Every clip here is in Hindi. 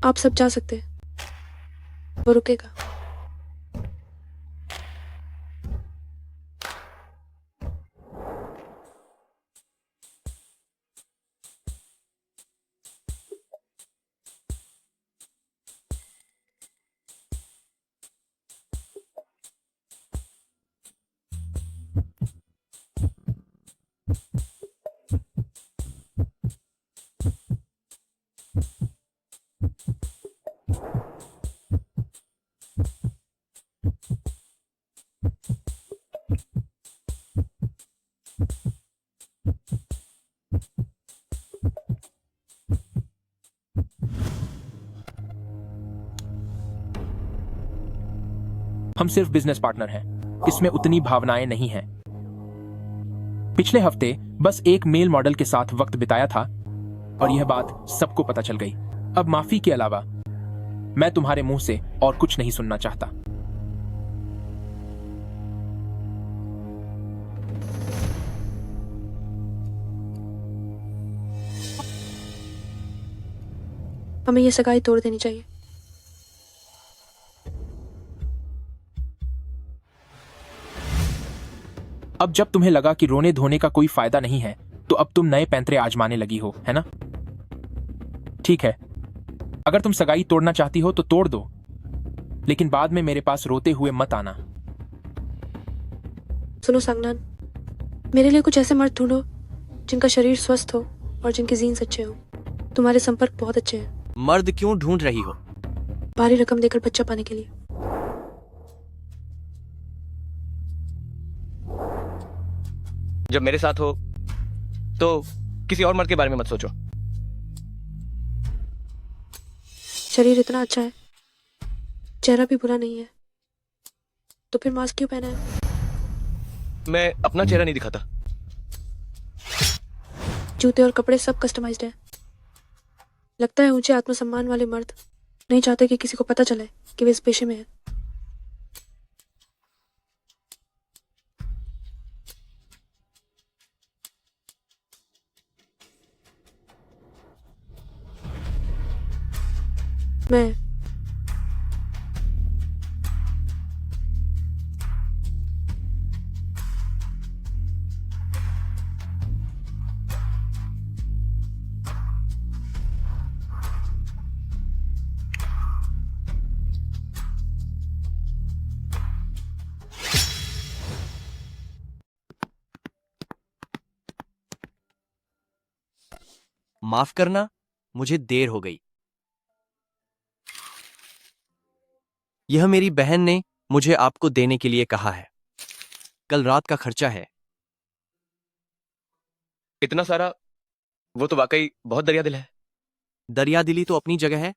आप सब जा सकते हैं, वो रुकेगा। हम सिर्फ बिजनेस पार्टनर हैं, इसमें उतनी भावनाएं नहीं हैं। पिछले हफ्ते बस एक मेल मॉडल के साथ वक्त बिताया था और यह बात सबको पता चल गई। अब माफी के अलावा मैं तुम्हारे मुंह से और कुछ नहीं सुनना चाहता। हमें ये सगाई तोड़ देनी चाहिए। अब जब तुम्हें लगा कि रोने धोने का कोई फायदा नहीं है, तो अब तुम नए पैंतरे आजमाने लगी हो, है ना? ठीक है, अगर तुम सगाई तोड़ना चाहती हो तो तोड़ दो, लेकिन बाद में मेरे पास रोते हुए मत आना। सुनो सांगनान, मेरे लिए कुछ ऐसे मर्द ढूंढो जिनका शरीर स्वस्थ हो और जिनके जीन्स अच्छे हो। तुम्हारे संपर्क बहुत अच्छे हैं। मर्द क्यों ढूंढ रही हो? भारी रकम देकर बच्चा पाने के लिए। जब मेरे साथ हो तो किसी और मर्द के बारे में मत सोचो। शरीर इतना अच्छा है, चेहरा भी बुरा नहीं है, तो फिर मास्क क्यों पहना है? मैं अपना चेहरा नहीं दिखाता। जूते और कपड़े सब कस्टमाइज्ड हैं। लगता है ऊंचे आत्मसम्मान वाले मर्द नहीं चाहते कि किसी को पता चले कि वे इस पेशे में हैं। मैं माफ करना, मुझे देर हो गई। यह मेरी बहन ने मुझे आपको देने के लिए कहा है। कल रात का खर्चा है। इतना सारा? वो तो वाकई बहुत दरिया दिल है। दरिया दिली तो अपनी जगह है,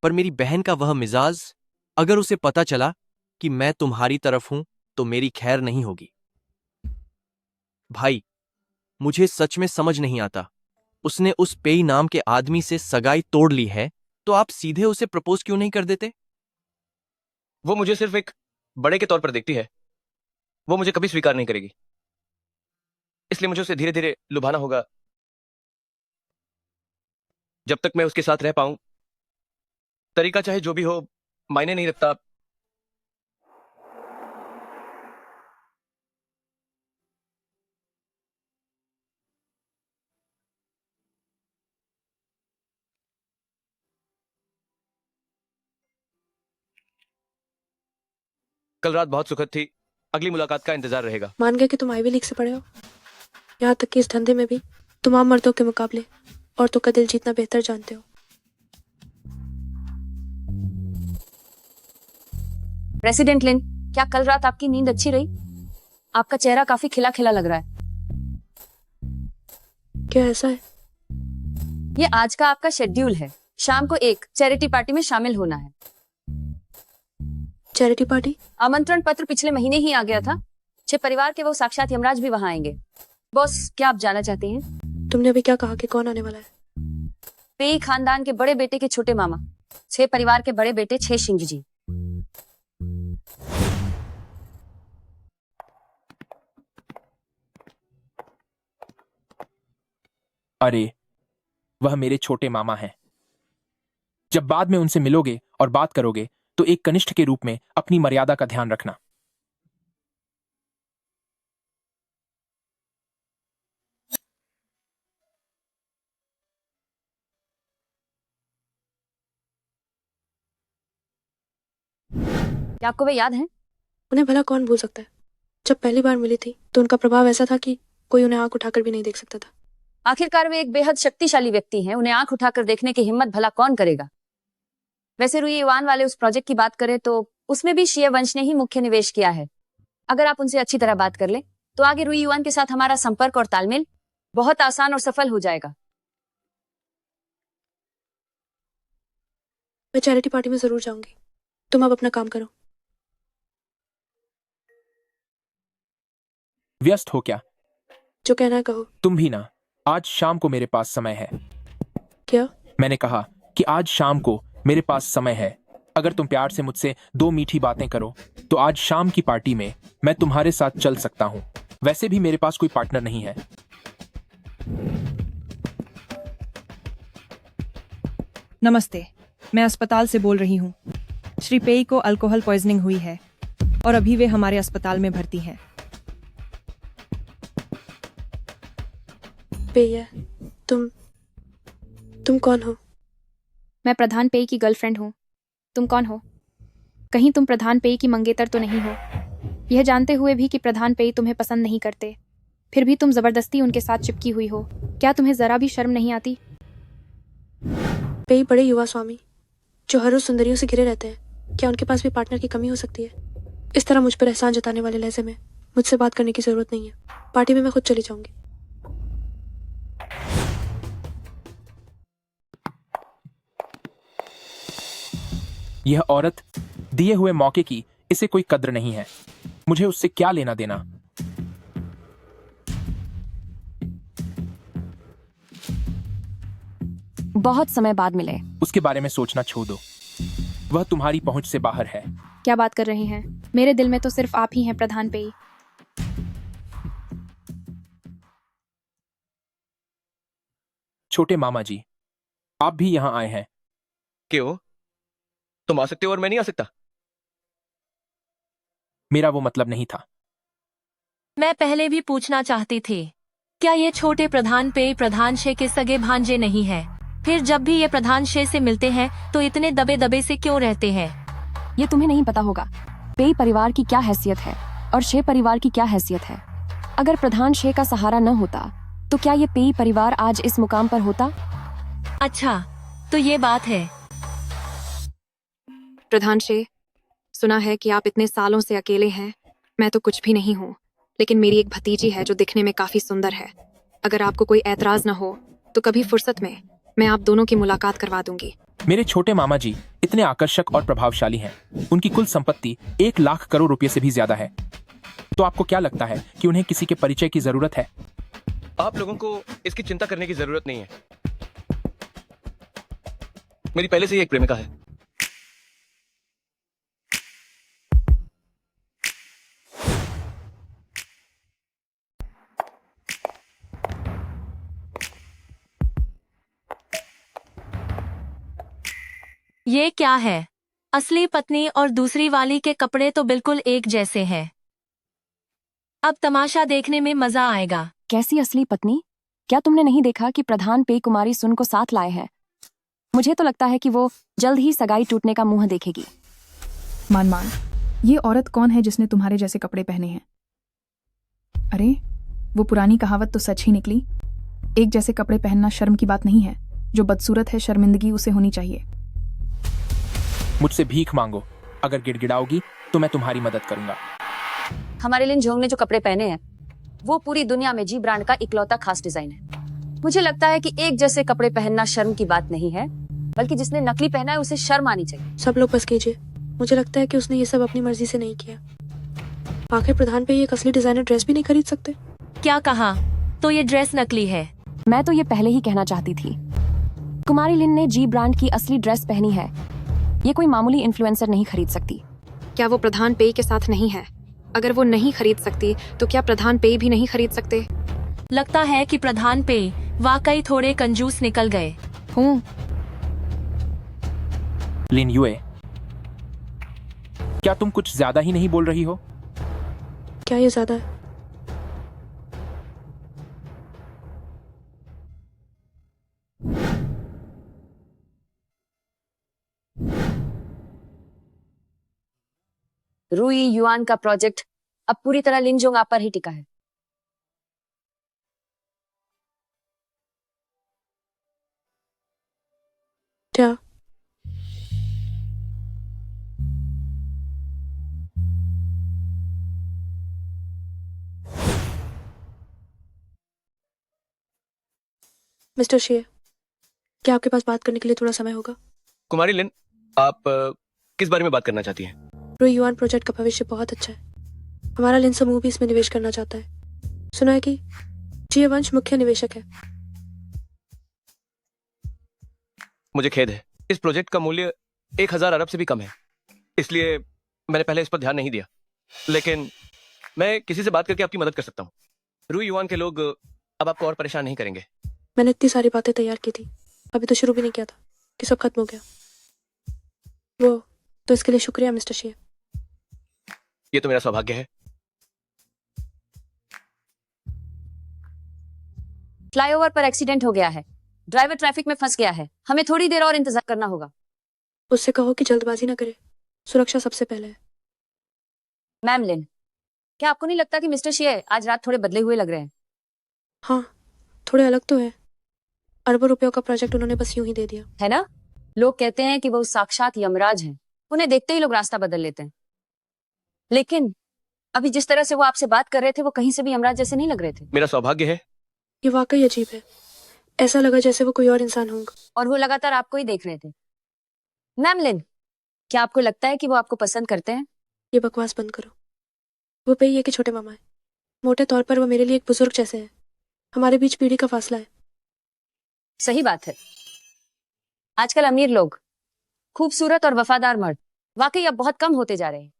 पर मेरी बहन का वह मिजाज, अगर उसे पता चला कि मैं तुम्हारी तरफ हूं तो मेरी खैर नहीं होगी। भाई, मुझे सच में समझ नहीं आता। उसने उस पेई नाम के आदमी से सगाई तोड़ ली है, तो आप सीधे उसे प्रपोज क्यों नहीं कर देते? वो मुझे सिर्फ एक बड़े के तौर पर देखती है। वो मुझे कभी स्वीकार नहीं करेगी, इसलिए मुझे उसे धीरे धीरे लुभाना होगा। जब तक मैं उसके साथ रह पाऊं, तरीका चाहे जो भी हो, मायने नहीं रखता। कल रात बहुत सुखद थी। अगली मुलाकात का इंतजार रहेगा। मान गया कि तुम आईवी लीग से पढ़े हो। यहाँ तक कि इस धंधे में भी तुम आम मर्दों के मुकाबले औरतों का दिल जीतना बेहतर जानते हो। प्रेसिडेंट लिन, क्या कल रात आपकी नींद अच्छी रही? आपका चेहरा काफी खिला खिला लग रहा है। क्या ऐसा है? ये आज का आपका शेड्यूल है। शाम को एक चैरिटी पार्टी में शामिल होना है। Charity party? आमंत्रण पत्र पिछले महीने ही आ गया था। 6 परिवार के वो साक्षात यमराज भी वहां आएंगे। बॉस, क्या आप जाना चाहते हैं? तुमने अभी क्या कहा कि कौन आने वाला है? पेई खानदान के बड़े बेटे के छोटे मामा, 6 परिवार के बड़े बेटे 6 सिंह जी। अरे, वह मेरे छोटे मामा हैं। जब बाद में उनसे मिलोगे और बात करोगे तो एक कनिष्ठ के रूप में अपनी मर्यादा का ध्यान रखना। क्या आपको वे याद हैं? उन्हें भला कौन भूल सकता है। जब पहली बार मिली थी तो उनका प्रभाव ऐसा था कि कोई उन्हें आंख उठाकर भी नहीं देख सकता था। आखिरकार वे एक बेहद शक्तिशाली व्यक्ति हैं, उन्हें आंख उठाकर देखने की हिम्मत भला कौन करेगा। वैसे रुई युआन वाले उस प्रोजेक्ट की बात करें तो उसमें भी शीय वंश ने ही मुख्य निवेश किया है। अगर आप उनसे अच्छी तरह बात कर ले तो आगे रुई युआन के साथ हमारा संपर्क और तालमेल बहुत आसान और सफल हो जाएगा। मैं चैरिटी पार्टी में जरूर जाऊंगी। तुम अब अपना काम करो। व्यस्त हो क्या? जो कहना है कहो। तुम भी ना। आज शाम को मेरे पास समय है। क्या? मैंने कहा कि आज शाम को मेरे पास समय है। अगर तुम प्यार से मुझसे 2 मीठी बातें करो तो आज शाम की पार्टी में मैं तुम्हारे साथ चल सकता हूं। वैसे भी मेरे पास कोई पार्टनर नहीं है। नमस्ते, मैं अस्पताल से बोल रही हूँ। श्री पेई को अल्कोहल पॉइजनिंग हुई है और अभी वे हमारे अस्पताल में भर्ती हैं। पेय, तुम कौन हो? मैं प्रधान पेई की गर्लफ्रेंड हूँ। तुम कौन हो? कहीं तुम प्रधान पेई की मंगेतर तो नहीं हो? यह जानते हुए भी कि प्रधान पेई तुम्हें पसंद नहीं करते, फिर भी तुम जबरदस्ती उनके साथ चिपकी हुई हो। क्या तुम्हें जरा भी शर्म नहीं आती? पेय बड़े युवा स्वामी जो हर रोज सुंदरियों से घिरे रहते हैं, क्या उनके पास भी पार्टनर की कमी हो सकती है? इस तरह मुझ पर एहसान जताने वाले लहजे में मुझसे बात करने की जरूरत नहीं है। पार्टी में मैं खुद चली जाऊंगी। यह औरत दिए हुए मौके की इसे कोई कद्र नहीं है। मुझे उससे क्या लेना देना? बहुत समय बाद मिले। उसके बारे में सोचना छोड़ दो। वह तुम्हारी पहुंच से बाहर है। क्या बात कर रहे हैं? मेरे दिल में तो सिर्फ आप ही हैं प्रधान पेई। छोटे मामा जी, आप भी यहाँ आए हैं। क्यों? तुम आ सकते हो और मैं नहीं आ सकता? मेरा वो मतलब नहीं था। मैं पहले भी पूछना चाहती थी, क्या ये छोटे प्रधान पे प्रधान शे के सगे भांजे नहीं है? फिर जब भी ये प्रधान शे से मिलते हैं तो इतने दबे दबे से क्यों रहते हैं? ये तुम्हें नहीं पता होगा पेई परिवार की क्या हैसियत है और शे परिवार की क्या हैसियत है। अगर प्रधान शे का सहारा न होता तो क्या ये पेई परिवार आज इस मुकाम पर होता? अच्छा, तो ये बात है। प्रधान शे, सुना है कि आप इतने सालों से अकेले हैं। मैं तो कुछ भी नहीं हूँ, लेकिन मेरी एक भतीजी है जो दिखने में काफी सुंदर है। अगर आपको कोई ऐतराज न हो तो कभी फुर्सत में मैं आप दोनों की मुलाकात करवा दूंगी। मेरे छोटे मामा जी इतने आकर्षक और प्रभावशाली हैं। उनकी कुल संपत्ति 1 लाख करोड़ रुपए से भी ज्यादा है। तो आपको क्या लगता है कि उन्हें किसी के परिचय की जरूरत है? आप लोगों को इसकी चिंता करने की जरूरत नहीं है। मेरी पहले से ही एक प्रेमिका है। ये क्या है? असली पत्नी और दूसरी वाली के कपड़े तो बिल्कुल एक जैसे हैं। अब तमाशा देखने में मजा आएगा। कैसी असली पत्नी? क्या तुमने नहीं देखा कि प्रधान पेई कुमारी सुन को साथ लाए हैं? मुझे तो लगता है कि वो जल्द ही सगाई टूटने का मुंह देखेगी। मान, ये औरत कौन है जिसने तुम्हारे जैसे कपड़े पहने हैं? अरे, वो पुरानी कहावत तो सच ही निकली। एक जैसे कपड़े पहनना शर्म की बात नहीं है। जो बदसूरत है, शर्मिंदगी उसे होनी चाहिए। मुझसे भीख मांगो। अगर गिड़गिड़ाओगी तो मैं तुम्हारी मदद करूंगा। हमारे लिन जोंग ने जो कपड़े पहने हैं वो पूरी दुनिया में जी ब्रांड का इकलौता खास डिजाइन है। मुझे लगता है कि एक जैसे कपड़े पहनना शर्म की बात नहीं है, बल्कि जिसने नकली पहना है उसे शर्म आनी चाहिए। सब लोग बस कीजिए। मुझे लगता है कि उसने ये सब अपनी मर्जी से नहीं किया। आखिर प्रधान पे एक असली डिजाइनर ड्रेस भी नहीं खरीद सकते? क्या कहा? तो ये ड्रेस नकली है। मैं तो ये पहले ही कहना चाहती थी। कुमारी लिन ने जी ब्रांड की असली ड्रेस पहनी है। ये कोई मामूली इन्फ्लुएंसर नहीं खरीद सकती। क्या वो प्रधान पेई के साथ नहीं है? अगर वो नहीं खरीद सकती तो क्या प्रधान पेई भी नहीं खरीद सकते? लगता है कि प्रधान पे वाकई थोड़े कंजूस निकल गए। हूँ। लिन युए, क्या तुम कुछ ज्यादा ही नहीं बोल रही हो? क्या ये ज्यादा है? रूई युआन का प्रोजेक्ट अब पूरी तरह लिनजोंग आप पर ही टिका है। क्या? मिस्टर शेर, क्या आपके पास बात करने के लिए थोड़ा समय होगा? कुमारी लिन, आप किस बारे में बात करना चाहती हैं? रूई युआन प्रोजेक्ट का भविष्य बहुत अच्छा है। हमारा लिन समूह भी इसमें निवेश करना चाहता है। सुना है कि जिये वंश मुख्य निवेशक है। मुझे खेद है, इस प्रोजेक्ट का मूल्य 1000 अरब से भी कम है, इसलिए मैंने पहले इस पर ध्यान नहीं दिया। लेकिन मैं किसी से बात करके आपकी मदद कर सकता हूँ। रूई युआन के लोग अब आपको और परेशान नहीं करेंगे। मैंने इतनी सारी बातें तैयार की थी, अभी तो शुरू भी नहीं किया था कि सब खत्म हो गया। वो तो इसके लिए शुक्रिया मिस्टर शेर। ये तो मेरा सौभाग्य है। फ्लाईओवर पर एक्सीडेंट हो गया है, ड्राइवर ट्रैफिक में फंस गया है, हमें थोड़ी देर और इंतजार करना होगा। उससे कहो कि जल्दबाजी ना करे, सुरक्षा सबसे पहले है। मैम लिन, क्या आपको नहीं लगता कि मिस्टर शिए आज रात थोड़े बदले हुए लग रहे हैं? हाँ, थोड़े अलग तो है। अरबों रुपयों का प्रोजेक्ट उन्होंने बस यूं ही दे दिया। है ना? लोग कहते हैं कि वो साक्षात यमराज हैं, उन्हें देखते ही लोग रास्ता बदल लेते हैं। लेकिन अभी जिस तरह से वो आपसे बात कर रहे थे वो कहीं से भी यमराज जैसे नहीं लग रहे थे। मेरा सौभाग्य है। ये वाकई अजीब है, ऐसा लगा जैसे वो कोई और इंसान होंगे। और वो लगातार आपको ही देख रहे थे। मैम लिन, क्या आपको लगता है कि वो आपको पसंद करते हैं? ये बकवास बंद करो। वो पेई के छोटे मामा है। मोटे तौर पर वो मेरे लिए एक बुजुर्ग जैसे हैं। हमारे बीच पीढ़ी का फासला है। सही बात है। आजकल अमीर लोग, खूबसूरत और वफादार मर्द वाकई अब बहुत कम होते जा रहे हैं।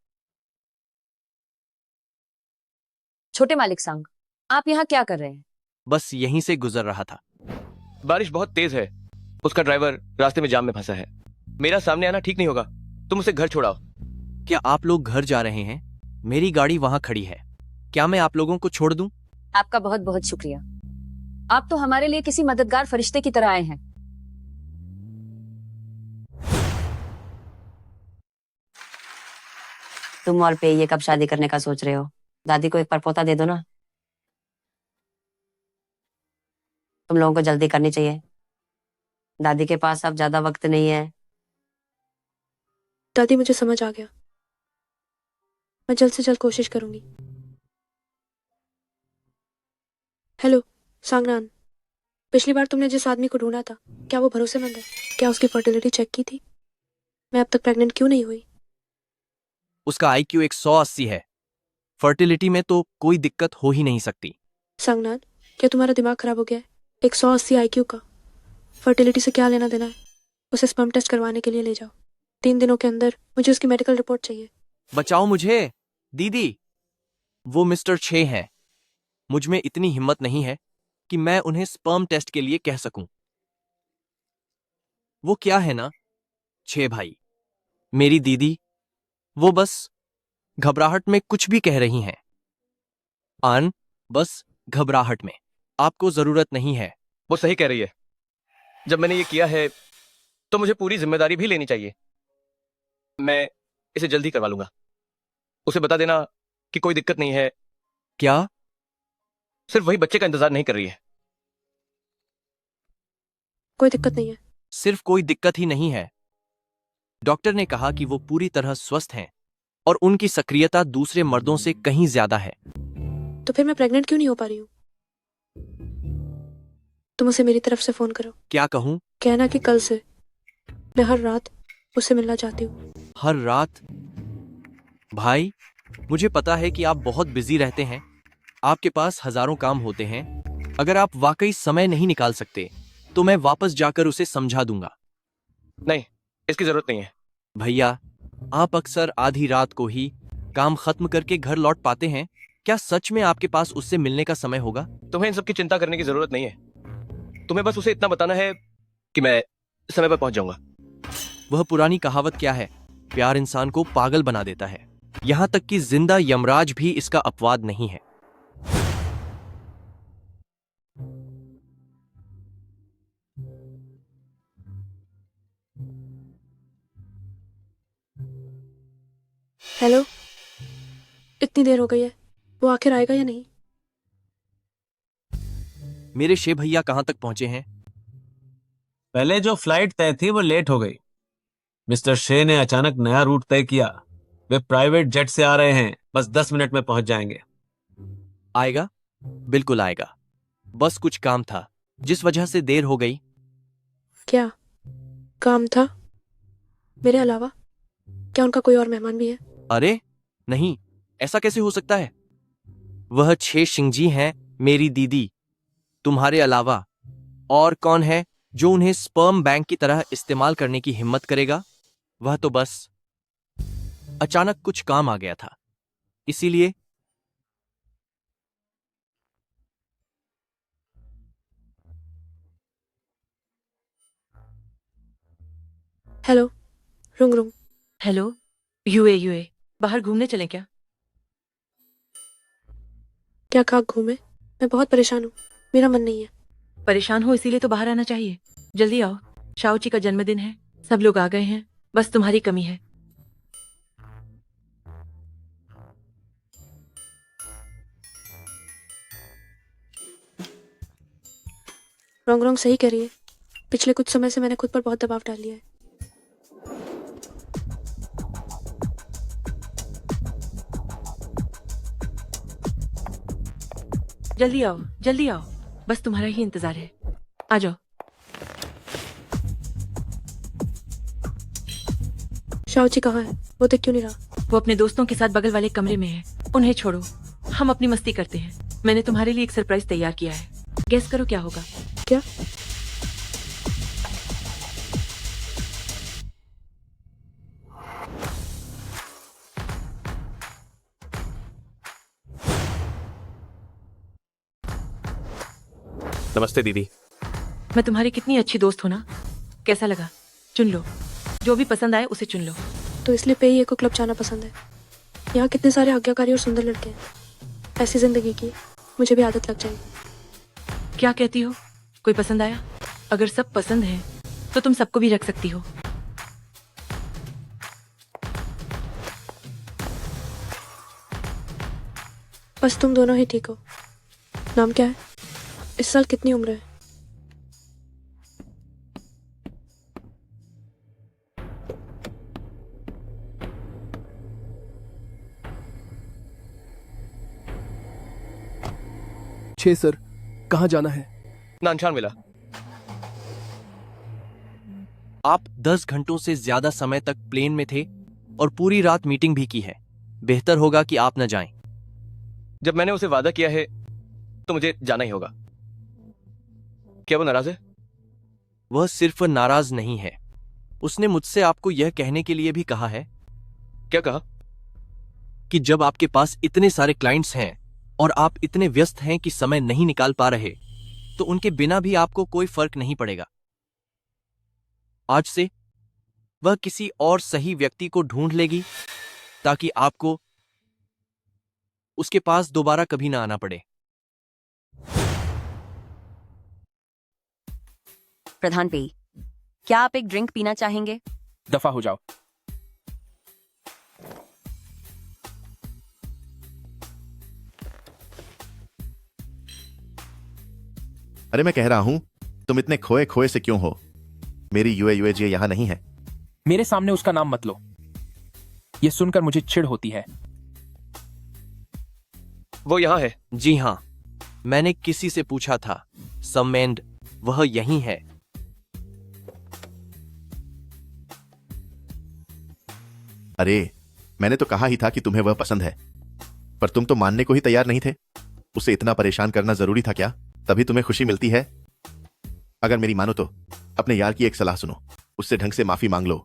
छोटे मालिक सांग, आप यहाँ क्या कर रहे हैं? बस यहीं से गुजर रहा था। बारिश बहुत तेज है, उसका ड्राइवर रास्ते में जाम में फंसा है। मेरा सामने आना ठीक नहीं होगा, तुम उसे घर छोड़ाओ। क्या आप लोग घर जा रहे हैं? मेरी गाड़ी वहां खड़ी है, क्या मैं आप लोगों को छोड़ दूं? आपका बहुत बहुत शुक्रिया। आप तो हमारे लिए किसी मददगार फरिश्ते की तरह आए हैं। तुम और पे ये कब शादी करने का सोच रहे हो? दादी को एक परपोता दे दो ना। तुम लोगों को जल्दी करनी चाहिए, दादी के पास अब ज्यादा वक्त नहीं है। दादी, मुझे समझ आ गया, मैं जल्द से जल्द कोशिश करूंगी। हेलो सांगनान, पिछली बार तुमने जिस आदमी को ढूंढा था, क्या वो भरोसेमंद है? क्या उसकी फर्टिलिटी चेक की थी? मैं अब तक प्रेग्नेंट क्यों नहीं हुई? उसका IQ 180 है, फर्टिलिटी में तो कोई दिक्कत हो ही नहीं सकती। सांगनान, क्या तुम्हारा दिमाग खराब हो गया है? 180 IQ का फर्टिलिटी से क्या लेना देना है? उसे स्पर्म टेस्ट करवाने के लिए ले जाओ। 3 दिनों के अंदर मुझे उसकी मेडिकल रिपोर्ट चाहिए। बचाओ मुझे दीदी, वो मिस्टर छे हैं। मुझ में इतनी हिम्मत नहीं है कि मैं उन्हें स्पर्म टेस्ट के लिए कह सकूं। वो क्या है ना, छे भाई, मेरी दीदी, वो बस घबराहट में कुछ भी कह रही हैं। आन, बस घबराहट में, आपको जरूरत नहीं है। वो सही कह रही है। जब मैंने ये किया है तो मुझे पूरी जिम्मेदारी भी लेनी चाहिए। मैं इसे जल्दी करवा लूंगा। उसे बता देना कि कोई दिक्कत नहीं है। क्या? सिर्फ वही बच्चे का इंतजार नहीं कर रही है। कोई दिक्कत नहीं है। सिर्फ कोई दिक्कत ही नहीं है, डॉक्टर ने कहा कि वो पूरी तरह स्वस्थ हैं और उनकी सक्रियता दूसरे मर्दों से कहीं ज्यादा है। तो फिर मैं प्रेग्नेंट क्यों नहीं हो पा रही हूँ? तुम उसे मेरी तरफ से फोन करो। क्या कहूं? कहना कि कल से मैं हर रात उससे मिलना चाहती हूँ। हर रात? भाई, मुझे पता है कि आप बहुत बिजी रहते हैं, आपके पास हजारों काम होते हैं। अगर आप वाकई समय नहीं निकाल सकते तो मैं वापस जाकर उसे समझा दूंगा। नहीं, इसकी जरूरत नहीं है। भैया, आप अक्सर आधी रात को ही काम खत्म करके घर लौट पाते हैं। क्या सच में आपके पास उससे मिलने का समय होगा? तुम्हें इन सब की चिंता करने की जरूरत नहीं है। तुम्हें बस उसे इतना बताना है कि मैं समय पर पहुंच जाऊंगा। वह पुरानी कहावत क्या है, प्यार इंसान को पागल बना देता है। यहां तक कि जिंदा यमराज भी इसका अपवाद नहीं है। हेलो, इतनी देर हो गई है, वो आखिर आएगा या नहीं? मेरे शे भैया कहां तक पहुंचे हैं? पहले जो फ्लाइट तय थी वो लेट हो गई। मिस्टर शे ने अचानक नया रूट तय किया। वे प्राइवेट जेट से आ रहे हैं, बस 10 मिनट में पहुंच जाएंगे। आएगा, बिल्कुल आएगा। बस कुछ काम था जिस वजह से देर हो गई। क्या काम था मेरे अलावा? क्या उनका कोई और मेहमान भी है? अरे नहीं, ऐसा कैसे हो सकता है? वह छे शिंगजी हैं, मेरी दीदी। तुम्हारे अलावा और कौन है जो उन्हें स्पर्म बैंक की तरह इस्तेमाल करने की हिम्मत करेगा? वह तो बस अचानक कुछ काम आ गया था, इसीलिए। हेलो, रुंग रुंग। हेलो, यूए बाहर घूमने चलें क्या? क्या खाक घूमे? मैं बहुत परेशान हूँ, मेरा मन नहीं है। परेशान हो इसीलिए तो बाहर आना चाहिए। जल्दी आओ, शाओची का जन्मदिन है, सब लोग आ गए हैं, बस तुम्हारी कमी है। रोंग रोंग सही कह रही है। पिछले कुछ समय से मैंने खुद पर बहुत दबाव डाल लिया है। जल्दी आओ, बस तुम्हारा ही इंतजार है। आ जाओ। शाओची कहाँ है? वो देख क्यों नहीं रहा? वो अपने दोस्तों के साथ बगल वाले कमरे में है। उन्हें छोड़ो, हम अपनी मस्ती करते हैं। मैंने तुम्हारे लिए एक सरप्राइज तैयार किया है। गेस करो क्या होगा? क्या? नमस्ते दीदी। मैं तुम्हारी कितनी अच्छी दोस्त हूँ ना। कैसा लगा? चुन लो, जो भी पसंद आए उसे चुन लो। तो इसलिए पेई को क्लब जाना पसंद है। यहाँ कितने सारे आज्ञाकारी और सुंदर लड़के हैं। ऐसी जिंदगी की मुझे भी आदत लग जाएगी। क्या कहती हो? कोई पसंद आया? अगर सब पसंद है तो तुम सबको भी रख सकती हो। बस तुम दोनों ही ठीक हो। नाम क्या है? इस साल कितनी उम्र है? छह सर, कहाँ जाना है? नानशान मिला। आप 10 घंटों से ज्यादा समय तक प्लेन में थे और पूरी रात मीटिंग भी की है। बेहतर होगा कि आप न जाएं। जब मैंने उसे वादा किया है तो मुझे जाना ही होगा। क्या वो नाराज है? वह सिर्फ नाराज नहीं है, उसने मुझसे आपको यह कहने के लिए भी कहा है। क्या कहा? कि जब आपके पास इतने सारे क्लाइंट्स हैं और आप इतने व्यस्त हैं कि समय नहीं निकाल पा रहे, तो उनके बिना भी आपको कोई फर्क नहीं पड़ेगा। आज से वह किसी और सही व्यक्ति को ढूंढ लेगी ताकि आपको उसके पास दोबारा कभी ना आना पड़े। प्रधान पेई, क्या आप एक ड्रिंक पीना चाहेंगे? दफा हो जाओ। अरे मैं कह रहा हूं, तुम इतने खोए खोए से क्यों हो? मेरी यूएजी यहां नहीं है। मेरे सामने उसका नाम मत लो, यह सुनकर मुझे चिढ़ होती है। वो यहां है। जी हां, मैंने किसी से पूछा था। समेंड, वह यहीं है। अरे मैंने तो कहा ही था कि तुम्हें वह पसंद है, पर तुम तो मानने को ही तैयार नहीं थे। उसे इतना परेशान करना जरूरी था क्या? तभी तुम्हें खुशी मिलती है। अगर मेरी मानो तो अपने यार की एक सलाह सुनो, उससे ढंग से माफी मांग लो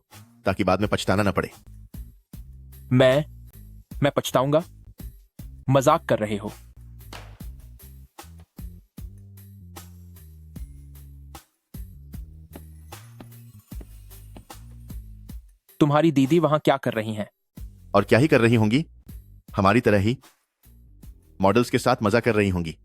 ताकि बाद में पछताना ना पड़े। मैं पछताऊंगा? मजाक कर रहे हो? तुम्हारी दीदी वहां क्या कर रही हैं? और क्या ही कर रही होंगी, हमारी तरह ही मॉडल्स के साथ मजा कर रही होंगी।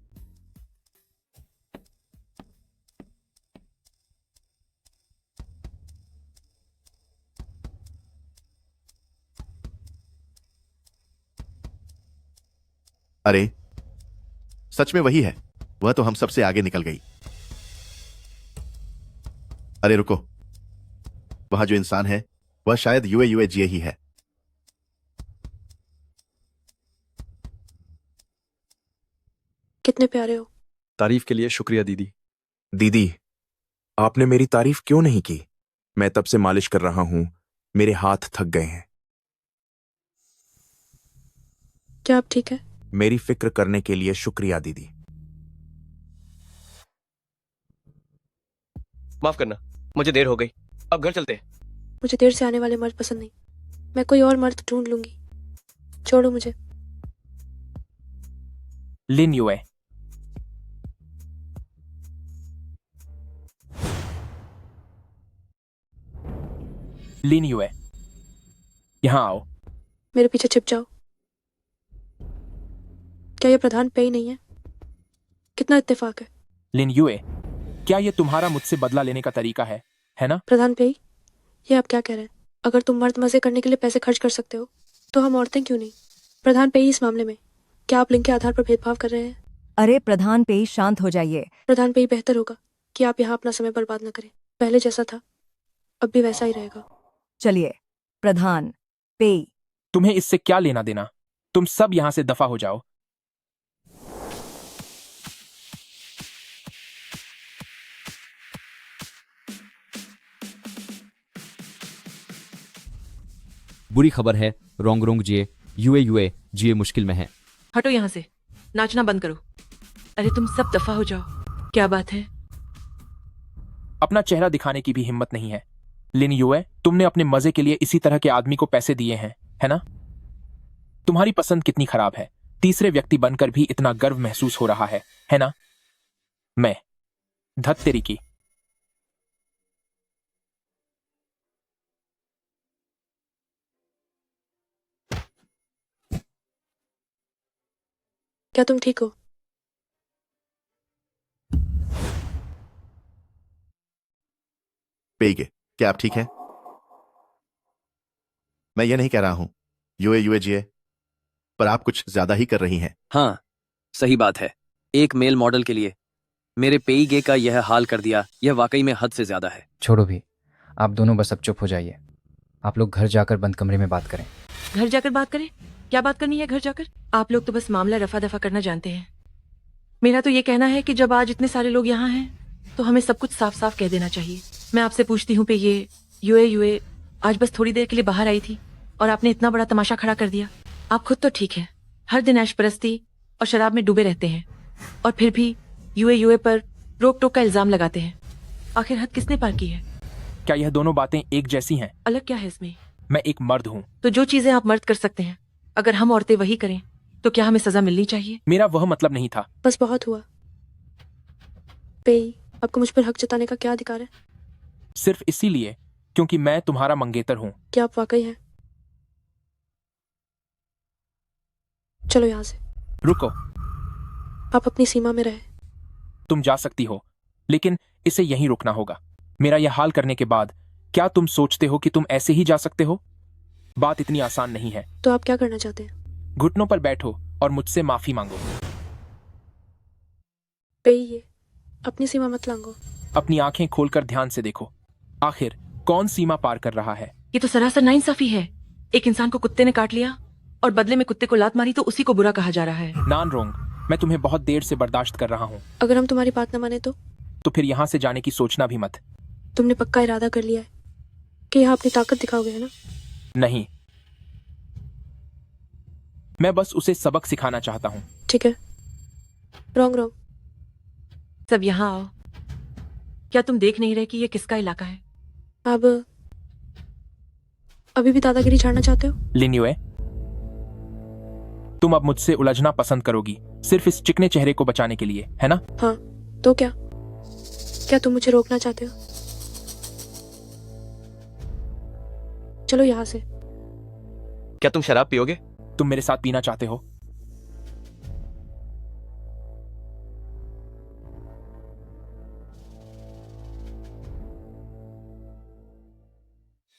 अरे सच में वही है, वह तो हम सबसे आगे निकल गई। अरे रुको, वहां जो इंसान है वह शायद यूए ही है। कितने प्यारे हो। तारीफ के लिए शुक्रिया दीदी। दीदी, आपने मेरी तारीफ क्यों नहीं की? मैं तब से मालिश कर रहा हूं, मेरे हाथ थक गए हैं। क्या आप ठीक है? मेरी फिक्र करने के लिए शुक्रिया दीदी। माफ करना, मुझे देर हो गई, अब घर चलते हैं। मुझे देर से आने वाले मर्द पसंद नहीं, मैं कोई और मर्द ढूंढ लूंगी, छोड़ो मुझे। लिन यूए, लिन यूए, यहां आओ। मेरे पीछे छिप जाओ। क्या ये प्रधान पेई नहीं है? कितना इत्तेफाक है। लिन यूए, क्या ये तुम्हारा मुझसे बदला लेने का तरीका है ना? प्रधान पेई, ये आप क्या कह रहे हैं? अगर तुम मर्द मजे करने के लिए पैसे खर्च कर सकते हो तो हम औरतें क्यों नहीं? प्रधान पेई, इस मामले में क्या आप लिंग के आधार पर भेदभाव कर रहे हैं? अरे प्रधान पेई, शांत हो जाइए। प्रधान पेई, बेहतर होगा कि आप यहाँ अपना समय बर्बाद न करें। पहले जैसा था अब भी वैसा ही रहेगा। चलिए प्रधान पेई। तुम्हें इससे क्या लेना देना? तुम सब यहां से दफा हो जाओ। बुरी खबर है, रोंग जिए, यूए जिए मुश्किल में है। हटो यहाँ से, नाचना बंद करो। अरे तुम सब दफा हो जाओ। क्या बात है? अपना चेहरा दिखाने की भी हिम्मत नहीं है। लिन यूए, तुमने अपने मजे के लिए इसी तरह के आदमी को पैसे दिए हैं, है ना? तुम्हारी पसंद कितनी खराब है, तीसरे व्यक्ति बनकर भी इतना गर्व महसूस हो रहा है ना? मैं धत तेरी की। क्या तुम ठीक हो? पेई के, क्या आप ठीक हैं? मैं यह नहीं कह रहा हूं यूए जिए, पर आप कुछ ज्यादा ही कर रही हैं। हाँ, सही बात है। एक मेल मॉडल के लिए मेरे पेई गे का यह हाल कर दिया, यह वाकई में हद से ज्यादा है। छोड़ो भी, आप दोनों बस अब चुप हो जाइए। आप लोग घर जाकर बंद कमरे में बात करें। घर जाकर बात करें? क्या बात करनी है घर जाकर? आप लोग तो बस मामला रफा दफा करना जानते हैं। मेरा तो ये कहना है कि जब आज इतने सारे लोग यहाँ हैं तो हमें सब कुछ साफ साफ कह देना चाहिए। मैं आपसे पूछती हूँ पे ये यूए आज बस थोड़ी देर के लिए बाहर आई थी और आपने इतना बड़ा तमाशा खड़ा कर दिया। आप खुद तो ठीक है, हर दिन ऐशपरस्ती और शराब में डूबे रहते हैं और फिर भी यूए पर रोक टोक का इल्जाम लगाते हैं। आखिर हद किसने पार की है? क्या यह दोनों बातें एक जैसी हैं? अलग क्या है इसमें? मैं एक मर्द हूँ। तो जो चीजें आप मर्द कर सकते हैं, अगर हम औरतें वही करें तो क्या हमें सजा मिलनी चाहिए? मेरा वह मतलब नहीं था। बस बहुत हुआ। पेई, आपको मुझ पर हक जताने का क्या अधिकार है? सिर्फ इसीलिए क्योंकि मैं तुम्हारा मंगेतर हूँ। क्या आप वाकई हैं? चलो यहाँ से। रुको, आप अपनी सीमा में रहे। तुम जा सकती हो, लेकिन इसे यहीं रुकना होगा। मेरा यह हाल करने के बाद क्या तुम सोचते हो कि तुम ऐसे ही जा सकते हो? बात इतनी आसान नहीं है। तो आप क्या करना चाहते हैं? घुटनों पर बैठो और मुझसे माफी मांगो। पेई, ये अपनी सीमा मत लांगो। अपनी आंखें खोलकर ध्यान से देखो, आखिर कौन सीमा पार कर रहा है? ये तो सरासर नाइंसाफी है। एक इंसान को कुत्ते ने काट लिया और बदले में कुत्ते को लात मारी तो उसी को बुरा कहा जा रहा है। नान रोंग, मैं तुम्हें बहुत देर से बर्दाश्त कर रहा हूँ। अगर हम तुम्हारी बात न माने तो फिर यहाँ से जाने की सोचना भी मत। तुमने पक्का इरादा कर लिया है कि यहाँ अपनी ताकत दिखाओगे, है ना? नहीं, मैं बस उसे सबक सिखाना चाहता हूँ। ठीक है, रोंग। सब यहाँ आओ। क्या तुम देख नहीं रहे कि ये किसका इलाका है? आप अभी भी दादागिरी झाड़ना चाहते हो? लिन यूए, तुम अब मुझसे उलझना पसंद करोगी सिर्फ इस चिकने चेहरे को बचाने के लिए, है ना? हाँ, तो क्या तुम मुझे रोकना चाहते हो? चलो यहाँ से। क्या तुम शराब पियोगे? तुम मेरे साथ पीना चाहते हो?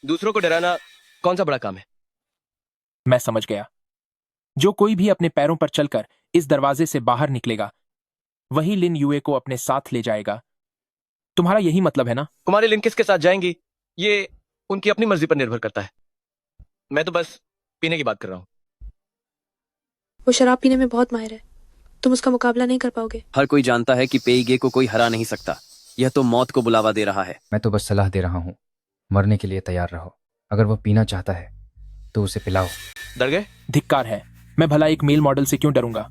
दूसरों को डराना कौन सा बड़ा काम है? मैं समझ गया। जो कोई भी अपने पैरों पर चलकर इस दरवाजे से बाहर निकलेगा वही लिन यूए को अपने साथ ले जाएगा। तुम्हारा यही मतलब है ना? कुमारी लिन किसके साथ जाएंगी ये उनकी अपनी मर्जी पर निर्भर करता है। मैं तो बस पीने की बात कर रहा हूं। वो शराब पीने में बहुत माहिर है, तुम उसका मुकाबला नहीं कर पाओगे। हर कोई जानता है कि पेईगे को कोई हरा नहीं सकता। यह तो मौत को बुलावा दे रहा है। मैं तो बस सलाह दे रहा हूँ, मरने के लिए तैयार रहो। अगर वो पीना चाहता है तो उसे पिलाओ। डर गए? धिक्कार है। मैं भला एक मेल मॉडल से क्यों डरूंगा?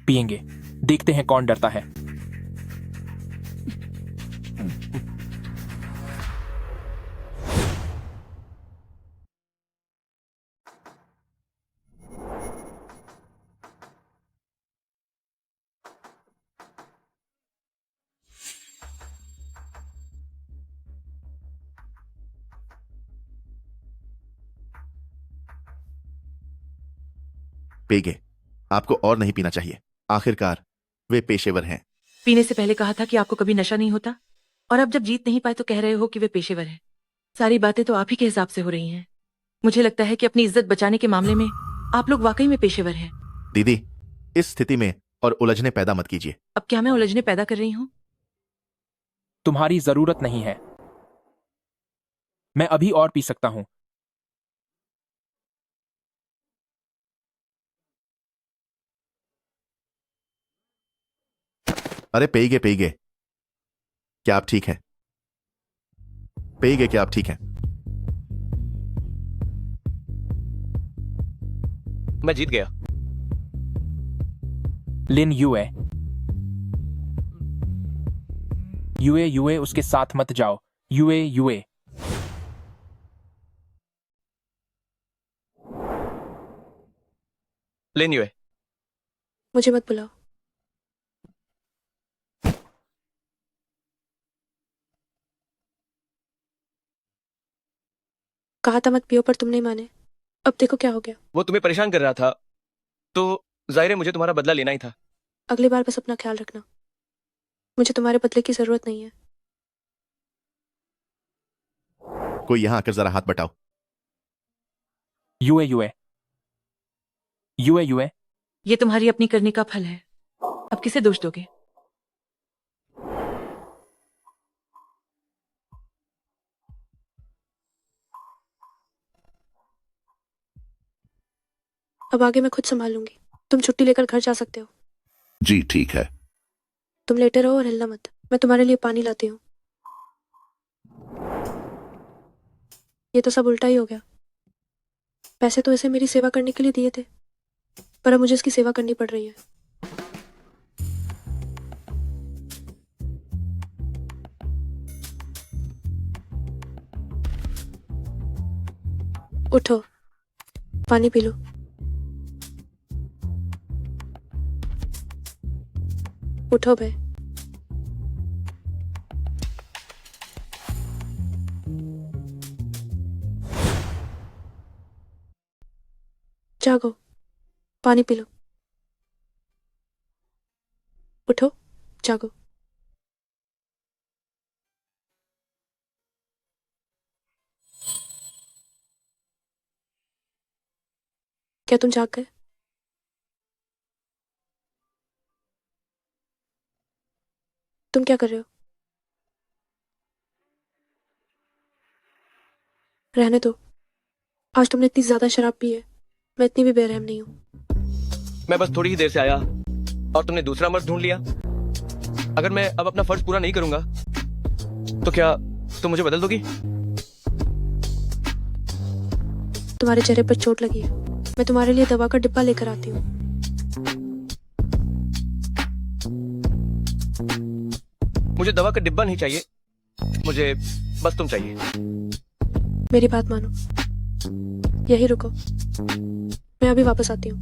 पिएंगे, देखते हैं कौन डरता है। पेगे, आपको और नहीं पीना चाहिए। आखिरकार वे पेशेवर हैं। पीने से पहले कहा था कि आपको कभी नशा नहीं होता, और अब जब जीत नहीं पाए तो कह रहे हो कि वे पेशेवर हैं। सारी बातें तो आप ही के हिसाब से हो रही हैं। मुझे लगता है कि अपनी इज्जत बचाने के मामले में आप लोग वाकई में पेशेवर हैं। दीदी, इस स्थिति में और उलझने पैदा मत कीजिए। अब क्या मैं उलझने पैदा कर रही हूँ? तुम्हारी जरूरत नहीं है। मैं अभी और पी सकता हूं। अरे पेगे पेगे, क्या आप ठीक हैं? पेगे, क्या आप ठीक हैं? मैं जीत गया। लिन यूए, यूए यूए उसके साथ मत जाओ। यूए यूए। लिन यूए। मुझे मत बुलाओ। कहा था मत पियो, पर तुम नहीं माने। अब देखो क्या हो गया। वो तुम्हें परेशान कर रहा था तो जाहिर है मुझे तुम्हारा बदला लेना ही था। अगली बार बस अपना ख्याल रखना। मुझे तुम्हारे बदले की जरूरत नहीं है। कोई यहां आकर जरा हाथ बटाओ। यूए यूए, यूए यूए। ये तुम्हारी अपनी करने का फल है। अब किसे दोष दोगे? अब आगे मैं खुद संभाल लूंगी। तुम छुट्टी लेकर घर जा सकते हो। जी ठीक है। तुम लेटे रहो और हिलना मत। मैं तुम्हारे लिए पानी लाती हूँ। ये तो सब उल्टा ही हो गया। पैसे तो इसे मेरी सेवा करने के लिए दिए थे, पर अब मुझे इसकी सेवा करनी पड़ रही है। उठो, पानी पी लो। उठो बे। जागो, पानी पी लो। उठो, जागो। क्या तुम जाग गए? तुम क्या कर रहे हो? रहने दो। आज तुमने इतनी ज्यादा शराब पी है, मैं इतनी भी बेरहम नहीं हूं। मैं बस थोड़ी ही देर से आया और तुमने दूसरा मर्द ढूंढ लिया। अगर मैं अब अपना फर्ज पूरा नहीं करूंगा तो क्या तुम मुझे बदल दोगी? तुम्हारे चेहरे पर चोट लगी है। मैं तुम्हारे लिए दवा का डिब्बा लेकर आती हूँ। मुझे दवा का डिब्बा नहीं चाहिए, मुझे बस तुम चाहिए। मेरी बात मानो, यही रुको, मैं अभी वापस आती हूँ।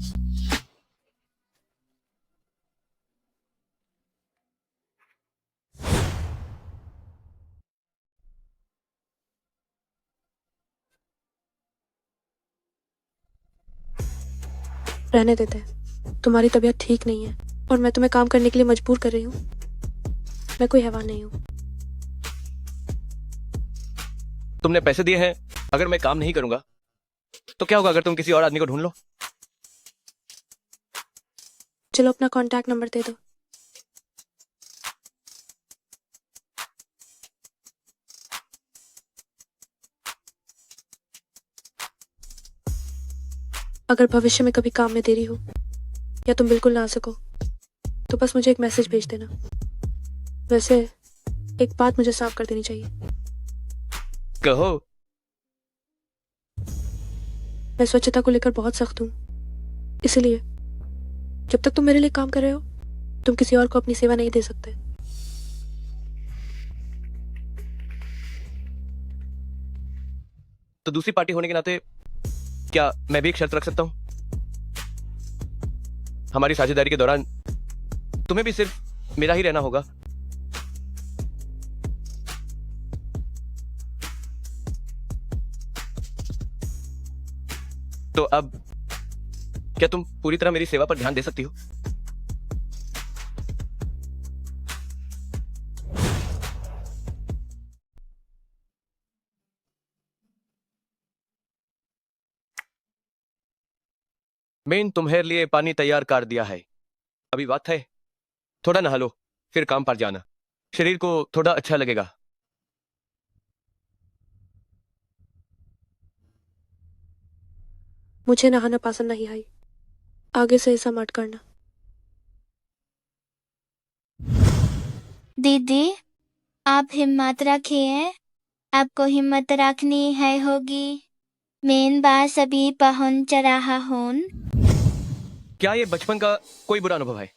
रहने देते हैं। तुम्हारी तबीयत ठीक नहीं है और मैं तुम्हें काम करने के लिए मजबूर कर रही हूँ। मैं कोई हैवान नहीं हूँ। तुमने पैसे दिए हैं, अगर मैं काम नहीं करूंगा तो क्या होगा अगर तुम किसी और आदमी को ढूंढ लो? चलो अपना कॉन्टैक्ट नंबर दे दो। अगर भविष्य में कभी काम में देरी हो या तुम बिल्कुल ना आ सको तो बस मुझे एक मैसेज भेज देना। वैसे एक बात मुझे साफ कर देनी चाहिए। कहो। मैं स्वच्छता को लेकर बहुत सख्त हूँ, इसलिए जब तक तुम मेरे लिए काम कर रहे हो तुम किसी और को अपनी सेवा नहीं दे सकते। तो दूसरी पार्टी होने के नाते क्या मैं भी एक शर्त रख सकता हूं? हमारी साझेदारी के दौरान तुम्हें भी सिर्फ मेरा ही रहना होगा। तो अब क्या तुम पूरी तरह मेरी सेवा पर ध्यान दे सकती हो? मैंने तुम्हारे लिए पानी तैयार कर दिया है। अभी वक्त है, थोड़ा नहा लो, फिर काम पर जाना। शरीर को थोड़ा अच्छा लगेगा। मुझे नहाना पसंद नहीं आई, आगे से ऐसा मत करना। दीदी, आप हिम्मत रखिए, आपको हिम्मत रखनी है होगी। मैं बस अभी पहुंच रहा हूँ। क्या ये बचपन का कोई बुरा अनुभव है?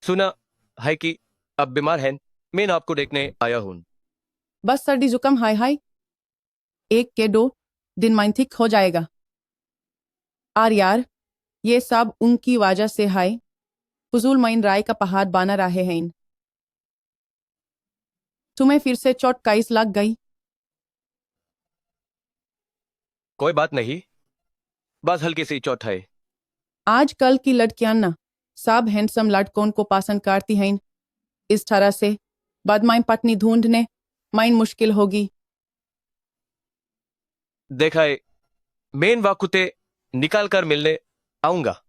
सुना है कि अब बीमार हैं, मैं आपको देखने आया हूँ। बस सर्दी जुकाम हाय हाय, 1 के 2 दिन माइन ठीक हो जाएगा। आर यार, ये सब उनकी वजह से है। फजूल माइन राय का पहाड़ बना रहे हैं। तुम्हें फिर से चोट काइस लग गई? कोई बात नहीं, बस हल्की सी चोट है। आजकल की लड़कियां ना सब हैंडसम लड़कों को पसंद करती हैं। इस तरह से बाद माइन पत्नी ढूंढने माइन मुश्किल होगी। देखा है, मेन वाकुते निकाल कर मिलने आऊंगा।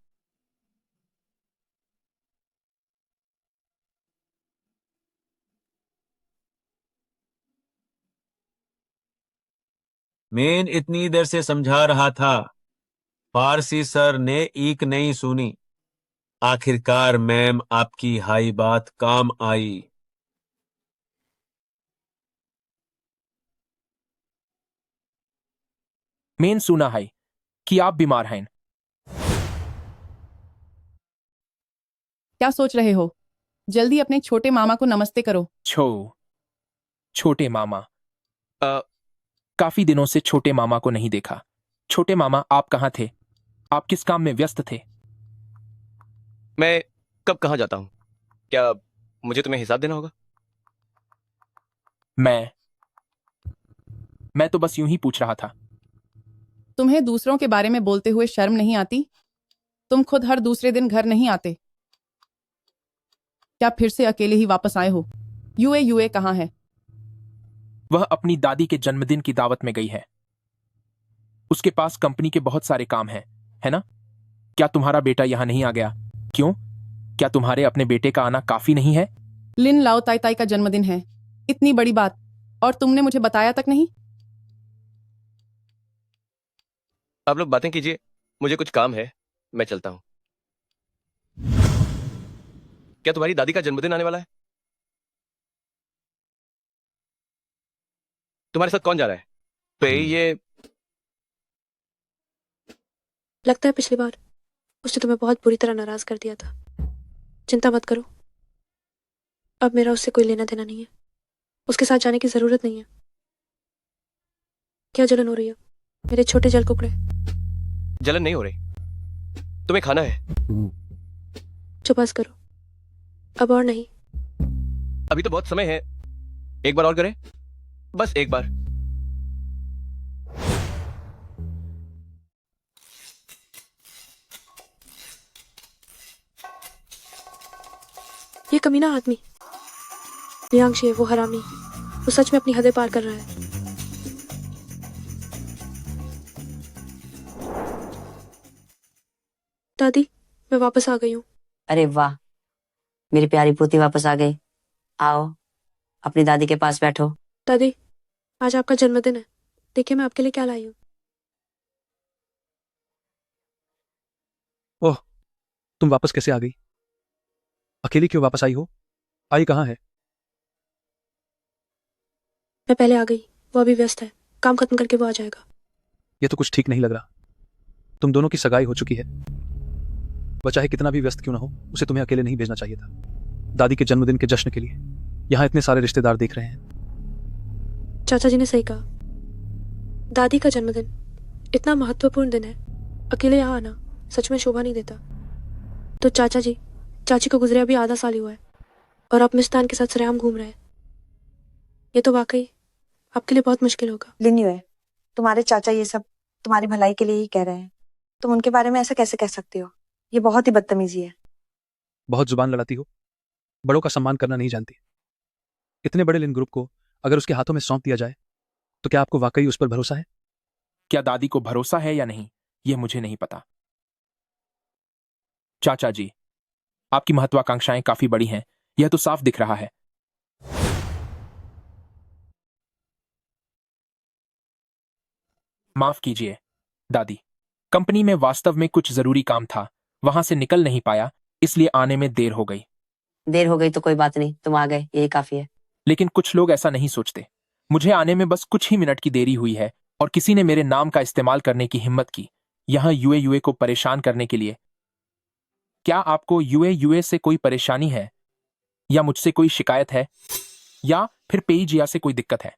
मेन इतनी देर से समझा रहा था, फारसी सर ने एक नहीं सुनी। आखिरकार मैम आपकी हाई बात काम आई। मेन सुना है कि आप बीमार हैं। क्या सोच रहे हो? जल्दी अपने छोटे मामा को नमस्ते करो। छोटे मामा? काफी दिनों से छोटे मामा को नहीं देखा। छोटे मामा, आप कहाँ थे? आप किस काम में व्यस्त थे? मैं कब कहाँ जाता हूँ? क्या मुझे तुम्हें हिसाब देना होगा? मैं तो बस यूं ही पूछ रहा था। तुम्हें दूसरों के बारे में बोलते हुए शर्म नहीं आती? तुम खुद हर दूसरे दिन घर नहीं आते। क्या फिर से अकेले ही वापस आए हो? यूए कहाँ है? वह अपनी दादी के जन्मदिन की दावत में गई है। उसके पास कंपनी के बहुत सारे काम हैं, है ना? क्या तुम्हारा बेटा यहां नहीं आ गया? क्यों? क्या तुम्हारे अपने बेटे का आना काफी नहीं है? लिन लाओ ताई ताई का जन्मदिन है, इतनी बड़ी बात, और तुमने मुझे बताया तक नहीं? आप लोग बातें कीजिए, मुझे कुछ काम है, मैं चलता हूं। क्या तुम्हारी दादी का जन्मदिन आने वाला है? तुम्हारे साथ कौन जा रहा है? तो ये लगता है पिछली बार उसने तुम्हें बहुत बुरी तरह नाराज कर दिया था। चिंता मत करो, अब मेरा उससे कोई लेना देना नहीं है। उसके साथ जाने की जरूरत नहीं है। क्या जलन हो रही है मेरे छोटे जल कुकड़े? जलन नहीं हो रही, तुम्हें खाना है। चुप बस करो, अब और नहीं। अभी तो बहुत समय है, एक बार और करें, बस एक बार। ये कमीना आदमी लियांग वो हरामी, वो सच में अपनी हदें पार कर रहा है। दादी, मैं वापस आ गई हूँ। अरे वाह, मेरी प्यारी पोती वापस आ गई। आओ, अपनी दादी के पास बैठो। दादी, आज आपका जन्मदिन है, देखिए मैं आपके लिए क्या लाई हूँ। ओह, तुम वापस कैसे आ गई? अकेली क्यों वापस आई हो? आई कहाँ है? मैं पहले आ गई, वो अभी व्यस्त है, काम खत्म करके वो आ जाएगा। ये तो कुछ ठीक नहीं लग रहा। तुम दोनों की सगाई हो चुकी है, वह चाहे कितना भी व्यस्त क्यों ना हो, उसे तुम्हें अकेले नहीं भेजना चाहिए था। दादी के जन्मदिन के जश्न के लिए यहाँ इतने सारे रिश्तेदार देख रहे हैं। चाचा जी ने सही कहा, दादी का जन्मदिन इतना महत्वपूर्ण दिन है, अकेले यहाँ आना सच में शोभा नहीं देता। तो चाचा जी, चाची को गुजरे अभी आधा साल ही हुआ है और आप मिस्तान के साथ सरेआम घूम रहे हैं। ये तो वाकई आपके लिए बहुत मुश्किल होगा। लिन्यू है, तुम्हारे चाचा ये सब तुम्हारी भलाई के लिए ही कह रहे हैं। तुम उनके बारे में ऐसा कैसे कह सकती हो? ये बहुत ही बदतमीजी है। बहुत जुबान लड़ाती हो, बड़ों का सम्मान करना नहीं जानती। इतने बड़े लिन ग्रुप को अगर उसके हाथों में सौंप दिया जाए तो क्या आपको वाकई उस पर भरोसा है? क्या दादी को भरोसा है या नहीं, यह मुझे नहीं पता। चाचा जी, आपकी महत्वाकांक्षाएं काफी बड़ी हैं, यह तो साफ दिख रहा है। माफ कीजिए दादी, कंपनी में वास्तव में कुछ जरूरी काम था, वहां से निकल नहीं पाया, इसलिए आने में देर हो गई। देर हो गई तो कोई बात नहीं, तुम आ गए, यही काफी है। लेकिन कुछ लोग ऐसा नहीं सोचते। मुझे आने में बस कुछ ही मिनट की देरी हुई है और किसी ने मेरे नाम का इस्तेमाल करने की हिम्मत की, यहां यूए को परेशान करने के लिए। क्या आपको यूए से कोई परेशानी है या मुझसे कोई शिकायत है या फिर पेईजिया से कोई दिक्कत है?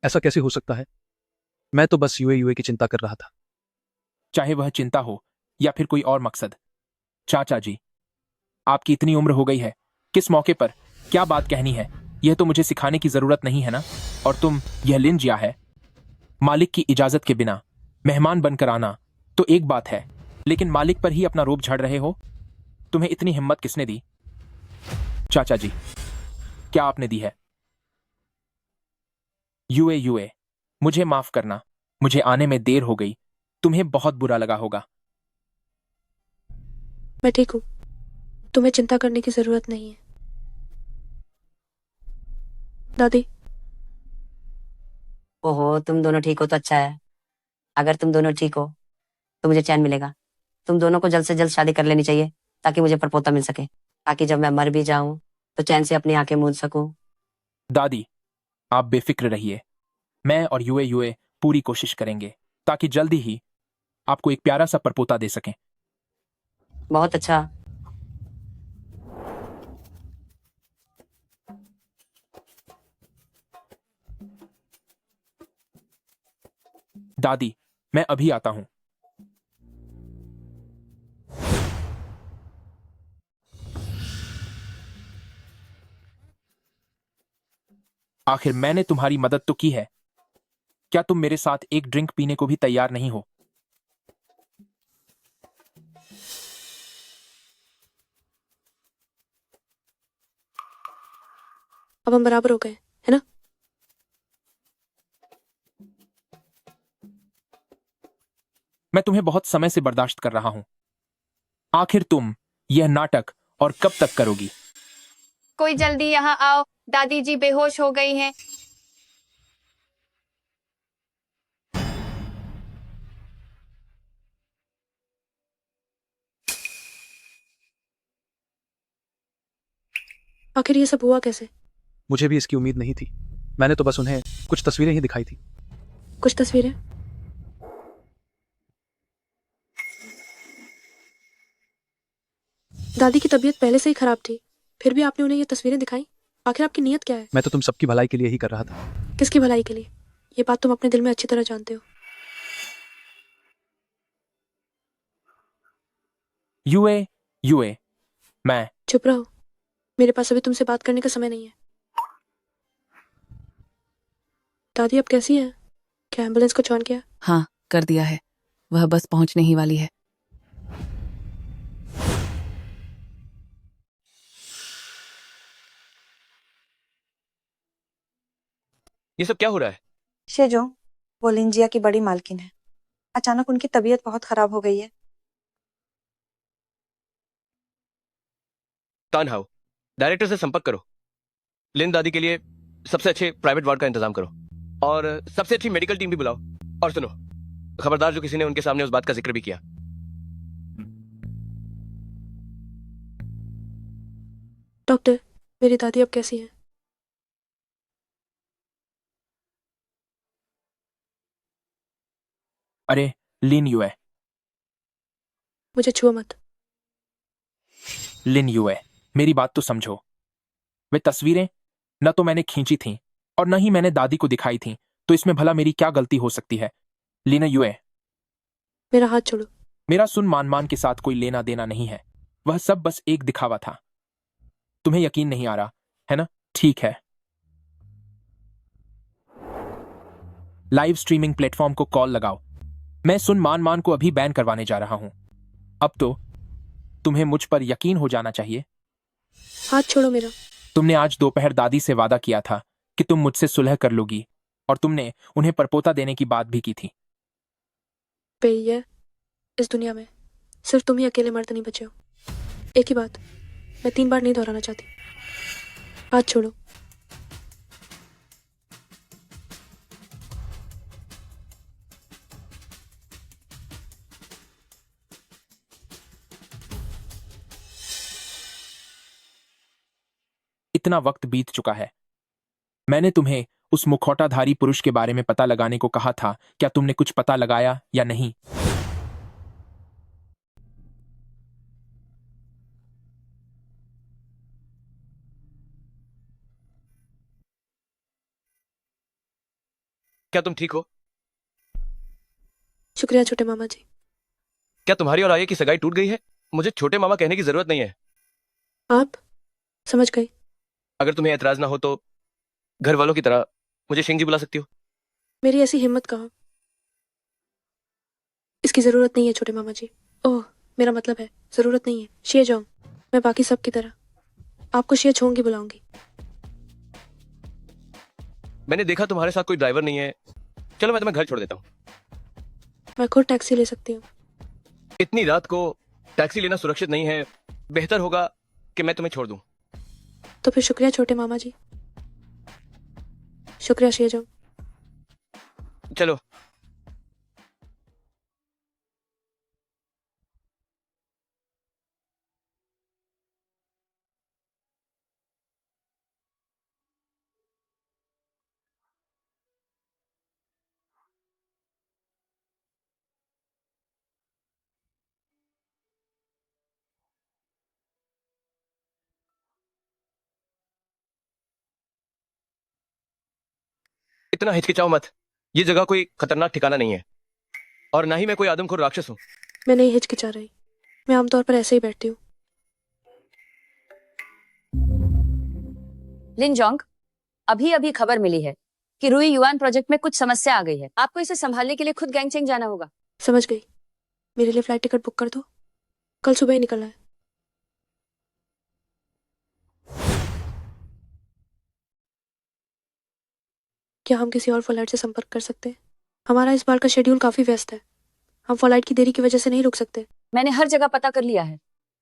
ऐसा कैसे हो सकता है? मैं तो बस यूए की चिंता कर रहा था। चाहे वह चिंता हो या फिर कोई और मकसद। चाचा जी, आपकी इतनी उम्र हो गई है, किस मौके पर क्या बात कहनी है, यह तो मुझे सिखाने की जरूरत नहीं है ना। और तुम, यह लिंजिया है, मालिक की इजाजत के बिना मेहमान बनकर आना तो एक बात है, लेकिन मालिक पर ही अपना रोब झाड़ रहे हो। तुम्हें इतनी हिम्मत किसने दी? चाचा जी, क्या आपने दी है? यूए, मुझे माफ करना, मुझे आने में देर हो गई, तुम्हें बहुत बुरा लगा होगा। मैं ठीक हूँ, तुम्हें चिंता करने की जरूरत नहीं है। दादी, ओहो, तुम दोनों ठीक हो तो अच्छा है। अगर तुम दोनों ठीक हो तो मुझे चैन मिलेगा। तुम दोनों को जल्द से जल्द शादी कर लेनी चाहिए ताकि मुझे परपोता मिल सके, ताकि जब मैं मर भी जाऊं तो चैन से अपनी आंखें मूंद सकूं। दादी, आप बेफिक्र रहिए, मैं और यूए पूरी कोशिश करेंगे ताकि जल्दी ही आपको एक प्यारा सा परपोता दे सकें। बहुत अच्छा। दादी, मैं अभी आता हूं। आखिर मैंने तुम्हारी मदद तो की है, क्या तुम मेरे साथ एक ड्रिंक पीने को भी तैयार नहीं हो? अब हम बराबर हो गए, है ना? मैं तुम्हें बहुत समय से बर्दाश्त कर रहा हूं, आखिर तुम यह नाटक और कब तक करोगी? कोई जल्दी यहाँ आओ, दादी जी बेहोश हो गई हैं। आखिर ये सब हुआ कैसे? मुझे भी इसकी उम्मीद नहीं थी। मैंने तो बस उन्हें कुछ तस्वीरें ही दिखाई थी। कुछ तस्वीरें? दादी की तबीयत पहले से ही खराब थी, फिर भी आपने उन्हें ये तस्वीरें दिखाई? आखिर आपकी नीयत क्या है? मैं तो तुम सबकी भलाई के लिए ही कर रहा था। किसकी भलाई के लिए? ये बात तुम अपने दिल में अच्छी तरह जानते हो। यूए, मैं चुप रहो, मेरे पास अभी तुमसे बात करने का समय नहीं है। दादी अब कैसी है? क्या एम्बुलेंस को ऑन किया? हाँ, कर दिया है। वह बस पहुंचने ही वाली है। ये सब क्या हो रहा है? शेजो, वो लिंजिया की बड़ी मालकिन है। अचानक उनकी तबीयत बहुत खराब हो गई है। तानहाओ, डायरेक्टर से संपर्क करो। लिन दादी के लिए सबसे अच्छे प्राइवेट वार्ड का इंतजाम करो और सबसे अच्छी मेडिकल टीम भी बुलाओ। और सुनो, खबरदार जो किसी ने उनके सामने उस बात का जिक्र भी किया। डॉक्टर, मेरी दादी अब कैसी है? अरे लिन युए, मुझे छुओ मत। लिन युए, मेरी बात तो समझो। वे तस्वीरें न तो मैंने खींची थीं और न ही मैंने दादी को दिखाई थीं, तो इसमें भला मेरी क्या गलती हो सकती है? लीना युए, मेरा हाथ छोड़ो। मेरा सुन मान के साथ कोई लेना देना नहीं है। वह सब बस एक दिखावा था। तुम्हें यकीन नहीं आ रहा है ना? ठीक है, लाइव स्ट्रीमिंग प्लेटफॉर्म को कॉल लगाओ। मैं सुन मान को अभी बैन करवाने जा रहा हूं। अब तो तुम्हें मुझ पर यकीन हो जाना चाहिए। हाथ छोड़ो मेरा। तुमने आज दोपहर दादी से वादा किया था कि तुम मुझसे सुलह कर लोगी और तुमने उन्हें परपोता देने की बात भी की थी। पेय, इस दुनिया में सिर्फ तुम ही अकेले मर्द नहीं बचे हो। एक ही बात मैं 3 बार नहीं दोहराना चाहती। हाथ छोड़ो। इतना वक्त बीत चुका है। मैंने तुम्हें उस मुखौटाधारी पुरुष के बारे में पता लगाने को कहा था। क्या तुमने कुछ पता लगाया या नहीं? क्या तुम ठीक हो? शुक्रिया छोटे मामा जी। क्या तुम्हारी और आर्य की सगाई टूट गई है? मुझे छोटे मामा कहने की जरूरत नहीं है। आप समझ गई। अगर तुम्हें एतराज ना हो तो घर वालों की तरह मुझे शिंग जी बुला सकती हो। मेरी ऐसी हिम्मत कहाँ। इसकी जरूरत नहीं है छोटे मामा जी। ओह, मेरा मतलब है जरूरत नहीं है। शिए जाऊं मैं बाकी सब की तरह आपको शिए छोंगी बुलाऊंगी। मैंने देखा तुम्हारे साथ कोई ड्राइवर नहीं है। चलो मैं तुम्हें घर छोड़ देता हूँ। मैं खुद टैक्सी ले सकती हूँ। इतनी रात को टैक्सी लेना सुरक्षित नहीं है। बेहतर होगा कि मैं तुम्हें छोड़ दूं। तो फिर शुक्रिया छोटे मामा जी। शुक्रिया शिए जाऊं। चलो। इतना हिचकिचाओ मत। ये जगह कोई खतरनाक ठिकाना नहीं है और ना ही मैं कोई आदमखोर राक्षस हूं। मैं नहीं हिचकिचा रही। मैं आमतौर पर ऐसे ही बैठती हूँ। लिन जोंग, अभी अभी खबर मिली है कि रुई युआन प्रोजेक्ट में कुछ समस्या आ गई है। आपको इसे संभालने के लिए खुद गैंगचेंग जाना होगा। समझ गई। मेरे लिए फ्लाइट टिकट बुक कर दो। कल सुबह ही निकलना है। क्या हम किसी और फ्लाइट से संपर्क कर सकते हैं? हमारा इस बार का शेड्यूल काफी व्यस्त है। हम फ्लाइट की देरी की वजह से नहीं रुक सकते। मैंने हर जगह पता कर लिया है।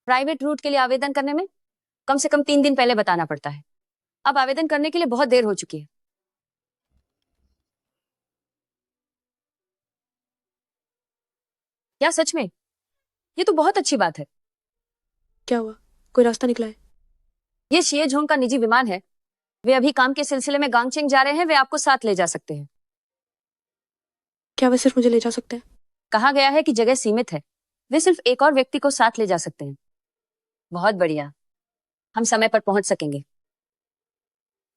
प्राइवेट रूट के लिए आवेदन करने में कम से कम 3 दिन पहले बताना पड़ता है। अब आवेदन करने के लिए बहुत देर हो चुकी है। क्या सच में? ये तो बहुत अच्छी बात है। क्या हुआ? कोई रास्ता निकला है? ये शिए झोंग का निजी विमान है। वे अभी काम के सिलसिले में गांगचेंग जा रहे हैं। वे आपको साथ ले जा सकते हैं। क्या वे सिर्फ मुझे ले जा सकते हैं? कहा गया है कि जगह सीमित है। वे सिर्फ एक और व्यक्ति को साथ ले जा सकते हैं। बहुत बढ़िया, हम समय पर पहुंच सकेंगे।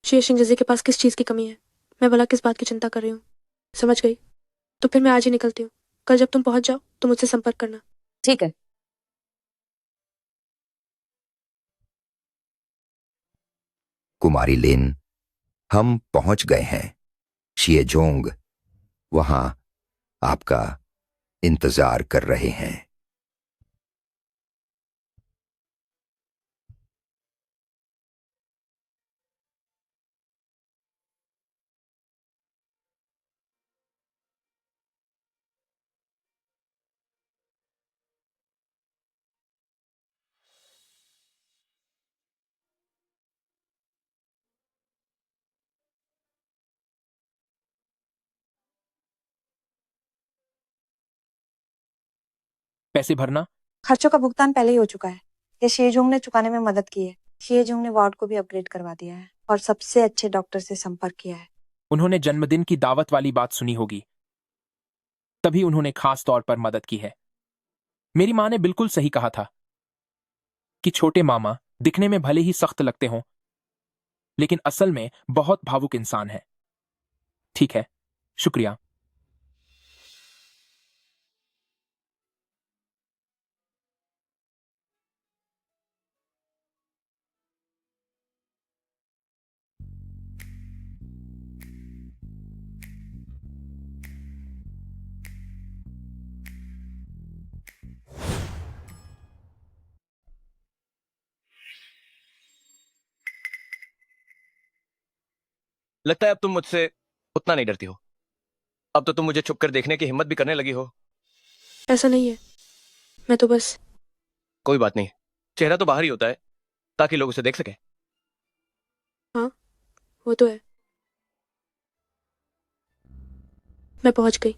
शिए शिंगजी के पास किस चीज की कमी है? मैं भला किस बात की चिंता कर रही हूँ? समझ गई। तो फिर मैं आज ही निकलती हूँ। कल जब तुम पहुंच जाओ तो मुझसे संपर्क करना। ठीक है। कुमारी लिन, हम पहुंच गए हैं। शिएजोंग वहां आपका इंतजार कर रहे हैं। पैसे भरना। खर्चों का भुगतान पहले ही हो चुका है। ये शेजोंग ने चुकाने में मदद की है। शेजोंग ने वार्ड को भी अपग्रेड करवा दिया है और सबसे अच्छे डॉक्टर से संपर्क किया है। उन्होंने जन्मदिन की दावत वाली बात सुनी होगी, तभी उन्होंने खास तौर पर मदद की है। मेरी माँ ने बिल्कुल सही कहा था कि छोटे मामा दिखने में भले ही सख्त लगते हों, लेकिन असल में बहुत भावुक इंसान है। ठीक है, शुक्रिया। लगता है अब तुम मुझसे उतना नहीं डरती हो। अब तो तुम मुझे छुप कर देखने की हिम्मत भी करने लगी हो। ऐसा नहीं है, मैं तो बस। कोई बात नहीं, चेहरा तो बाहर ही होता है ताकि लोग उसे देख सकें। हाँ, वो तो है। मैं पहुंच गई।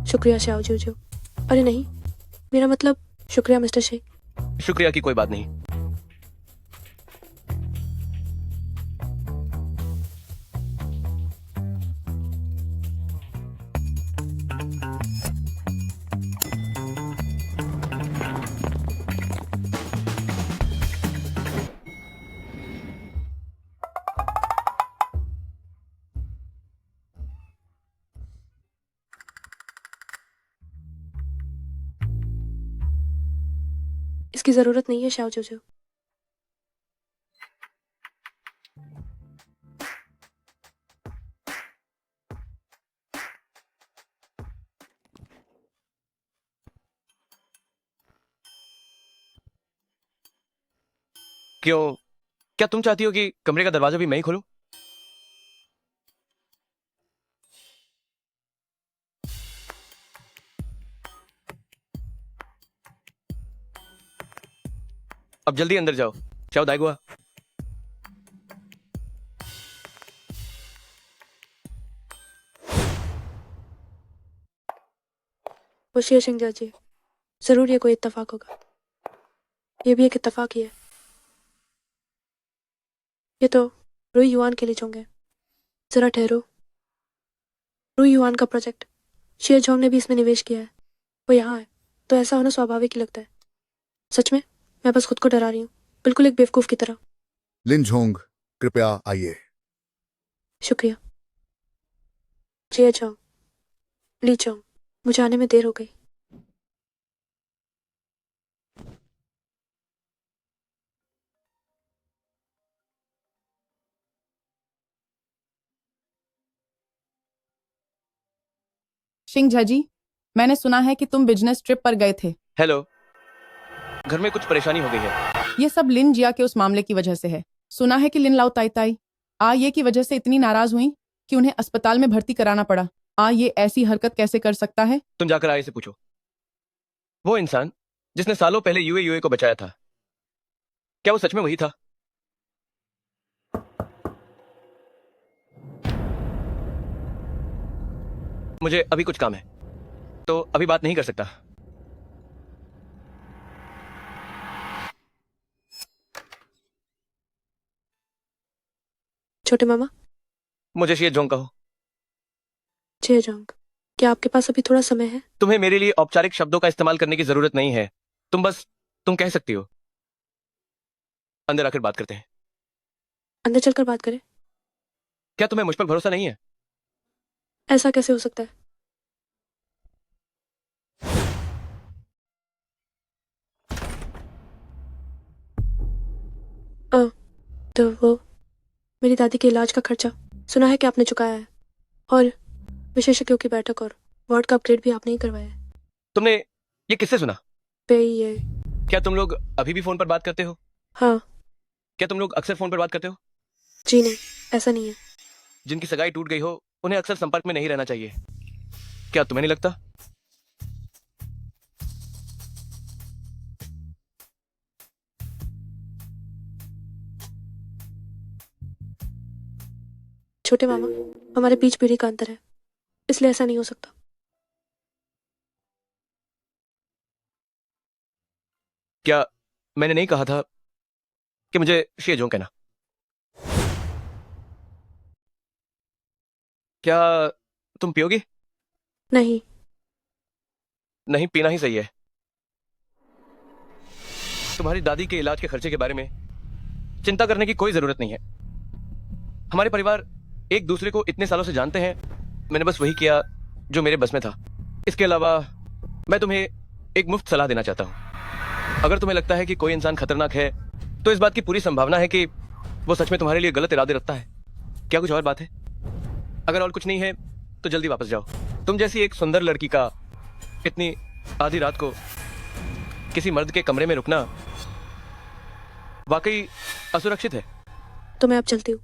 शुक्रिया श्याओ जूजू। अरे नहीं, मेरा मतलब शुक्रिया मिस्टर शे। शुक्रिया की कोई बात नहीं। इसकी जरूरत नहीं है श्याओ जूजू। क्यों, क्या तुम चाहती हो कि कमरे का दरवाजा भी मैं ही खोलूं? अब जल्दी अंदर जाओ। चाओ दाइगुआ। होशियार सिंह जी, जरूर ये कोई इत्तेफाक होगा। ये भी एक इत्तेफाक ही है। ये तो रुई युआन के लिए चोंगे। जरा ठहरो। रुई युआन का प्रोजेक्ट, शिया झोंग ने भी इसमें निवेश किया है। वो यहाँ है तो ऐसा होना स्वाभाविक ही लगता है। सच में मैं बस खुद को डरा रही हूँ, बिल्कुल एक बेवकूफ की तरह। लिन झोंग, कृपया आइए। शुक्रिया। जिया झोंग, ली झोंग, मुझे आने में देर हो गई। सिंह जी, मैंने सुना है कि तुम बिजनेस ट्रिप पर गए थे। हेलो, घर में कुछ परेशानी हो गई है। ये सब लिन जिया के उस मामले की वजह से है। सुना है कि लिन लाओ ताई ताई ये की वजह से इतनी नाराज हुई कि उन्हें अस्पताल में भर्ती कराना पड़ा। ये ऐसी हरकत कैसे कर सकता है? तुम जाकर आए से पूछो। वो इंसान जिसने सालों पहले यूए को बचाया था, क्या वो सच में वही था? मुझे अभी कुछ काम है, तो अभी बात नहीं कर सकता। छोटे मामा, मुझे शिया जोंग कहो। जिया झोंग, क्या आपके पास अभी थोड़ा समय है? तुम्हें मेरे लिए औपचारिक शब्दों का इस्तेमाल करने की जरूरत नहीं है। तुम कह सकती हो। अंदर आकर बात करते हैं। अंदर चलकर बात करें? क्या तुम्हें मुझ पर भरोसा नहीं है? ऐसा कैसे हो सकता है? तो वो मेरी दादी के इलाज का खर्चा सुना है कि आपने चुकाया है, और विशेषज्ञों की बैठक और वार्ड का अपग्रेड भी आपने ही करवाया है। तुमने ये किससे सुना? ये क्या तुम लोग अभी भी फोन पर बात करते हो? हाँ। क्या तुम लोग अक्सर फोन पर बात करते हो? जी नहीं, ऐसा नहीं है। जिनकी सगाई टूट गई हो उन्हें अक्सर संपर्क में नहीं रहना चाहिए। क्या तुम्हें नहीं लगता? छोटे मामा, हमारे बीच पीढ़ी का अंतर है, इसलिए ऐसा नहीं हो सकता। क्या मैंने नहीं कहा था कि मुझे शेजों कहना? क्या तुम पियोगी? नहीं। नहीं पीना ही सही है। तुम्हारी दादी के इलाज के खर्चे के बारे में चिंता करने की कोई जरूरत नहीं है। हमारे परिवार एक दूसरे को इतने सालों से जानते हैं। मैंने बस वही किया जो मेरे बस में था। इसके अलावा मैं तुम्हें एक मुफ्त सलाह देना चाहता हूं। अगर तुम्हें लगता है कि कोई इंसान खतरनाक है तो इस बात की पूरी संभावना है कि वो सच में तुम्हारे लिए गलत इरादे रखता है। क्या कुछ और बात है? अगर और कुछ नहीं है तो जल्दी वापस जाओ। तुम जैसी एक सुंदर लड़की का इतनी आधी रात को किसी मर्द के कमरे में रुकना वाकई असुरक्षित है। तो मैं अब चलती हूँ।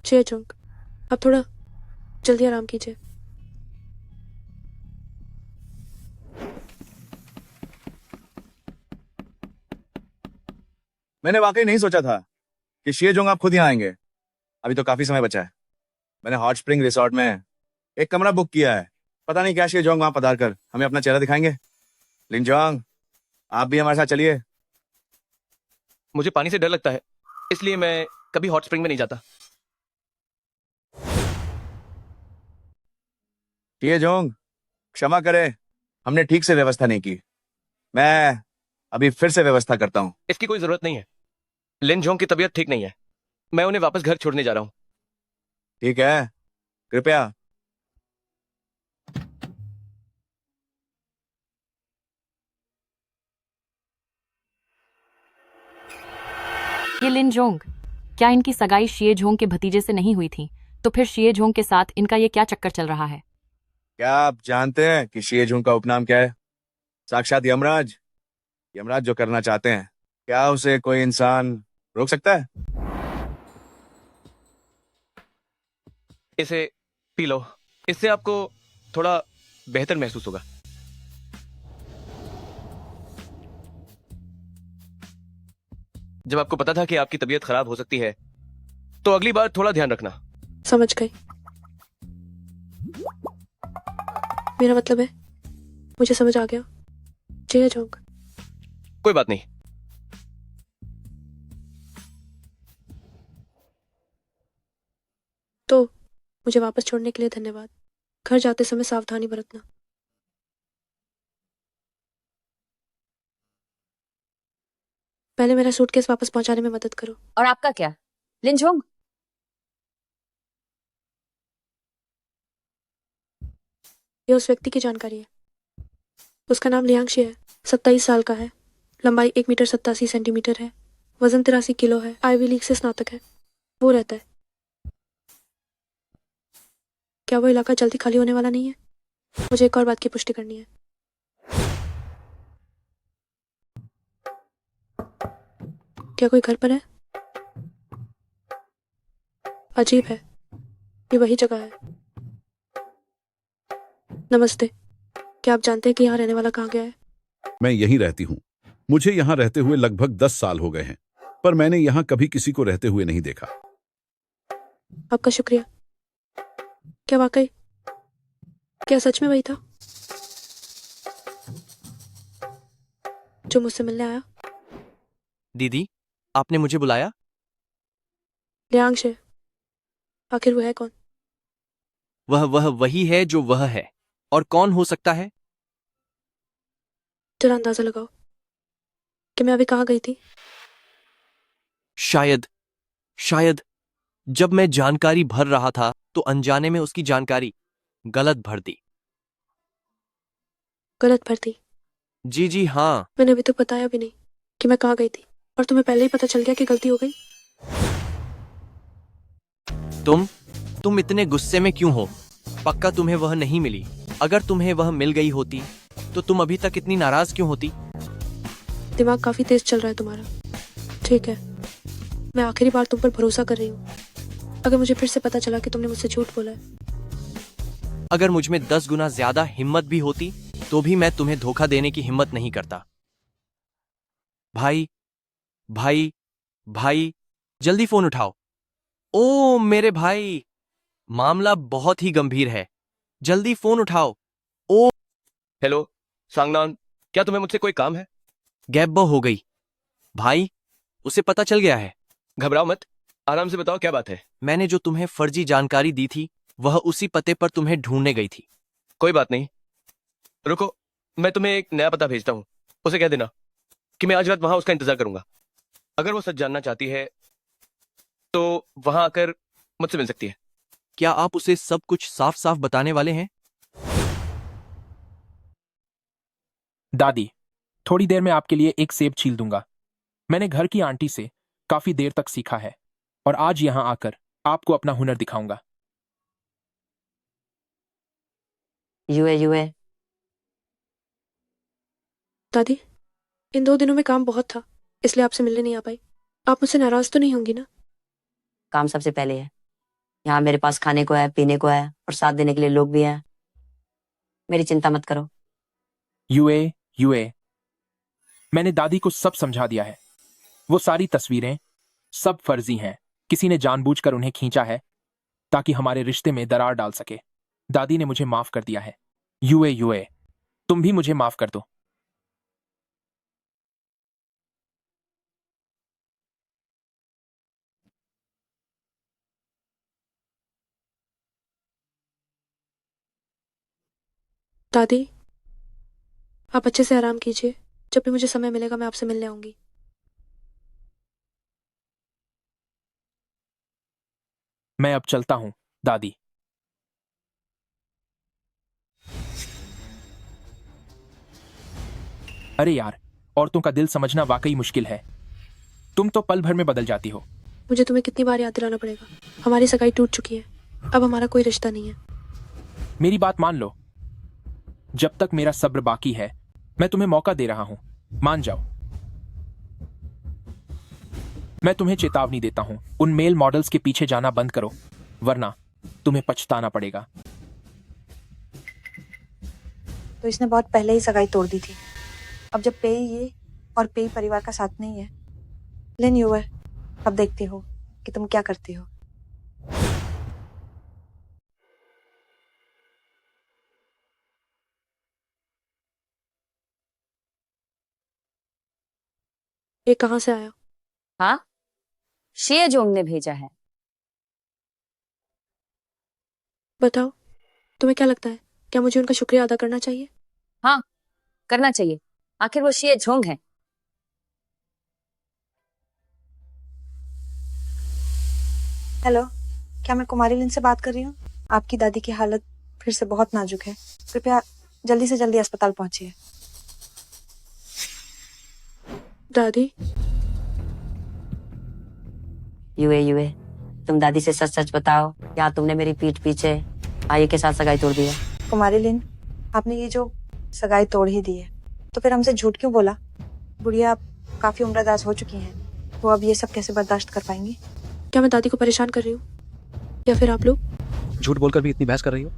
शेजोंग, अब थोड़ा जल्दी आराम कीजिए। मैंने वाकई नहीं सोचा था कि शेजोंग आप खुद यहाँ आएंगे। अभी तो काफी समय बचा है। मैंने हॉट स्प्रिंग रिसोर्ट में एक कमरा बुक किया है। पता नहीं क्या शेजोंग वहां पधार कर हमें अपना चेहरा दिखाएंगे। लिंजोंग, आप भी हमारे साथ चलिए। मुझे पानी से डर लगता है, इसलिए मैं कभी हॉट स्प्रिंग में नहीं जाता। शेजोंग, क्षमा करें, हमने ठीक से व्यवस्था नहीं की। मैं अभी फिर से व्यवस्था करता हूँ। इसकी कोई जरूरत नहीं है। लिनजोंग की तबीयत ठीक नहीं है। मैं उन्हें वापस घर छोड़ने जा रहा हूँ। ठीक है, कृपया। ये लिनजोंग, क्या इनकी सगाई शिएझोंग के भतीजे से नहीं हुई थी? तो फिर शिएझोंग के साथ इनका ये क्या चक्कर चल रहा है? क्या आप जानते हैं कि शेजोंग का उपनाम क्या है? साक्षात यमराज। यमराज जो करना चाहते हैं, क्या उसे कोई इंसान रोक सकता है? इसे पी लो, इससे आपको थोड़ा बेहतर महसूस होगा। जब आपको पता था कि आपकी तबीयत खराब हो सकती है तो अगली बार थोड़ा ध्यान रखना। समझ गई। मेरा मतलब है, मुझे समझ आ गया। शेजोंग, कोई बात नहीं। तो मुझे वापस छोड़ने के लिए धन्यवाद। घर जाते समय सावधानी बरतना। पहले मेरा सूटकेस वापस पहुंचाने में मदद करो। और आपका क्या, लिनजोंग? ये उस व्यक्ति की जानकारी है। उसका नाम लियांगशी है, 27 साल का है, लंबाई 1 मीटर 87 सेंटीमीटर है, वजन 83 किलो है, आईवी लीग से स्नातक है। वो रहता है। क्या वो इलाका जल्दी खाली होने वाला नहीं है? मुझे एक और बात की पुष्टि करनी है। क्या कोई घर पर है? अजीब है, ये वही जगह है। नमस्ते, क्या आप जानते हैं कि यहाँ रहने वाला कहाँ गया है? मैं यहीं रहती हूँ। मुझे यहाँ रहते हुए लगभग 10 साल हो गए हैं, पर मैंने यहाँ कभी किसी को रहते हुए नहीं देखा। आपका शुक्रिया। क्या वाकई? क्या सच में वही था जो मुझसे मिलने आया? दीदी, आपने मुझे बुलाया? लियांगशे, आखिर वो है कौन? वह वही है जो वह है। और कौन हो सकता है? जरा अंदाजा लगाओ कि मैं अभी कहाँ गई थी। शायद जब मैं जानकारी भर रहा था तो अनजाने में उसकी जानकारी गलत भर दी। गलत भरती? जी हाँ। मैंने अभी तो बताया भी नहीं कि मैं कहाँ गई थी, और तुम्हें पहले ही पता चल गया कि गलती हो गई। तुम इतने गुस्से में क्यों हो? पक्का तुम्हें वह नहीं मिली। अगर तुम्हें वह मिल गई होती तो तुम अभी तक इतनी नाराज क्यों होती? दिमाग काफी तेज चल रहा है तुम्हारा। ठीक है, मैं आखिरी बार तुम पर भरोसा कर रही हूँ। अगर मुझे फिर से पता चला कि तुमने मुझसे झूठ बोला है, अगर मुझ में 10 गुना ज्यादा हिम्मत भी होती तो भी मैं तुम्हें धोखा देने की हिम्मत नहीं करता। भाई, जल्दी फोन उठाओ। ओ मेरे भाई, मामला बहुत ही गंभीर है, जल्दी फोन उठाओ। ओ हेलो सांगनान, क्या तुम्हें मुझसे कोई काम है? गैब्बो हो गई भाई, उसे पता चल गया है। घबराओ मत, आराम से बताओ क्या बात है। मैंने जो तुम्हें फर्जी जानकारी दी थी वह उसी पते पर तुम्हें ढूंढने गई थी। कोई बात नहीं, रुको, मैं तुम्हें एक नया पता भेजता हूँ। उसे कह देना कि मैं आज रात वहां उसका इंतजार करूंगा। अगर वो सच जानना चाहती है तो वहां आकर मुझसे मिल सकती है। क्या आप उसे सब कुछ साफ साफ बताने वाले हैं? दादी, थोड़ी देर में आपके लिए एक सेब छील दूंगा। मैंने घर की आंटी से काफी देर तक सीखा है और आज यहां आकर आपको अपना हुनर दिखाऊंगा। युए दादी, इन 2 दिनों में काम बहुत था, इसलिए आपसे मिलने नहीं आ पाई। आप मुझसे नाराज तो नहीं होंगी ना? काम सबसे पहले है। यहाँ मेरे पास खाने को है, पीने को है और साथ देने के लिए लोग भी हैं। मेरी चिंता मत करो। यूए, मैंने दादी को सब समझा दिया है। वो सारी तस्वीरें सब फर्जी हैं। किसी ने जानबूझकर उन्हें खींचा है ताकि हमारे रिश्ते में दरार डाल सके। दादी ने मुझे माफ कर दिया है। यूए, तुम भी मुझे माफ कर दो। दादी, आप अच्छे से आराम कीजिए। जब भी मुझे समय मिलेगा मैं आपसे मिलने आऊंगी। मैं अब चलता हूं दादी। अरे यार, औरतों का दिल समझना वाकई मुश्किल है। तुम तो पल भर में बदल जाती हो। मुझे तुम्हें कितनी बार याद दिलाना पड़ेगा? हमारी सगाई टूट चुकी है, अब हमारा कोई रिश्ता नहीं है। मेरी बात मान लो। जब तक मेरा सब्र बाकी है मैं तुम्हें मौका दे रहा हूं, मान जाओ। मैं तुम्हें चेतावनी देता हूं, उन मेल मॉडल्स के पीछे जाना बंद करो, वरना तुम्हें पछताना पड़ेगा। तो इसने बहुत पहले ही सगाई तोड़ दी थी। अब जब पेई ये और पेई परिवार का साथ नहीं है, लेन यू है, अब देखती हो कि तुम क्या करती हो। ये कहाँ से आया? हाँ, शेजोंग ने भेजा है। बताओ, तुम्हें क्या लगता है, क्या मुझे उनका शुक्रिया अदा करना चाहिए? हाँ, करना चाहिए। आखिर वो शेजोंग है। हेलो, क्या मैं कुमारी लिन से बात कर रही हूँ? आपकी दादी की हालत फिर से बहुत नाजुक है, कृपया जल्दी से जल्दी अस्पताल पहुंचिए। दादी, युए, तुम दादी से सच सच बताओ, क्या तुमने मेरी पीठ पीछे आये के साथ सगाई तोड़ दी है? कुमारी लिन, आपने ये जो सगाई तोड़ ही दी है, तो फिर हमसे झूठ क्यों बोला? बुढ़िया काफी उम्रदराज हो चुकी हैं, वो अब ये सब कैसे बर्दाश्त कर पाएंगी? क्या मैं दादी को परेशान कर रही हूँ, या फिर आप लोग? झूठ बोलकर भी इतनी बहस कर रही हो?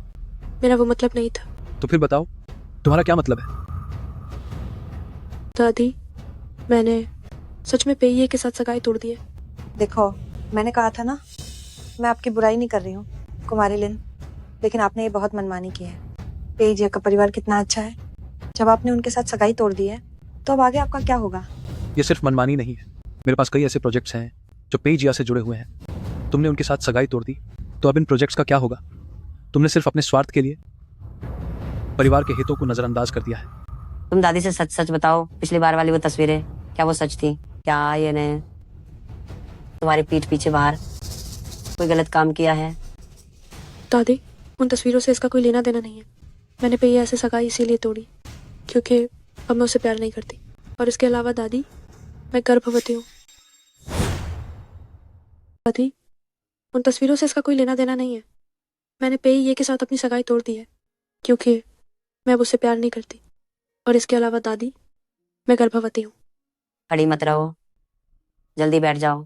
मेरा वो मतलब नहीं था। तो फिर बताओ, तुम्हारा क्या मतलब है? दादी, मैंने सच में पेये के साथ सगाई तोड़ दी है। देखो, मैंने कहा था ना, मैं आपकी बुराई नहीं कर रही हूँ कुमारी लिन, लेकिन आपने ये बहुत मनमानी की है। पेई का परिवार कितना अच्छा है, जब आपने उनके साथ सगाई तोड़ दी है तो अब आगे आपका क्या होगा? ये सिर्फ मनमानी नहीं है, मेरे पास कई ऐसे प्रोजेक्ट्स हैं जो पेई जिया से जुड़े हुए हैं। तुमने उनके साथ सगाई तोड़ दी तो अब इन प्रोजेक्ट्स का क्या होगा? तुमने सिर्फ अपने स्वार्थ के लिए परिवार के हितों को नजरअंदाज कर दिया है। तुम दादी से सच सच बताओ, पिछली बार वाली वो तस्वीरें क्या वो सच थी? क्या ये ने तुम्हारी पीठ पीछे बाहर कोई गलत काम किया है? दादी, उन तस्वीरों से इसका कोई लेना देना नहीं है। मैंने पे ऐसे सगाई इसीलिए तोड़ी क्योंकि अब मैं उसे प्यार नहीं करती। और इसके अलावा दादी, मैं गर्भवती हूँ। दादी, उन तस्वीरों से इसका कोई लेना देना नहीं है। मैंने पे ये के साथ अपनी सगाई तोड़ दी है क्योंकि मैं अब उससे प्यार नहीं करती। और इसके अलावा दादी, मैं गर्भवती हूँ। खड़ी मत रहो, जल्दी बैठ जाओ।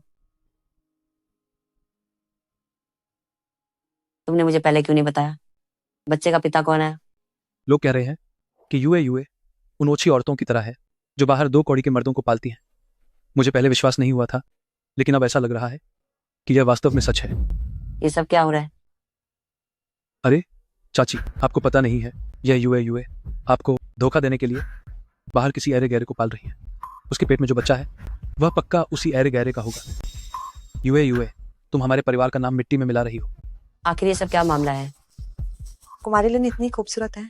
तुमने मुझे पहले क्यों नहीं बताया? बच्चे का पिता कौन है? लोग कह रहे हैं कि यूए उन ओछी औरतों की तरह है जो बाहर 2 कौड़ी के मर्दों को पालती हैं। मुझे पहले विश्वास नहीं हुआ था, लेकिन अब ऐसा लग रहा है कि यह वास्तव में सच है। ये सब क्या हो रहा है? अरे चाची, आपको पता नहीं है, यह यूए आपको धोखा देने के लिए बाहर किसी ऐरे गहरे को पाल रही है। उसके पेट में जो बच्चा है वह पक्का उसी ऐरे गहरे का होगा। यूए तुम हमारे परिवार का नाम मिट्टी में मिला रही हो। आखिर ये सब क्या मामला है? कुमारी लिन इतनी खूबसूरत है,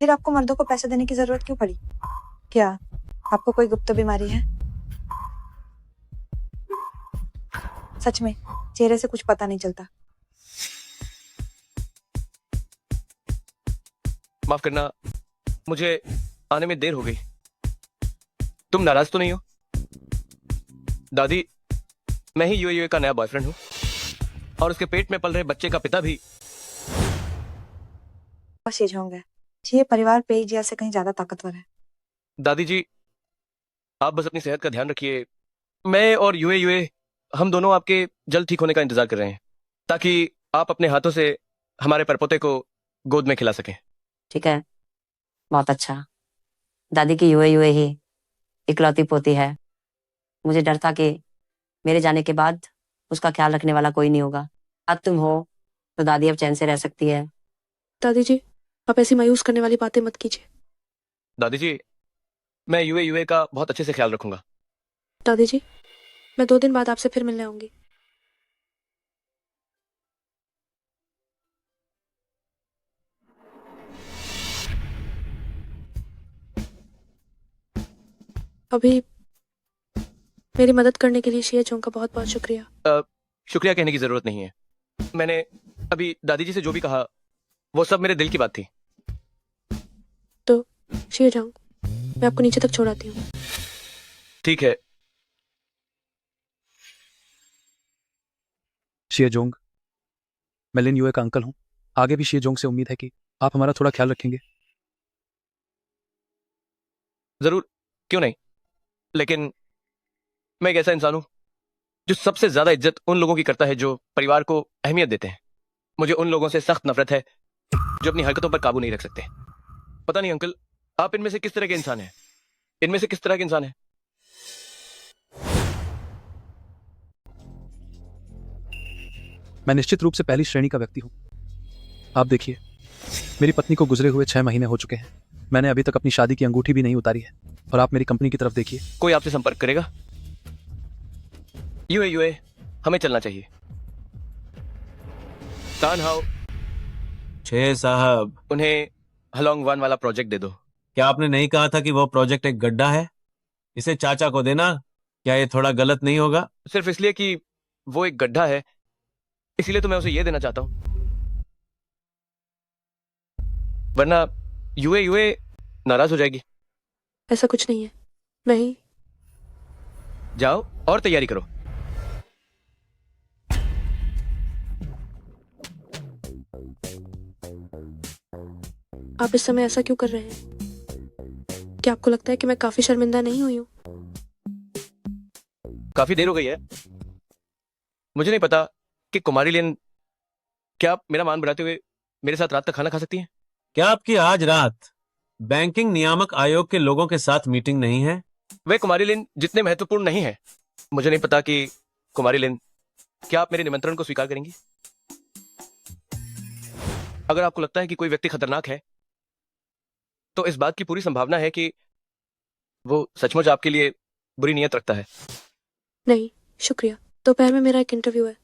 फिर आपको मर्दों को पैसे देने की जरूरत क्यों पड़ी? क्या आपको कोई गुप्त बीमारी है? सच में चेहरे से कुछ पता नहीं चलता। माफ करना, मुझे आने में देर हो गई। तुम नाराज तो नहीं हो? दादी, मैं ही यूए का नया बॉयफ्रेंड हूं और उसके पेट में पल रहे बच्चे का पिता भी। शेजोंग है। ये परिवार पेइजिया से कहीं ज्यादा ताकतवर है। दादी जी, आप बस अपनी सेहत का ध्यान रखिए। मैं और यूए हम दोनों आपके जल्द ठीक होने का इंतजार कर रहे हैं ताकि आप अपने हाथों से हमारे परपोते को गोद में खिला सकें। ठीक है, बहुत अच्छा। दादी की यूए ही इकलौती पोती है। मुझे डर था कि मेरे जाने के बाद उसका ख्याल रखने वाला कोई नहीं होगा। अब तुम हो तो दादी अब चैन से रह सकती है। दादी जी, आप ऐसी मायूस करने वाली बातें मत कीजिए। दादी जी, मैं यूए का बहुत अच्छे से ख्याल रखूंगा। दादी जी, मैं 2 दिन बाद आपसे फिर मिलने आऊंगी। अभी मेरी मदद करने के लिए शियाचोंग का बहुत बहुत शुक्रिया। शुक्रिया कहने की जरूरत नहीं है। मैंने अभी दादी जी से जो भी कहा वो सब मेरे दिल की बात थी। तो शियाचोंग, मैं आपको नीचे तक छोड़ाती हूँ। ठीक है। शियाजोंग, मैं लिन यूए का अंकल हूं। आगे भी शियाजोंग से उम्मीद है कि आप हमारा थोड़ा ख्याल रखेंगे। जरूर, क्यों नहीं। लेकिन मैं एक ऐसा इंसान हूं जो सबसे ज्यादा इज्जत उन लोगों की करता है जो परिवार को अहमियत देते हैं। मुझे उन लोगों से सख्त नफरत है जो अपनी हरकतों पर काबू नहीं रख सकते। पता नहीं अंकल, आप इनमें से किस तरह के इंसान हैं? इनमें से किस तरह के इंसान हैं? मैं निश्चित रूप से पहली श्रेणी का व्यक्ति हूं। आप देखिए, मेरी पत्नी को गुजरे हुए 6 महीने हो चुके हैं। मैंने अभी तक अपनी शादी की अंगूठी भी नहीं उतारी है। और आप मेरी कंपनी की तरफ देखिए। कोई आपसे संपर्क करेगा? यूए हमें चलना चाहिए। तान हाओ, छे साहब, उन्हें हलोंग वन वाला प्रोजेक्ट दे दो। क्या आपने नहीं कहा था कि वो प्रोजेक्ट एक गड्ढा है? इसे चाचा को देना। क्या ये थोड़ा गलत नहीं होगा? सिर्फ इसलिए कि वो एक गड्ढा है, इसीलिए तो मैं उसे ये देना चाहता हूं, वरना यूए नाराज हो जाएगी। ऐसा कुछ नहीं है। नहीं, जाओ और तैयारी करो। आप इस समय ऐसा क्यों कर रहे हैं? क्या आपको लगता है कि मैं काफी शर्मिंदा नहीं हुई हूँ? काफी देर हो गई है। मुझे नहीं पता कि कुमारी लिन, क्या आप मेरा मान बढ़ाते हुए मेरे साथ रात तक खाना खा सकती हैं? क्या आपकी आज रात बैंकिंग नियामक आयोग के लोगों के साथ मीटिंग नहीं है? वे कुमारी लिन जितने महत्वपूर्ण नहीं है। मुझे नहीं पता कि कुमारी लिन, क्या आप मेरे निमंत्रण को स्वीकार करेंगी? अगर आपको लगता है कि कोई व्यक्ति खतरनाक है तो इस बात की पूरी संभावना है कि वो सचमुच आपके लिए बुरी नीयत रखता है। नहीं, शुक्रिया। दोपहर में मेरा एक इंटरव्यू है।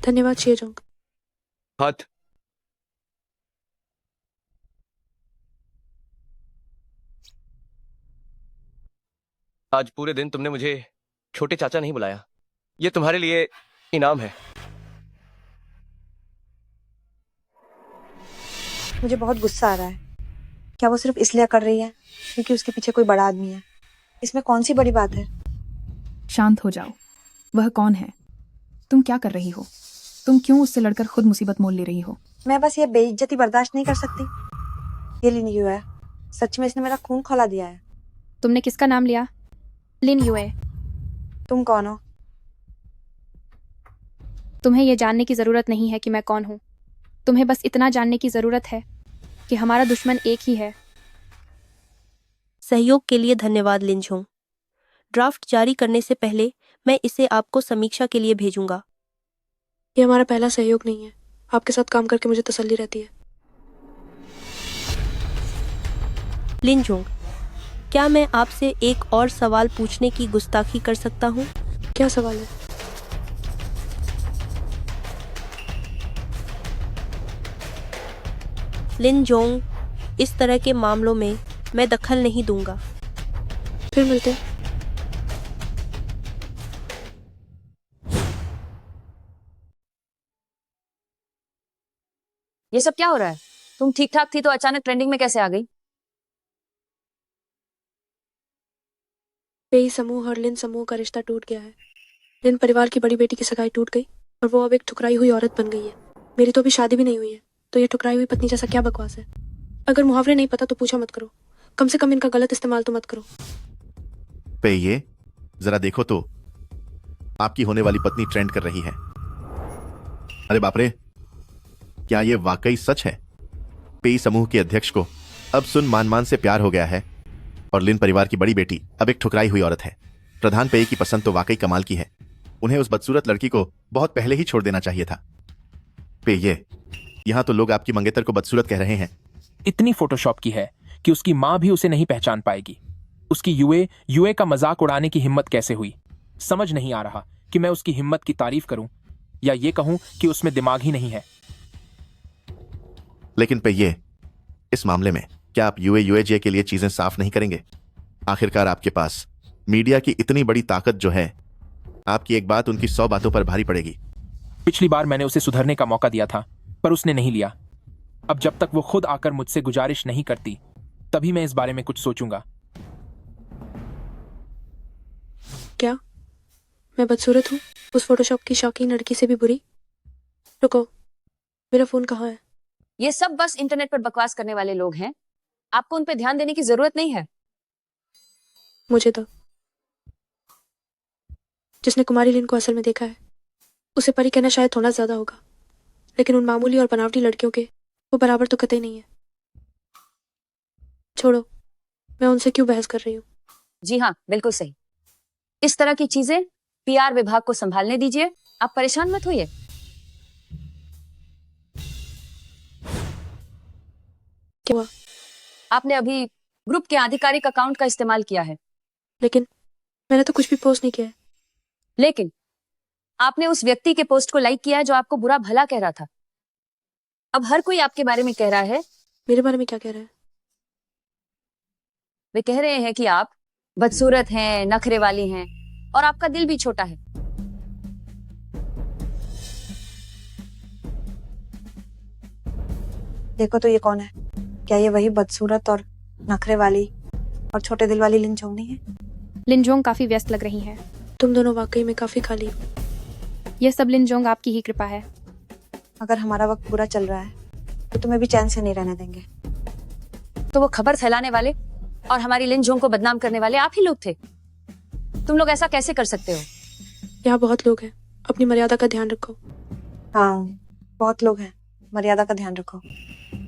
धन्यवाद शिएजोंग। हाथ। आज पूरे दिन तुमने मुझे छोटे चाचा नहीं बुलाया। ये तुम्हारे लिए इनाम है। मुझे बहुत गुस्सा आ रहा है। क्या वो सिर्फ इसलिए कर रही है क्योंकि उसके पीछे कोई बड़ा आदमी है? इसमें कौन सी बड़ी बात है? शांत हो जाओ। वह कौन है? तुम क्या कर रही हो? तुम क्यों उससे लड़कर खुद मुसीबत मोल ले रही हो? मैं बस ये बेइज्जती बर्दाश्त नहीं कर सकती। ये लिन यू है। सच में इसने मेरा खून खौला दिया है। तुमने किसका नाम लिया? लिन युए। तुम कौन हो? तुम्हें यह जानने की जरूरत नहीं है कि मैं कौन हूँ। तुम्हें बस इतना जानने की जरूरत है कि हमारा दुश्मन एक ही है। सहयोग के लिए धन्यवाद लिंजोंग। ड्राफ्ट जारी करने से पहले मैं इसे आपको समीक्षा के लिए भेजूंगा। ये हमारा पहला सहयोग नहीं है। आपके साथ काम करके मुझे तसल्ली रहती है। लिंजोंग, क्या मैं आपसे एक और सवाल पूछने की गुस्ताखी कर सकता हूँ? क्या सवाल है? लिंजोंग, इस तरह के मामलों में मैं दखल नहीं दूंगा। फिर मिलते हैं। ये सब क्या हो रहा है? तुम ठीक ठाक थी तो अचानक ट्रेंडिंग में कैसे आ गई? पेई समूह और लिन समूह का रिश्ता टूट गया है। लिन परिवार की बड़ी बेटी की सगाई टूट गई और वो अब एक ठुकराई हुई औरत बन गई है। मेरी तो अभी शादी भी नहीं हुई है, तो ये ठुकराई हुई पत्नी जैसा क्या बकवास है? अगर मुहावरे नहीं पता तो पूछा मत करो। कम से कम इनका गलत इस्तेमाल तो मत करो। पे ये जरा देखो तो, आपकी होने वाली पत्नी ट्रेंड कर रही है। अरे बाप रे, क्या ये वाकई सच है? पेई समूह के अध्यक्ष को अब सुन मान मान से प्यार हो गया है और लिन परिवार की बड़ी बेटी अब एक ठुकराई हुई औरत है। प्रधान पेई की पसंद तो वाकई कमाल की है। उन्हें उस बदसूरत लड़की को बहुत पहले ही छोड़ देना चाहिए था। पे ये यहां तो लोग आपकी मंगेतर को बदसूरत कह रहे हैं। इतनी फोटोशॉप की है कि उसकी मां भी उसे नहीं पहचान पाएगी। उसकी यूए का मजाक उड़ाने की हिम्मत कैसे हुई? समझ नहीं आ रहा कि मैं उसकी हिम्मत की तारीफ करूं या ये कहूं कि उसमें दिमाग ही नहीं है। लेकिन पे ये, इस मामले में क्या आप यूएजे के लिए चीजें साफ नहीं करेंगे? आखिरकार आपके पास मीडिया की इतनी बड़ी ताकत जो है, आपकी एक बात उनकी 100 बातों पर भारी पड़ेगी। पिछली बार मैंने उसे सुधरने का मौका दिया था पर उसने नहीं लिया। अब जब तक वो खुद आकर मुझसे गुजारिश नहीं करती तभी मैं इस बारे में कुछ सोचूंगा। क्या मैं बदसूरत हूँ? उस फोटोशॉप की शौकीन लड़की से भी बुरी? रुको, मेरा फोन कहाँ है? ये सब बस इंटरनेट पर बकवास करने वाले लोग हैं। आपको उन पे ध्यान देने की जरूरत नहीं है। मुझे तो जिसने कुमारी लिन को असल में देखा है उसे परी कहना शायद थोड़ा ज्यादा होगा, लेकिन उन मामूली और बनावटी लड़कियों के वो बराबर तो कतई नहीं है। छोड़ो, मैं उनसे क्यों बहस कर रही हूँ? जी हाँ, बिल्कुल सही। इस तरह की चीजें पीआर विभाग को संभालने दीजिए। आप परेशान मत होइए। क्या हुआ? आपने अभी ग्रुप के आधिकारिक अकाउंट का इस्तेमाल किया है। लेकिन मैंने तो कुछ भी पोस्ट नहीं किया है। लेकिन आपने उस व्यक्ति के पोस्ट को लाइक किया है जो आपको बुरा भला कह रहा था। अब हर कोई आपके बारे में कह रहा है। मेरे बारे में क्या कह रहा है? वे कह रहे हैं कि आप बदसूरत हैं, नखरे वाली हैं और आपका दिल भी छोटा है। देखो तो ये कौन है? क्या ये वही बदसूरत और नखरे वाली और छोटे दिल वाली लिंजोंग नहीं है? लिंजोंग काफी व्यस्त लग रही हैं। तुम दोनों वाकई में काफी खाली हो। यह सब लिंजोंग आपकी ही कृपा है। अगर हमारा वक्त बुरा चल रहा है तो तुम्हें भी चैन से नहीं रहने देंगे। तो वो खबर फैलाने वाले और हमारी लिंजोंग को बदनाम करने वाले आप ही लोग थे। तुम लोग ऐसा कैसे कर सकते हो? यहाँ बहुत लोग हैं, अपनी मर्यादा का ध्यान रखो। हाँ, बहुत लोग हैं, मर्यादा का ध्यान रखो।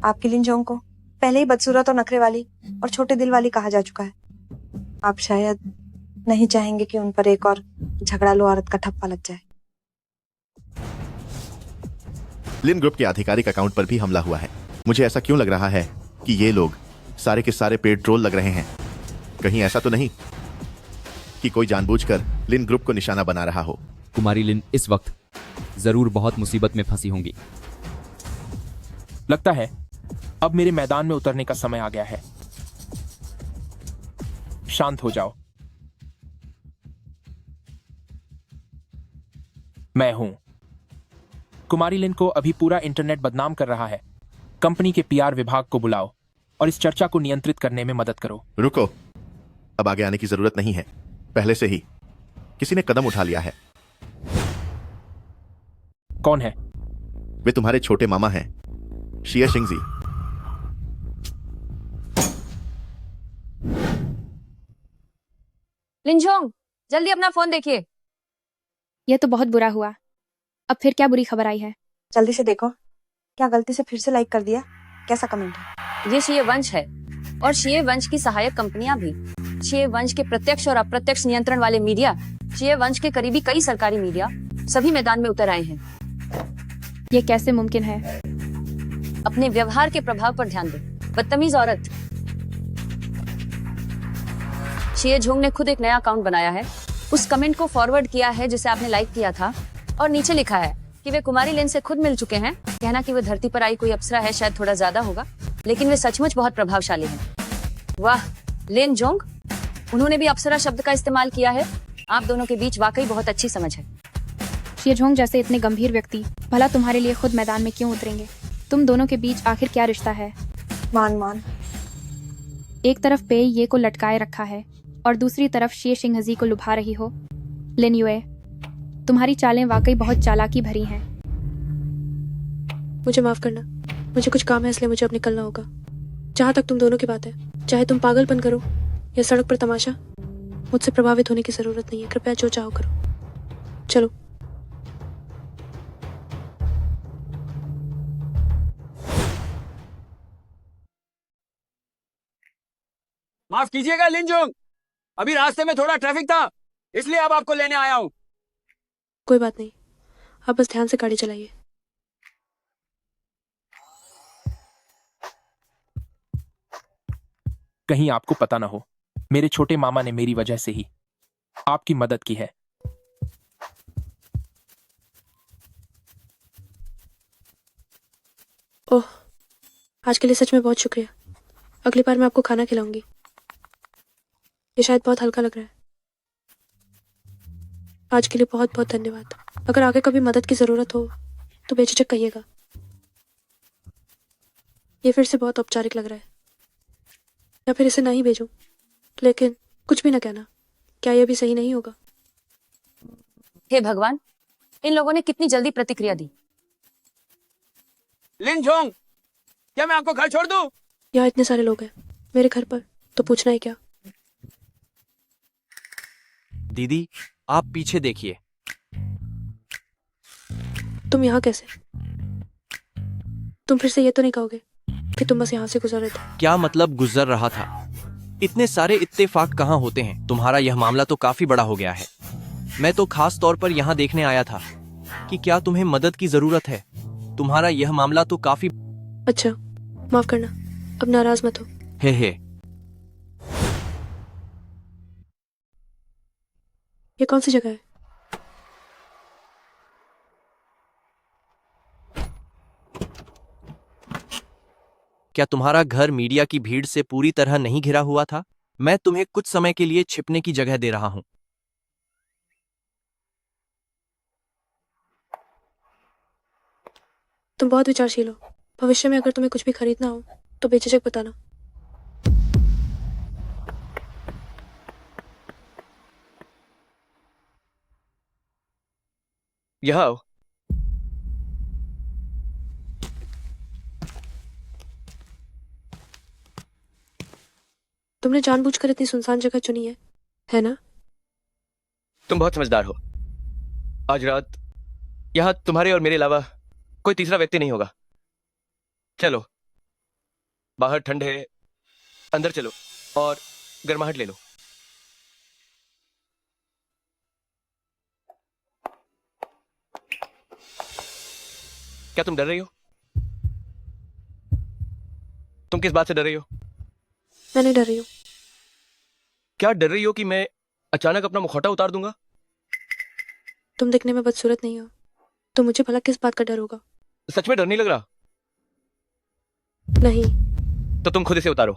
आपकी लिंजोंग को पहले ही बदसूरत और नखरे वाली और छोटे दिल वाली कहा जा चुका है। आप शायद नहीं चाहेंगे कि उन पर एक और झगड़ालू औरत का ठप्पा लग जाए। लिन ग्रुप के आधिकारिक अकाउंट पर भी हमला हुआ है। मुझे ऐसा क्यों लग रहा है कि ये लोग सारे के सारे पेड ट्रोल लग रहे हैं? कहीं ऐसा तो नहीं कि कोई जानबूझकर लिन ग्रुप को निशाना बना रहा हो? कुमारी लिन इस वक्त जरूर बहुत मुसीबत में फंसी होंगी। लगता है अब मेरे मैदान में उतरने का समय आ गया है। शांत हो जाओ। मैं हूं। कुमारी लिन को अभी पूरा इंटरनेट बदनाम कर रहा है। कंपनी के पीआर विभाग को बुलाओ और इस चर्चा को नियंत्रित करने में मदद करो। रुको, अब आगे आने की जरूरत नहीं है। पहले से ही किसी ने कदम उठा लिया है। कौन है? वे तुम्हारे छोटे मामा हैं, शिया शिंगजी। लिंजोंग, जल्दी अपना फोन देखिए। यह तो बहुत बुरा हुआ। अब फिर क्या बुरी खबर आई है? जल्दी से देखो, क्या गलती से फिर से लाइक कर दिया? कैसा कमेंट है? ये शीये वंश है और शीये वंश की सहायक कंपनियां भी, शीये वंश के प्रत्यक्ष और अप्रत्यक्ष नियंत्रण वाले मीडिया, शीये वंश के करीबी कई सरकारी मीडिया सभी मैदान में उतर आए हैं। ये कैसे मुमकिन है? अपने व्यवहार के प्रभाव पर ध्यान दो, बदतमीज औरत। शीये झोंग ने खुद एक नया अकाउंट बनाया है, उस कमेंट को फॉरवर्ड किया है जिसे आपने लाइक किया था, और नीचे लिखा है कि वे कुमारी लिन से खुद मिल चुके हैं। कहना कि वो धरती पर आई कोई अप्सरा है शायद थोड़ा ज्यादा होगा, लेकिन वे सचमुच बहुत प्रभावशाली हैं। वाह लिन जोंग, उन्होंने भी अप्सरा शब्द का इस्तेमाल किया है। आप दोनों के बीच वाकई बहुत अच्छी समझ है। शीये झोंग जैसे इतने गंभीर व्यक्ति भला तुम्हारे लिए खुद मैदान में क्यों उतरेंगे? तुम दोनों के बीच आखिर क्या रिश्ता है? मान एक तरफ पे ये को लटकाए रखा है और दूसरी तरफ शीये शिंगजी को लुभा रही हो। लिन युए, तुम्हारी चालें वाकई बहुत चालाकी भरी हैं। मुझे माफ करना, मुझे कुछ काम है इसलिए मुझे अब निकलना होगा। जहाँ तक तुम दोनों की बात है, चाहे तुम पागलपन करो या सड़क पर तमाशा, मुझसे प्रभावित होने की जरूरत नहीं है। कृपया जो चाहो करो। चलो। माफ कीजिएगा लिंजोंग, अभी रास्ते में थोड़ा ट्रैफिक था, इसलिए अब आपको लेने आया हूँ। कोई बात नहीं, आप बस ध्यान से गाड़ी चलाइए। कहीं आपको पता ना हो, मेरे छोटे मामा ने मेरी वजह से ही आपकी मदद की है। ओह, आज के लिए सच में बहुत शुक्रिया। अगली बार मैं आपको खाना खिलाऊंगी। ये शायद बहुत हल्का लग रहा है। आज के लिए बहुत बहुत धन्यवाद। अगर आगे कभी मदद की जरूरत हो तो बेझिझक कहिएगा। ये फिर से बहुत औपचारिक लग रहा है, या फिर इसे ना ही भेजूं। लेकिन कुछ भी ना कहना, क्या यह भी सही नहीं होगा? हे भगवान, इन लोगों ने कितनी जल्दी प्रतिक्रिया दी। लिंजोंग, क्या मैं आपको घर छोड़ दूं? यहाँ इतने सारे लोग हैं मेरे घर पर, तो पूछना है क्या? दीदी, आप पीछे देखिए। तुम यहाँ कैसे? तुम फिर से ये तो नहीं कहोगे कि तुम बस यहाँ से गुजर रहे थे? क्या मतलब गुजर रहा था? इतने सारे इत्तेफाक कहाँ होते हैं? तुम्हारा यह मामला तो काफी बड़ा हो गया है। मैं तो खास तौर पर यहाँ देखने आया था कि क्या तुम्हें मदद की जरूरत है। तुम्हारा यह मामला तो काफी। अच्छा, माफ करना, अब नाराज मत हो। हे ये कौन सी जगह है? क्या तुम्हारा घर मीडिया की भीड़ से पूरी तरह नहीं घिरा हुआ था? मैं तुम्हें कुछ समय के लिए छिपने की जगह दे रहा हूं। तुम बहुत विचारशील हो। भविष्य में अगर तुम्हें कुछ भी खरीदना हो तो बेझिझक बताना। यहाँ आओ। तुमने जानबूझकर इतनी सुनसान जगह चुनी है ना? तुम बहुत समझदार हो। आज रात यहाँ तुम्हारे और मेरे अलावा कोई तीसरा व्यक्ति नहीं होगा। चलो, बाहर ठंड है, अंदर चलो और गर्माहट ले लो। क्या तुम डर रही हो? तुम किस बात से डर रही हो? मैं नहीं डर रही हूँ। क्या डर रही हो कि मैं अचानक अपना मुखौटा उतार दूंगा? तुम दिखने में बदसूरत नहीं हो, तो मुझे भला किस बात का डर होगा? सच में डर नहीं लग रहा? नहीं। तो तुम खुद इसे उतारो।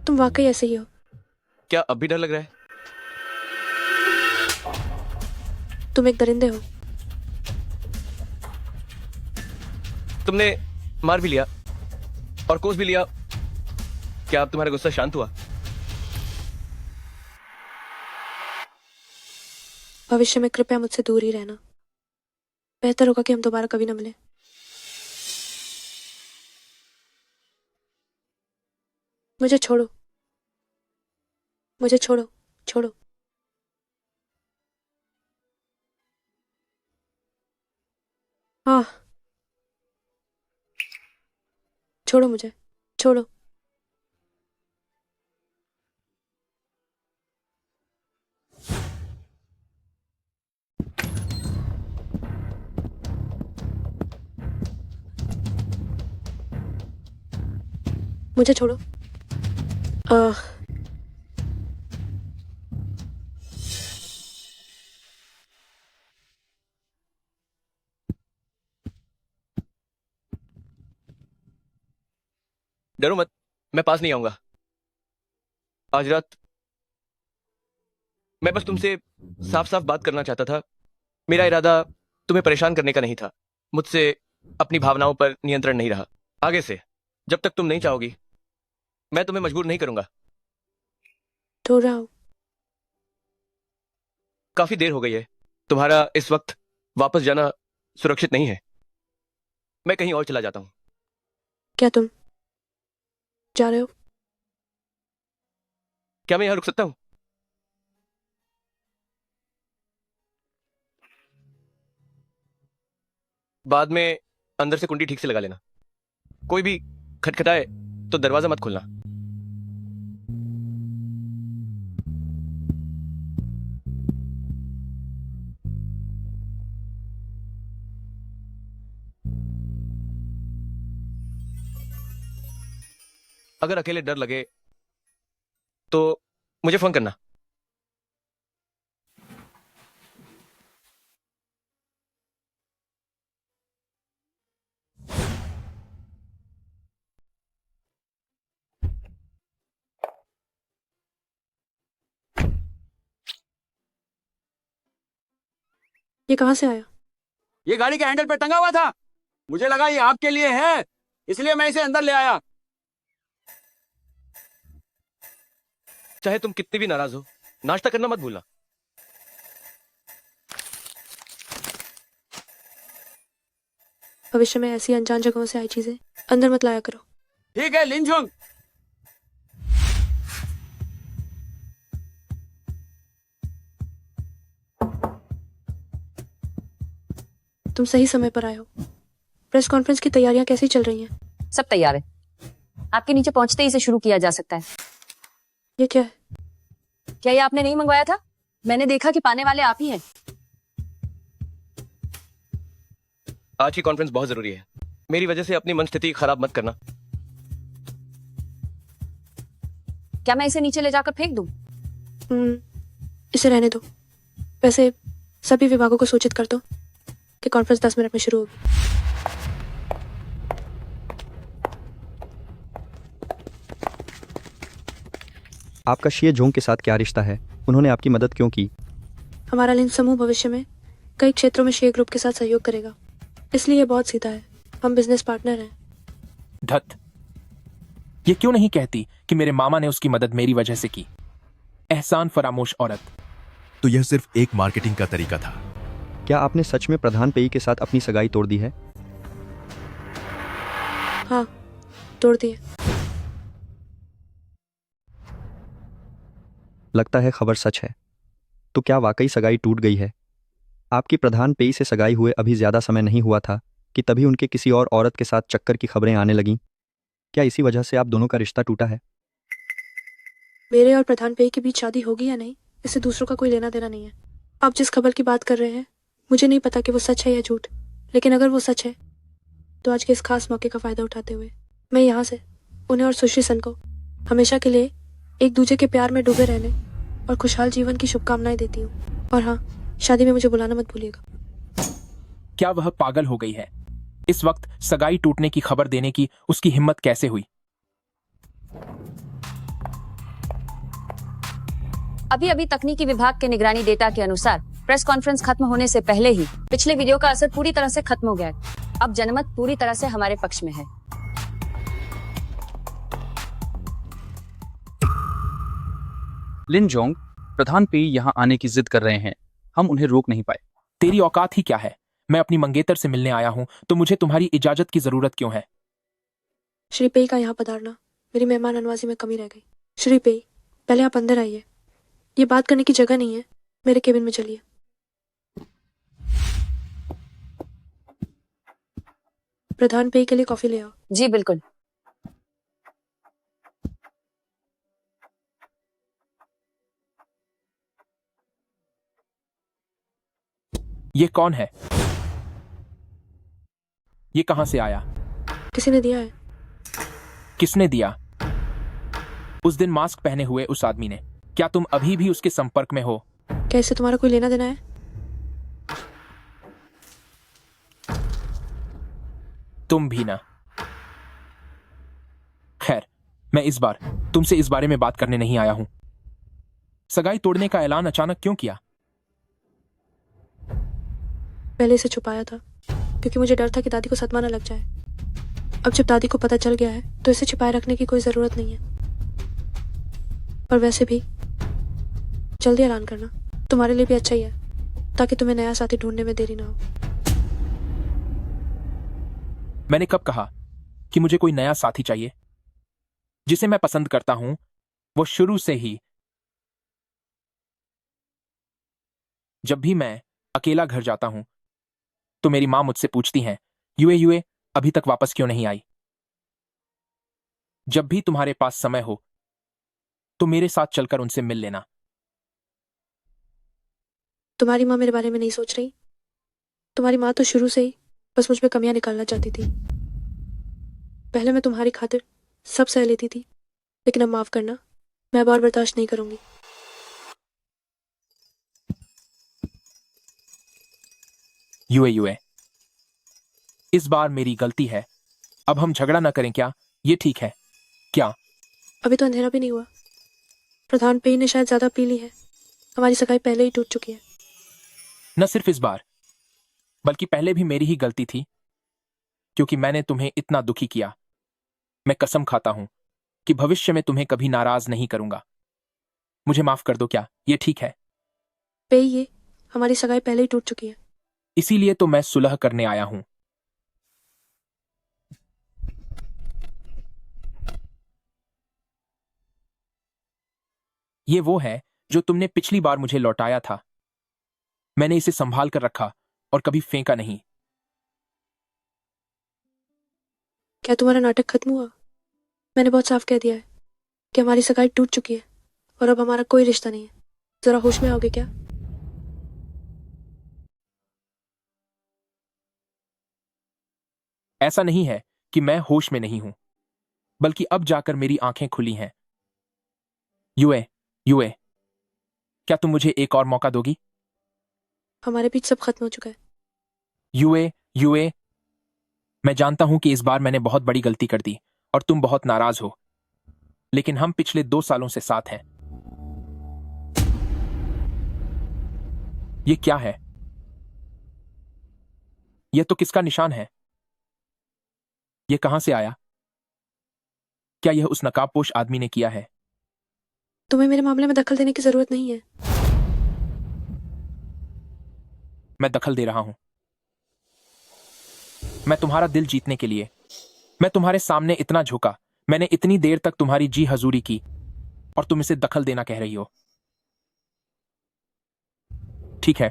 तुम वाकई ऐसे ही हो। क्या अब भी डर लग रहा है? तुम एक दरिंदे हो। तुमने मार भी लिया और कोस भी लिया। क्या अब तुम्हारा गुस्सा शांत हुआ? भविष्य में कृपया मुझसे दूर ही रहना। बेहतर होगा कि हम दोबारा कभी ना मिलें। मुझे छोड़ो, मुझे छोड़ो, छोड़ो। हाँ, छोड़ो मुझे, छोड़ो। मुझे छोड़ो। डरो मत, मैं पास नहीं आऊंगा। आज रात मैं बस तुमसे साफ साफ बात करना चाहता था। मेरा इरादा तुम्हें परेशान करने का नहीं था। मुझसे अपनी भावनाओं पर नियंत्रण नहीं रहा। आगे से जब तक तुम नहीं चाहोगी मैं तुम्हें मजबूर नहीं करूंगा। तो रहो। काफी देर हो गई है। तुम्हारा इस वक्त वापस जाना सुरक्षित नहीं है। मैं कहीं और चला जाता हूं। क्या तुम जा रहे हो? क्या मैं यहां रुक सकता हूं? बाद में अंदर से कुंडी ठीक से लगा लेना। कोई भी खटखटाए तो दरवाजा मत खोलना। अगर अकेले डर लगे तो मुझे फोन करना। ये कहां से आया? ये गाड़ी के हैंडल पे टंगा हुआ था। मुझे लगा ये आपके लिए है, इसलिए मैं इसे अंदर ले आया। चाहे तुम कितनी भी नाराज हो, नाश्ता करना मत भूलना। भविष्य में ऐसी अनजान जगहों से आई चीजें अंदर मत लाया करो। ठीक है लिंजुंग। तुम सही समय पर आए हो। प्रेस कॉन्फ्रेंस की तैयारियां कैसी चल रही हैं? सब तैयार है। आपके नीचे पहुंचते ही इसे शुरू किया जा सकता है। ये क्या है? क्या ये आपने नहीं मंगवाया था? मैंने देखा कि पाने वाले आप ही हैं। आज की कॉन्फ्रेंस बहुत जरूरी है। मेरी वजह से अपनी मन स्थिति खराब मत करना। क्या मैं इसे नीचे ले जाकर फेंक दूं? इसे रहने दो। वैसे सभी विभागों को सूचित कर दो कि कॉन्फ्रेंस 10 मिनट में शुरू होगी। आपका शिए जोंग के साथ क्या रिश्ता है? उन्होंने आपकी मदद क्यों की? हमारा लिन समूह भविष्य में कई क्षेत्रों में शेयर ग्रुप के साथ सहयोग करेगा, इसलिए ये बहुत सीधा है। हम बिजनेस पार्टनर हैं। धत, ये क्यों नहीं कहती कि मेरे मामा ने उसकी मदद मेरी वजह से की? एहसान फरामोश औरत। तो यह सिर्फ एक मार्केटिंग का तरीका था। क्या आपने सच में प्रधान पेई के साथ अपनी सगाई तोड़ दी है? हाँ, तोड़ दिए। लगता है खबर सच है। तो क्या वाकई सगाई टूट गई है? आपकी प्रधान पेई से सगाई हुए अभी ज्यादा समय नहीं हुआ था कि तभी उनके किसी और औरत के साथ चक्कर की खबरें आने लगीं। क्या इसी वजह से आप दोनों का रिश्ता टूटा है? मेरे और प्रधान पेई के बीच शादी होगी या नहीं, इससे दूसरों का कोई लेना देना नहीं है। आप जिस खबर की बात कर रहे हैं मुझे नहीं पता कि वो सच है या झूठ, लेकिन अगर वो सच है तो आज के इस खास मौके का फायदा उठाते हुए मैं यहाँ से उन्हें और सुश्री सन को हमेशा के लिए एक दूसरे के प्यार में डूबे रहने और खुशहाल जीवन की शुभकामनाएं देती हूँ। और हाँ, शादी में मुझे बुलाना मत भूलिएगा। क्या वह पागल हो गई है? इस वक्त सगाई टूटने की खबर देने की उसकी हिम्मत कैसे हुई? अभी अभी तकनीकी विभाग के निगरानी डेटा के अनुसार प्रेस कॉन्फ्रेंस खत्म होने से पहले ही पिछले वीडियो का असर पूरी तरह से खत्म हो गया है। अब जनमत पूरी तरह से हमारे पक्ष में है। लिन जोंग, प्रधान पेई यहाँ आने की जिद कर रहे हैं, हम उन्हें रोक नहीं पाए। तेरी औकात ही क्या है? मैं अपनी मंगेतर से मिलने आया हूँ, तो मुझे तुम्हारी इजाजत की जरूरत क्यों है? श्री पेई का यहाँ पधारना मेरी मेहमान नवाजी में कमी रह गई। श्री पेई, पहले आप अंदर आइए। ये बात करने की जगह नहीं है, मेरे केबिन में चलिए। प्रधान पेई के लिए कॉफी ले आओ। जी बिल्कुल। ये कौन है? ये कहां से आया? किसी ने दिया है। किसने दिया? उस दिन मास्क पहने हुए उस आदमी ने। क्या तुम अभी भी उसके संपर्क में हो? क्या इससे तुम्हारा कोई लेना देना है? तुम भी ना। खैर, मैं इस बार तुमसे इस बारे में बात करने नहीं आया हूं। सगाई तोड़ने का ऐलान अचानक क्यों किया? पहले इसे छुपाया था क्योंकि मुझे डर था कि दादी को सदमा न लग जाए। अब जब दादी को पता चल गया है तो इसे छिपाए रखने की कोई जरूरत नहीं है। और वैसे भी जल्दी ऐलान करना तुम्हारे लिए भी अच्छा ही है, ताकि तुम्हें नया साथी ढूंढने में देरी ना हो। मैंने कब कहा कि मुझे कोई नया साथी चाहिए? जिसे मैं पसंद करता हूं वो शुरू से ही, जब भी मैं अकेला घर जाता हूं तो मेरी मां मुझसे पूछती हैं, यूए अभी तक वापस क्यों नहीं आई? जब भी तुम्हारे पास समय हो तो मेरे साथ चलकर उनसे मिल लेना। तुम्हारी माँ मेरे बारे में नहीं सोच रही। तुम्हारी माँ तो शुरू से ही बस मुझ में कमियां निकालना चाहती थी। पहले मैं तुम्हारी खातिर सब सह लेती थी, लेकिन अब माफ करना, मैं अब और बर्दाश्त नहीं करूंगी। यूए इस बार मेरी गलती है। अब हम झगड़ा ना करें क्या? ये ठीक है क्या? अभी तो अंधेरा भी नहीं हुआ। प्रधान पेई ने शायद ज्यादा पी ली है। हमारी सगाई पहले ही टूट चुकी है। न सिर्फ इस बार, बल्कि पहले भी मेरी ही गलती थी, क्योंकि मैंने तुम्हें इतना दुखी किया। मैं कसम खाता हूं कि भविष्य में तुम्हें कभी नाराज नहीं करूंगा। मुझे माफ कर दो क्या? ये ठीक है? पेई, ये हमारी सगाई पहले ही टूट चुकी है। इसीलिए तो मैं सुलह करने आया हूं। ये वो है जो तुमने पिछली बार मुझे लौटाया था। मैंने इसे संभाल कर रखा और कभी फेंका नहीं। क्या तुम्हारा नाटक खत्म हुआ? मैंने बहुत साफ कह दिया है कि हमारी सगाई टूट चुकी है और अब हमारा कोई रिश्ता नहीं है। जरा होश में आओगे क्या? ऐसा नहीं है कि मैं होश में नहीं हूं, बल्कि अब जाकर मेरी आंखें खुली हैं। यूए, क्या तुम मुझे एक और मौका दोगी? हमारे बीच सब खत्म हो चुका है। यूए, मैं जानता हूं कि इस बार मैंने बहुत बड़ी गलती कर दी और तुम बहुत नाराज हो, लेकिन हम पिछले 2 सालों से साथ हैं। ये क्या है? यह तो किसका निशान है? यह कहां से आया? क्या यह उस नकाबपोश आदमी ने किया है? तुम्हें मेरे मामले में दखल देने की जरूरत नहीं है। मैं दखल दे रहा हूं। मैं तुम्हारा दिल जीतने के लिए, मैं तुम्हारे सामने इतना झुका, मैंने इतनी देर तक तुम्हारी जी हजूरी की, और तुम इसे दखल देना कह रही हो। ठीक है,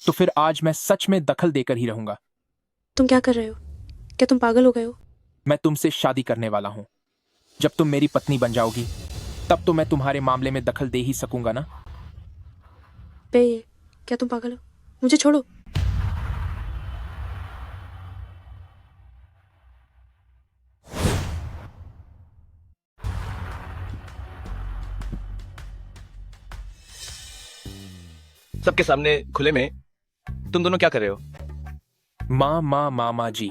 तो फिर आज मैं सच में दखल देकर ही रहूंगा। तुम क्या कर रहे हो? क्या तुम पागल हो गए हो? मैं तुमसे शादी करने वाला हूं। जब तुम मेरी पत्नी बन जाओगी तब तो मैं तुम्हारे मामले में दखल दे ही सकूंगा ना। पेई, क्या तुम पागल हो? मुझे छोड़ो। सबके सामने खुले में तुम दोनों क्या कर रहे हो? मामा जी,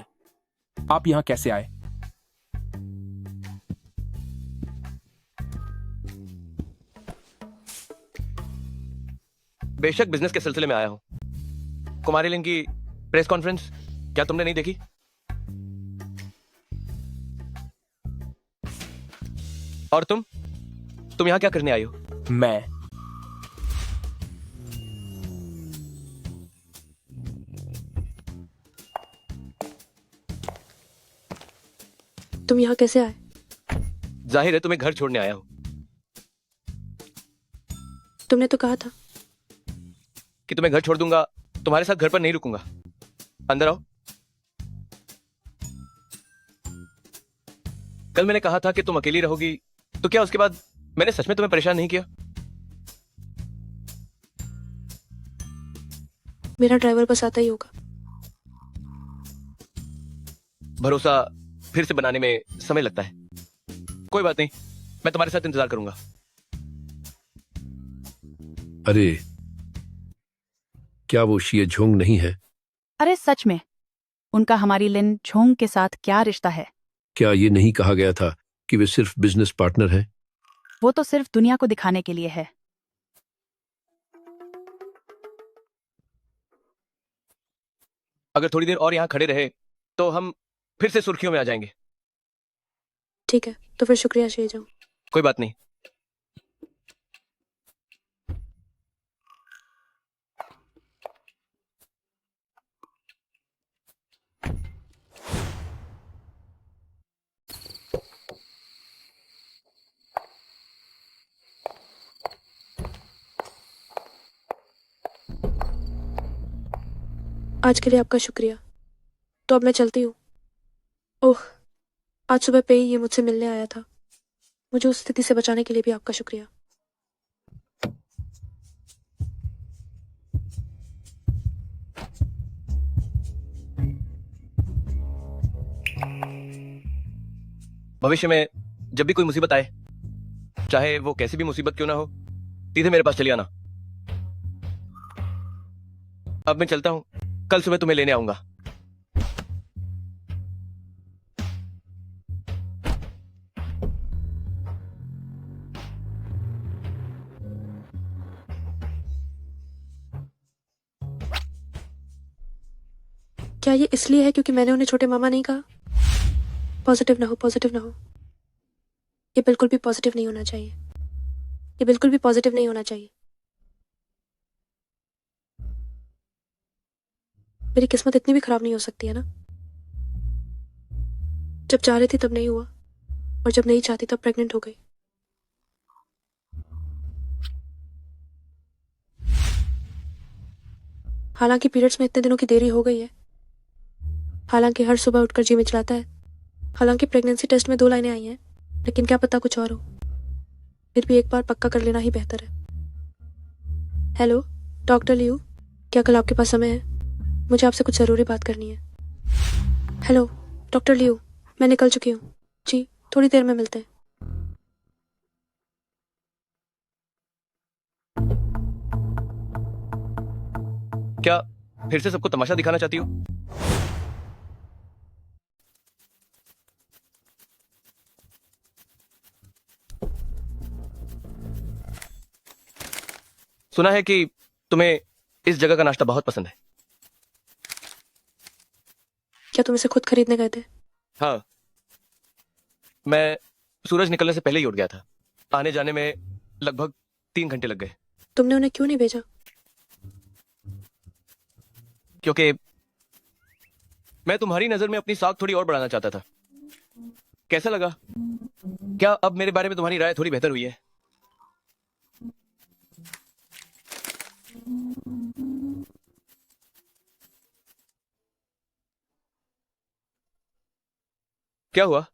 आप यहां कैसे आए? बेशक बिजनेस के सिलसिले में आया हूं। कुमारी लिन की प्रेस कॉन्फ्रेंस क्या तुमने नहीं देखी? और तुम यहां क्या करने आई हो? मैं तुम यहाँ कैसे आए? जाहिर है तुम्हें घर छोड़ने आया हूं। तुमने तो कहा था कि तुम्हें घर छोड़ दूंगा, तुम्हारे साथ घर पर नहीं रुकूंगा। अंदर आओ। कल मैंने कहा था कि तुम अकेली रहोगी, तो क्या उसके बाद मैंने सच में तुम्हें परेशान नहीं किया? मेरा ड्राइवर बस आता ही होगा। भरोसा फिर से बनाने में समय लगता है। कोई बात नहीं, मैं तुम्हारे साथ इंतजार करूंगा। अरे, क्या वो शिये झोंग नहीं है? अरे सच में, उनका हमारी लिन झोंग के साथ क्या रिश्ता है? क्या ये नहीं कहा गया था कि वे सिर्फ बिजनेस पार्टनर हैं? वो तो सिर्फ दुनिया को दिखाने के लिए है। अगर थोड़ी देर और यहां खड़े रहे तो हम फिर से सुर्खियों में आ जाएंगे। ठीक है, तो फिर शुक्रिया शेजाऊं। कोई बात नहीं। आज के लिए आपका शुक्रिया। तो अब मैं चलती हूँ। ओह, आज सुबह पे ही ये मुझसे मिलने आया था। मुझे उस स्थिति से बचाने के लिए भी आपका शुक्रिया। भविष्य में जब भी कोई मुसीबत आए, चाहे वो कैसी भी मुसीबत क्यों ना हो, सीधे मेरे पास चली आना। अब मैं चलता हूं, कल सुबह तुम्हें लेने आऊंगा। क्या ये इसलिए है क्योंकि मैंने उन्हें छोटे मामा नहीं कहा? पॉजिटिव ना हो, पॉजिटिव ना हो। ये बिल्कुल भी पॉजिटिव नहीं होना चाहिए। ये बिल्कुल भी पॉजिटिव नहीं होना चाहिए। मेरी किस्मत इतनी भी खराब नहीं हो सकती है ना। जब चाह रही थी तब नहीं हुआ, और जब नहीं चाहती तब प्रेग्नेंट हो गई। हालांकि पीरियड्स में इतने दिनों की देरी हो गई है, हालांकि हर सुबह उठकर जी मिचलाता है, हालांकि प्रेगनेंसी टेस्ट में 2 लाइनें आई हैं, लेकिन क्या पता कुछ और हो। फिर भी एक बार पक्का कर लेना ही बेहतर है। हेलो डॉक्टर लियू, क्या कल आपके पास समय है? मुझे आपसे कुछ ज़रूरी बात करनी है। हेलो डॉक्टर लियू, मैं निकल चुकी हूँ जी, थोड़ी देर में मिलते हैं। क्या फिर से सबको तमाशा दिखाना चाहती हो? सुना है कि तुम्हें इस जगह का नाश्ता बहुत पसंद है। क्या तुम इसे खुद खरीदने गए थे? हाँ, मैं सूरज निकलने से पहले ही उठ गया था। आने जाने में लगभग 3 घंटे लग गए। तुमने उन्हें क्यों नहीं भेजा? क्योंकि मैं तुम्हारी नजर में अपनी साख थोड़ी और बढ़ाना चाहता था। कैसा लगा? क्या अब मेरे बारे में तुम्हारी राय थोड़ी बेहतर हुई है? क्या हुआ?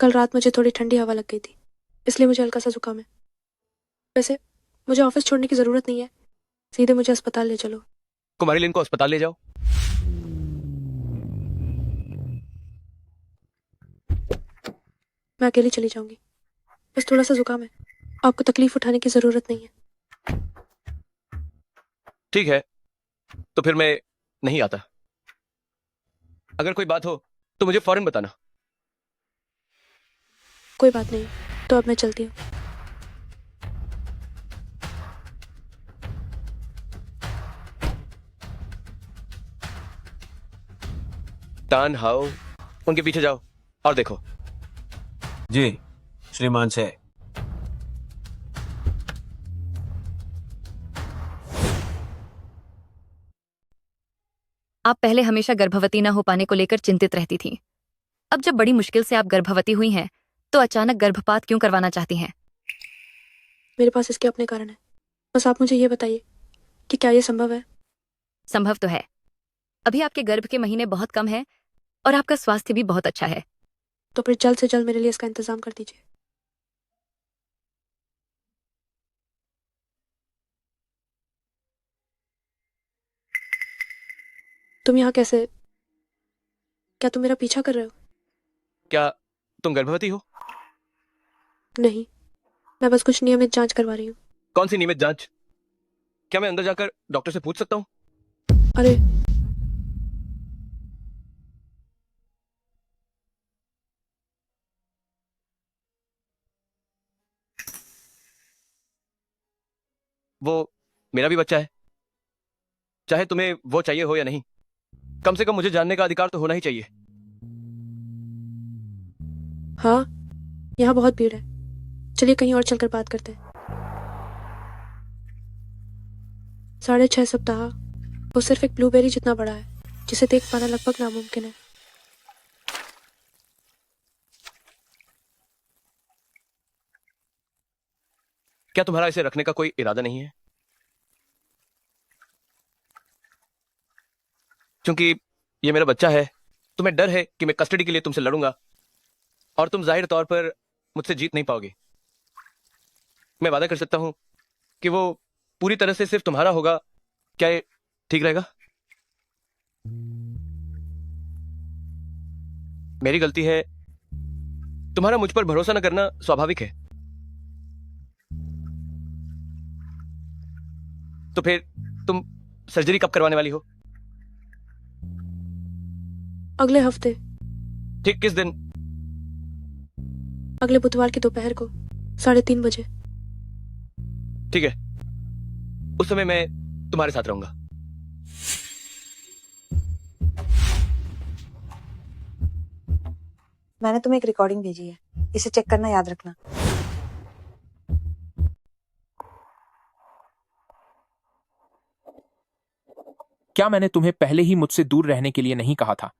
कल रात मुझे थोड़ी ठंडी हवा लग गई थी। इसलिए मुझे हल्का सा जुकाम है। वैसे मुझे ऑफिस छोड़ने की जरूरत नहीं है, सीधे मुझे अस्पताल ले चलो। कुमारी लिन को अस्पताल ले जाओ। मैं अकेली चली जाऊंगी, बस थोड़ा सा जुकाम है, आपको तकलीफ उठाने की जरूरत नहीं है। ठीक है, तो फिर मैं नहीं आता। अगर कोई बात हो तो मुझे फौरन बताना। कोई बात नहीं, तो अब मैं चलती हूँ। तान हाओ, उनके पीछे जाओ और देखो। जी श्रीमान से। आप पहले हमेशा गर्भवती न हो पाने को लेकर चिंतित रहती थीं। अब जब बड़ी मुश्किल से आप गर्भवती हुई हैं, तो अचानक गर्भपात क्यों करवाना चाहती हैं? मेरे पास इसके अपने कारण है, बस आप मुझे ये बताइए कि क्या ये संभव है? संभव तो है। अभी आपके गर्भ के महीने बहुत कम हैं और आपका स्वास्थ्य भी बहुत अच्छा है। तो फिर जल्द से जल्द मेरे लिए इसका इंतजाम कर दीजिए। तुम यहाँ कैसे? क्या तुम मेरा पीछा कर रहे हो? क्या तुम गर्भवती हो? नहीं, मैं बस कुछ नियमित जांच करवा रही हूँ। कौन सी नियमित जांच? क्या मैं अंदर जाकर डॉक्टर से पूछ सकता हूँ? अरे वो मेरा भी बच्चा है, चाहे तुम्हें वो चाहिए हो या नहीं। कम से कम मुझे जानने का अधिकार तो होना ही चाहिए। हाँ, यहाँ बहुत भीड़ है, चलिए कहीं और चलकर बात करते हैं। 6.5 सप्ताह, वो सिर्फ एक ब्लूबेरी जितना बड़ा है, जिसे देख पाना लगभग नामुमकिन है। क्या तुम्हारा इसे रखने का कोई इरादा नहीं है? क्योंकि ये मेरा बच्चा है, तुम्हें डर है कि मैं कस्टडी के लिए तुमसे लड़ूंगा और तुम जाहिर तौर पर मुझसे जीत नहीं पाओगे। मैं वादा कर सकता हूं कि वो पूरी तरह से सिर्फ तुम्हारा होगा। क्या ये ठीक रहेगा? मेरी गलती है, तुम्हारा मुझ पर भरोसा न करना स्वाभाविक है। तो फिर तुम सर्जरी कब करवाने वाली हो? अगले हफ्ते। ठीक किस दिन? अगले बुधवार की दोपहर को 3:30 बजे। ठीक है, उस समय मैं तुम्हारे साथ रहूंगा। मैंने तुम्हें एक रिकॉर्डिंग भेजी है, इसे चेक करना याद रखना। क्या मैंने तुम्हें पहले ही मुझसे दूर रहने के लिए नहीं कहा था?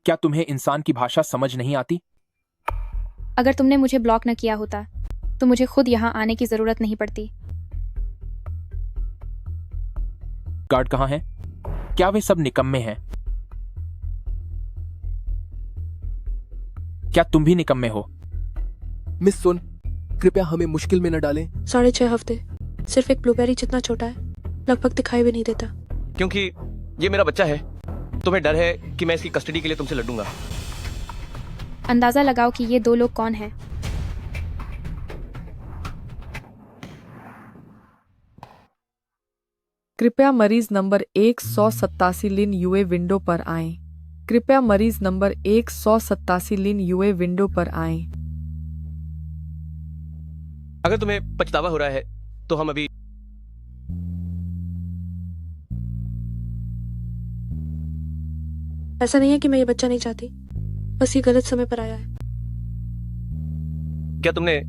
क्या तुम्हें इंसान की भाषा समझ नहीं आती? अगर तुमने मुझे ब्लॉक न किया होता तो मुझे खुद यहाँ आने की जरूरत नहीं पड़ती। गार्ड कहाँ हैं? क्या वे सब निकम्मे हैं? क्या तुम भी निकम्मे हो? मिस सुन, कृपया हमें मुश्किल में न डालें। 6.5 हफ्ते, सिर्फ एक ब्लूबेरी जितना छोटा है, लगभग दिखाई भी नहीं देता। क्योंकि ये मेरा बच्चा है, तुम्हें डर है कि मैं इसकी कस्टडी के लिए तुमसे लड़ूंगा। अंदाजा लगाओ कि ये दो लोग कौन हैं। कृपया मरीज नंबर 187 लिन यूए विंडो पर आएं। कृपया मरीज नंबर 187 लिन यूए विंडो पर आएं। अगर तुम्हें पछतावा हो रहा है तो हम अभी ऐसा नहीं है कि मैं ये बच्चा नहीं चाहती, बस ये गलत समय पर आया है। क्या तुमने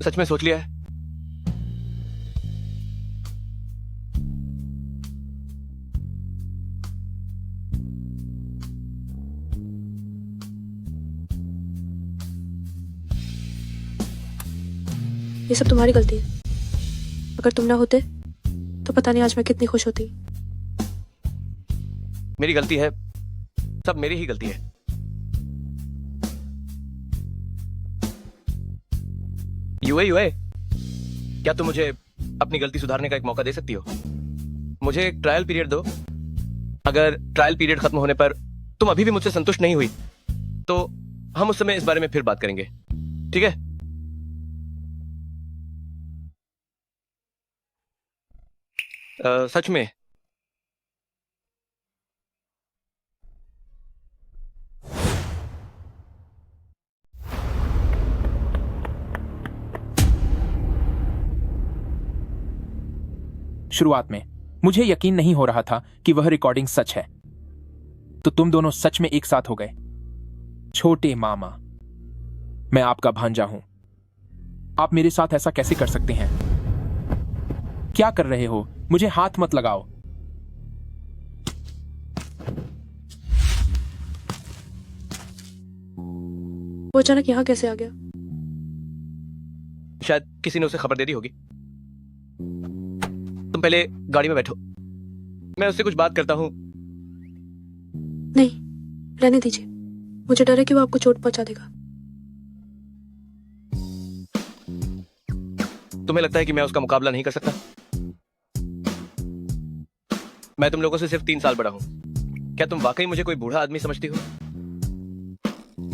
सच में सोच लिया है? ये सब तुम्हारी गलती है। अगर तुम ना होते तो पता नहीं आज मैं कितनी खुश होती। मेरी गलती है, सब मेरी ही गलती है। यूए, क्या तुम मुझे अपनी गलती सुधारने का एक मौका दे सकती हो? मुझे एक ट्रायल पीरियड दो। अगर ट्रायल पीरियड खत्म होने पर तुम अभी भी मुझसे संतुष्ट नहीं हुई तो हम उस समय इस बारे में फिर बात करेंगे, ठीक है? सच में शुरुआत में मुझे यकीन नहीं हो रहा था कि वह रिकॉर्डिंग सच है, तो तुम दोनों सच में एक साथ हो गए। छोटे मामा, मैं आपका भांजा हूं। आप मेरे साथ ऐसा कैसे कर सकते हैं? क्या कर रहे हो? मुझे हाथ मत लगाओ। वो अचानक यहाँ कैसे आ गया? शायद किसी ने उसे खबर दे दी होगी। तुम पहले गाड़ी में बैठो, मैं उससे कुछ बात करता हूं। नहीं, रहने दीजिए। मुझे डर है कि वो आपको चोट पहुंचा देगा। तुम्हें लगता है कि मैं उसका मुकाबला नहीं कर सकता? मैं तुम लोगों से सिर्फ 3 साल बड़ा हूं। क्या तुम वाकई मुझे कोई बूढ़ा आदमी समझती हो?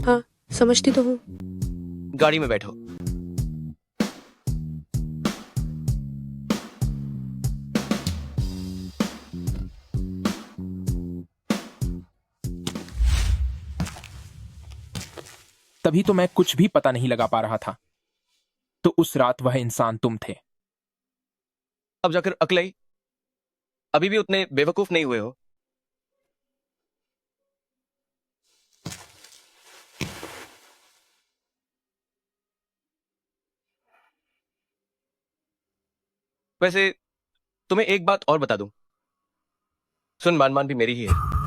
हाँ, समझती तो हूँ। गाड़ी में बैठो। तभी तो मैं कुछ भी पता नहीं लगा पा रहा था। तो उस रात वह इंसान तुम थे। अब जाकर अक्ल आई? अभी भी उतने बेवकूफ नहीं हुए हो? वैसे तुम्हें एक बात और बता दूं, सुन मान मान भी मेरी ही है।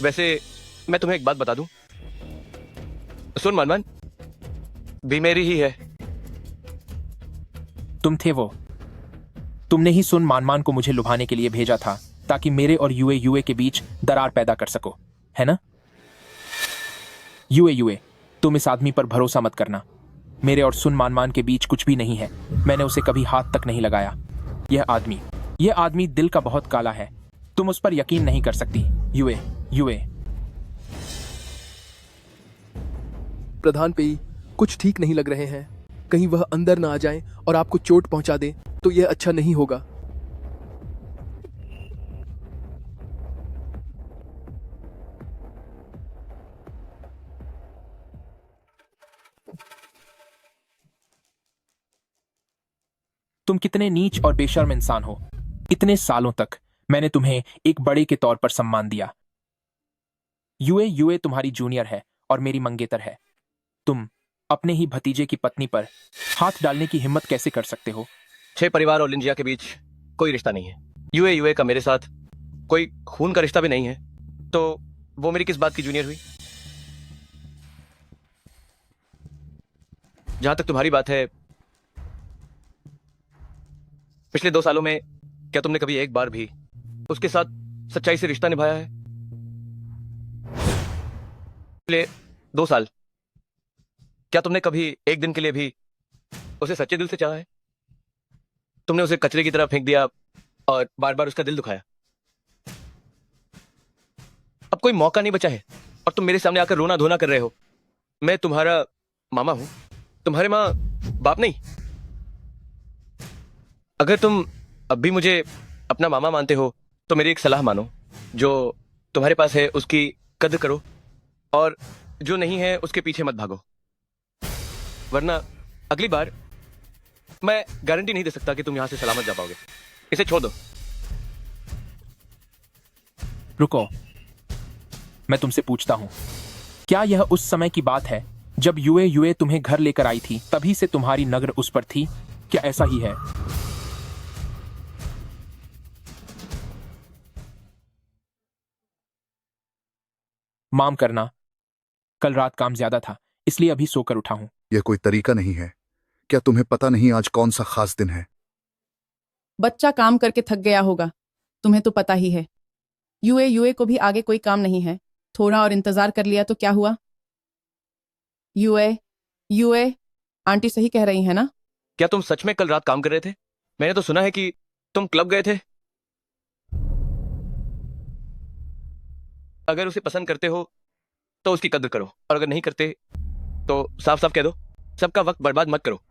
वैसे मैं तुम्हें एक बात बता दूं, सुन मान मान भी मेरी ही है। तुम थे वो। तुमने ही सुन मान मान को मुझे लुभाने के लिए भेजा था ताकि मेरे और यूए के बीच दरार पैदा कर सको, है ना? यूए, तुम इस आदमी पर भरोसा मत करना। मेरे और सुन मान मान के बीच कुछ भी नहीं है। मैंने उसे कभी हाथ तक नहीं लगाया। यह आदमी दिल का बहुत काला है। तुम उस पर यकीन नहीं कर सकती। यूए। प्रधान पेई, कुछ ठीक नहीं लग रहे हैं। कहीं वह अंदर ना आ जाए और आपको चोट पहुंचा दे तो यह अच्छा नहीं होगा। तुम कितने नीच और बेशर्म इंसान हो। इतने सालों तक मैंने तुम्हें एक बड़े के तौर पर सम्मान दिया। यूए तुम्हारी जूनियर है और मेरी मंगेतर है। तुम अपने ही भतीजे की पत्नी पर हाथ डालने की हिम्मत कैसे कर सकते हो? 6 परिवार और लिंजिया के बीच कोई रिश्ता नहीं है। यूए का मेरे साथ कोई खून का रिश्ता भी नहीं है, तो वो मेरी किस बात की जूनियर हुई? जहां तक तुम्हारी बात है, पिछले 2 सालों में क्या तुमने कभी एक बार भी उसके साथ सच्चाई से रिश्ता निभाया है? पिछले 2 साल क्या तुमने कभी एक दिन के लिए भी उसे सच्चे दिल से चाहा है? तुमने उसे कचरे की तरह फेंक दिया और बार बार उसका दिल दुखाया। अब कोई मौका नहीं बचा है और तुम मेरे सामने आकर रोना धोना कर रहे हो। मैं तुम्हारा मामा हूं, तुम्हारे माँ बाप नहीं। अगर तुम अब भी मुझे अपना मामा मानते हो तो मेरी एक सलाह मानो। जो तुम्हारे पास है उसकी कद्र करो और जो नहीं है उसके पीछे मत भागो, वरना अगली बार मैं गारंटी नहीं दे सकता कि तुम यहां से सलामत जा पाओगे। इसे छोड़ दो। रुको, मैं तुमसे पूछता हूं, क्या यह उस समय की बात है जब यूए तुम्हें घर लेकर आई थी, तभी से तुम्हारी नजर उस पर थी? क्या ऐसा ही है? माम करना, कल रात काम ज्यादा था इसलिए अभी सोकर उठा हूं। यह कोई तरीका नहीं है। क्या तुम्हें पता नहीं आज कौन सा खास दिन है? बच्चा काम करके थक गया होगा, तुम्हें तो पता ही है। यूए को भी आगे कोई काम नहीं है। थोड़ा और इंतजार कर लिया तो क्या हुआ? यूए आंटी सही कह रही है ना? क्या तुम सच में कल रात काम कर रहे थे? मैंने तो सुना है कि तुम क्लब गए थे। अगर उसे पसंद करते हो तो उसकी कदर करो, और अगर नहीं करते तो साफ साफ कह दो। सबका वक्त बर्बाद मत करो।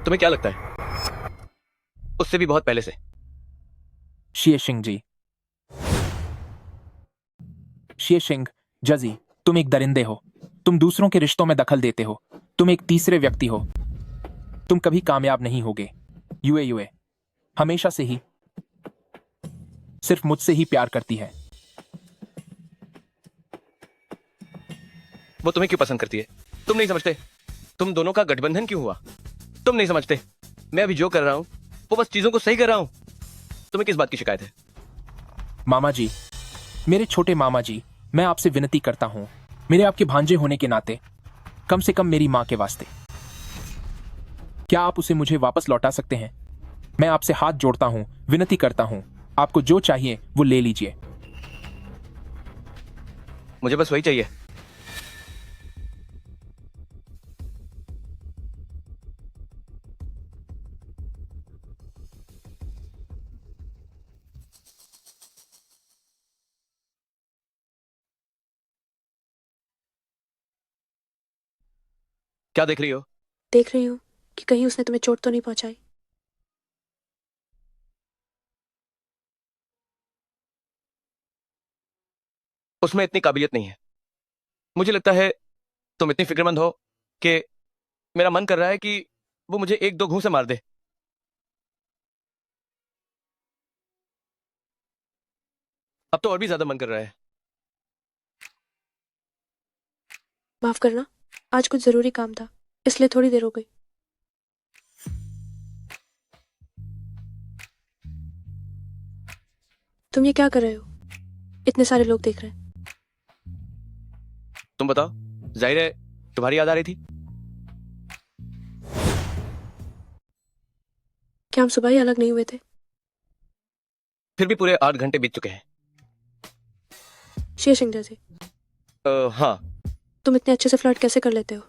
तुम्हें क्या लगता है? उससे भी बहुत पहले से। शिएशिंग जी, शिएशिंग जजी, तुम एक दरिंदे हो। तुम दूसरों के रिश्तों में दखल देते हो। तुम एक तीसरे व्यक्ति हो। तुम कभी कामयाब नहीं होगे। यूए हमेशा से ही सिर्फ मुझसे ही प्यार करती है। वो तुम्हें क्यों पसंद करती है? तुम नहीं समझते? तुम दोनों का गठबंधन क्यों हुआ? तुम नहीं समझते? मैं अभी जो कर रहा हूं वो बस चीजों को सही कर रहा हूं। तुम्हें किस बात की शिकायत है? मामा जी, मेरे छोटे मामा जी, मैं आपसे विनती करता हूं, मेरे आपके भांजे होने के नाते, कम से कम मेरी मां के वास्ते, क्या आप उसे मुझे वापस लौटा सकते हैं? मैं आपसे हाथ जोड़ता हूं, विनती करता हूं, आपको जो चाहिए वो ले लीजिए। मुझे बस वही चाहिए। क्या देख रही हो? देख रही हूँ कि कहीं उसने तुम्हें चोट तो नहीं पहुंचाई। उसमें इतनी काबिलियत नहीं है। मुझे लगता है तुम इतनी फिक्रमंद हो कि मेरा मन कर रहा है कि वो मुझे एक दो घूंसे मार दे। अब तो और भी ज्यादा मन कर रहा है। माफ करना, आज कुछ जरूरी काम था, इसलिए थोड़ी देर हो गई। तुम ये क्या कर रहे हो? इतने सारे लोग देख रहे हैं। तुम बताओ, जाहिर है तुम्हारी याद आ रही थी। क्या हम सुबह ही अलग नहीं हुए थे? फिर भी पूरे 8 घंटे बीत चुके हैं। शिएशिंग जैसे। हाँ। तुम इतने अच्छे से फ्लर्ट कैसे कर लेते हो?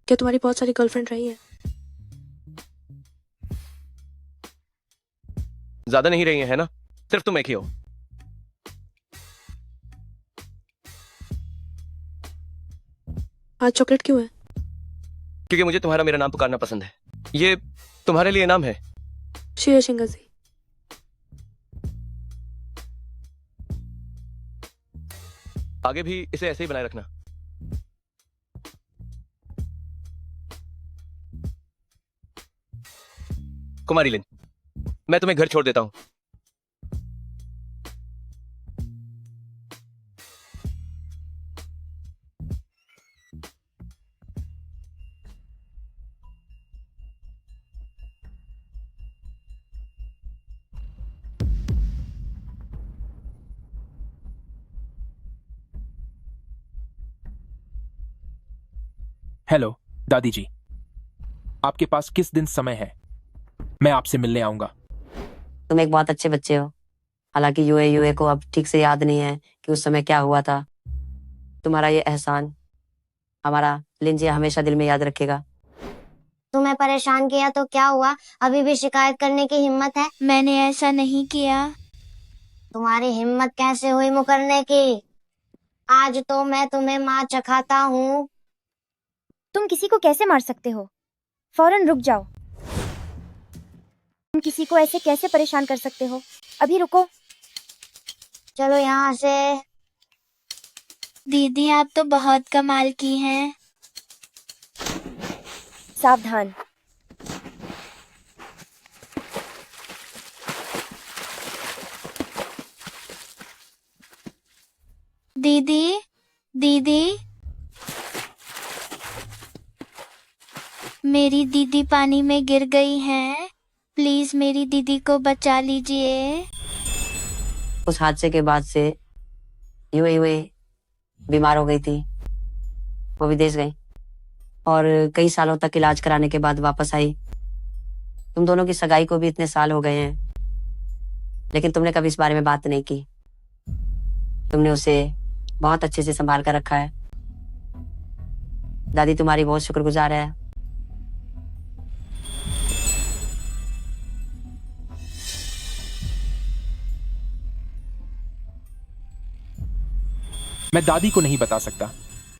क्या तुम्हारी बहुत सारी गर्लफ्रेंड रही हैं? ज्यादा नहीं रही है ना? सिर्फ तुम एक ही हो। आज चॉकलेट क्यों है? क्योंकि मुझे तुम्हारा मेरा नाम पुकारना पसंद है। ये तुम्हारे लिए नाम है। शिएशिंग जी। आगे भी इसे ऐसे ही बनाए रखना। कुमारी लिन, मैं तुम्हें घर छोड़ देता हूं। हेलो दादी जी, आपके पास किस दिन समय है? मैं आपसे मिलने आऊंगा। तुम एक बहुत अच्छे बच्चे हो। हालांकि यूए को अब ठीक से याद नहीं है कि उस समय क्या हुआ था। तुम्हारा ये एहसान हमारा लिंजी हमेशा दिल में याद रखेगा। तुम्हें परेशान किया तो क्या हुआ? अभी भी शिकायत करने की हिम्मत है? मैंने ऐसा नहीं किया। तुम्हारी हिम्मत कैसे हुई मुकरने की? आज तो मैं तुम्हें मार चखाता हूँ। तुम किसी को कैसे मार सकते हो? फौरन रुक जाओ। तुम किसी को ऐसे कैसे परेशान कर सकते हो? अभी रुको। चलो यहाँ से। दीदी आप तो बहुत कमाल की हैं। सावधान। दीदी, दीदी, मेरी दीदी पानी में गिर गई हैं। प्लीज मेरी दीदी को बचा लीजिए। उस हादसे के बाद से यूए बीमार हो गई थी। वो विदेश गई और कई सालों तक इलाज कराने के बाद वापस आई। तुम दोनों की सगाई को भी इतने साल हो गए हैं। लेकिन तुमने कभी इस बारे में बात नहीं की। तुमने उसे बहुत अच्छे से संभाल कर रखा है। दादी तुम्हारी बहुत शुक्रगुजार है। मैं दादी को नहीं बता सकता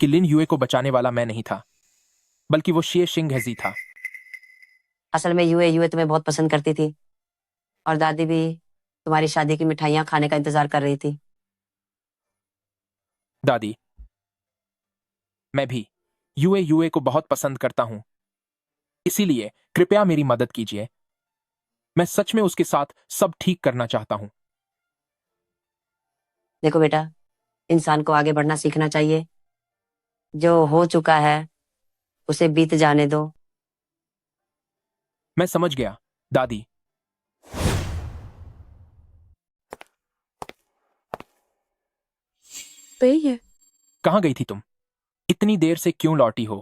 कि लिन यूए को बचाने वाला मैं नहीं था, बल्कि वो शिए शिंगहेजी था। असल में यूए तुम्हें बहुत पसंद करती थी और दादी भी तुम्हारी शादी की मिठाइयां खाने का इंतजार कर रही थी। दादी, मैं भी यूए को बहुत पसंद करता हूं, इसीलिए कृपया मेरी मदद कीजिए। मैं सच में उसके साथ सब ठीक करना चाहता हूं। देखो बेटा, इंसान को आगे बढ़ना सीखना चाहिए। जो हो चुका है उसे बीत जाने दो। मैं समझ गया दादी। पे ही है। कहां गई थी तुम? इतनी देर से क्यों लौटी हो?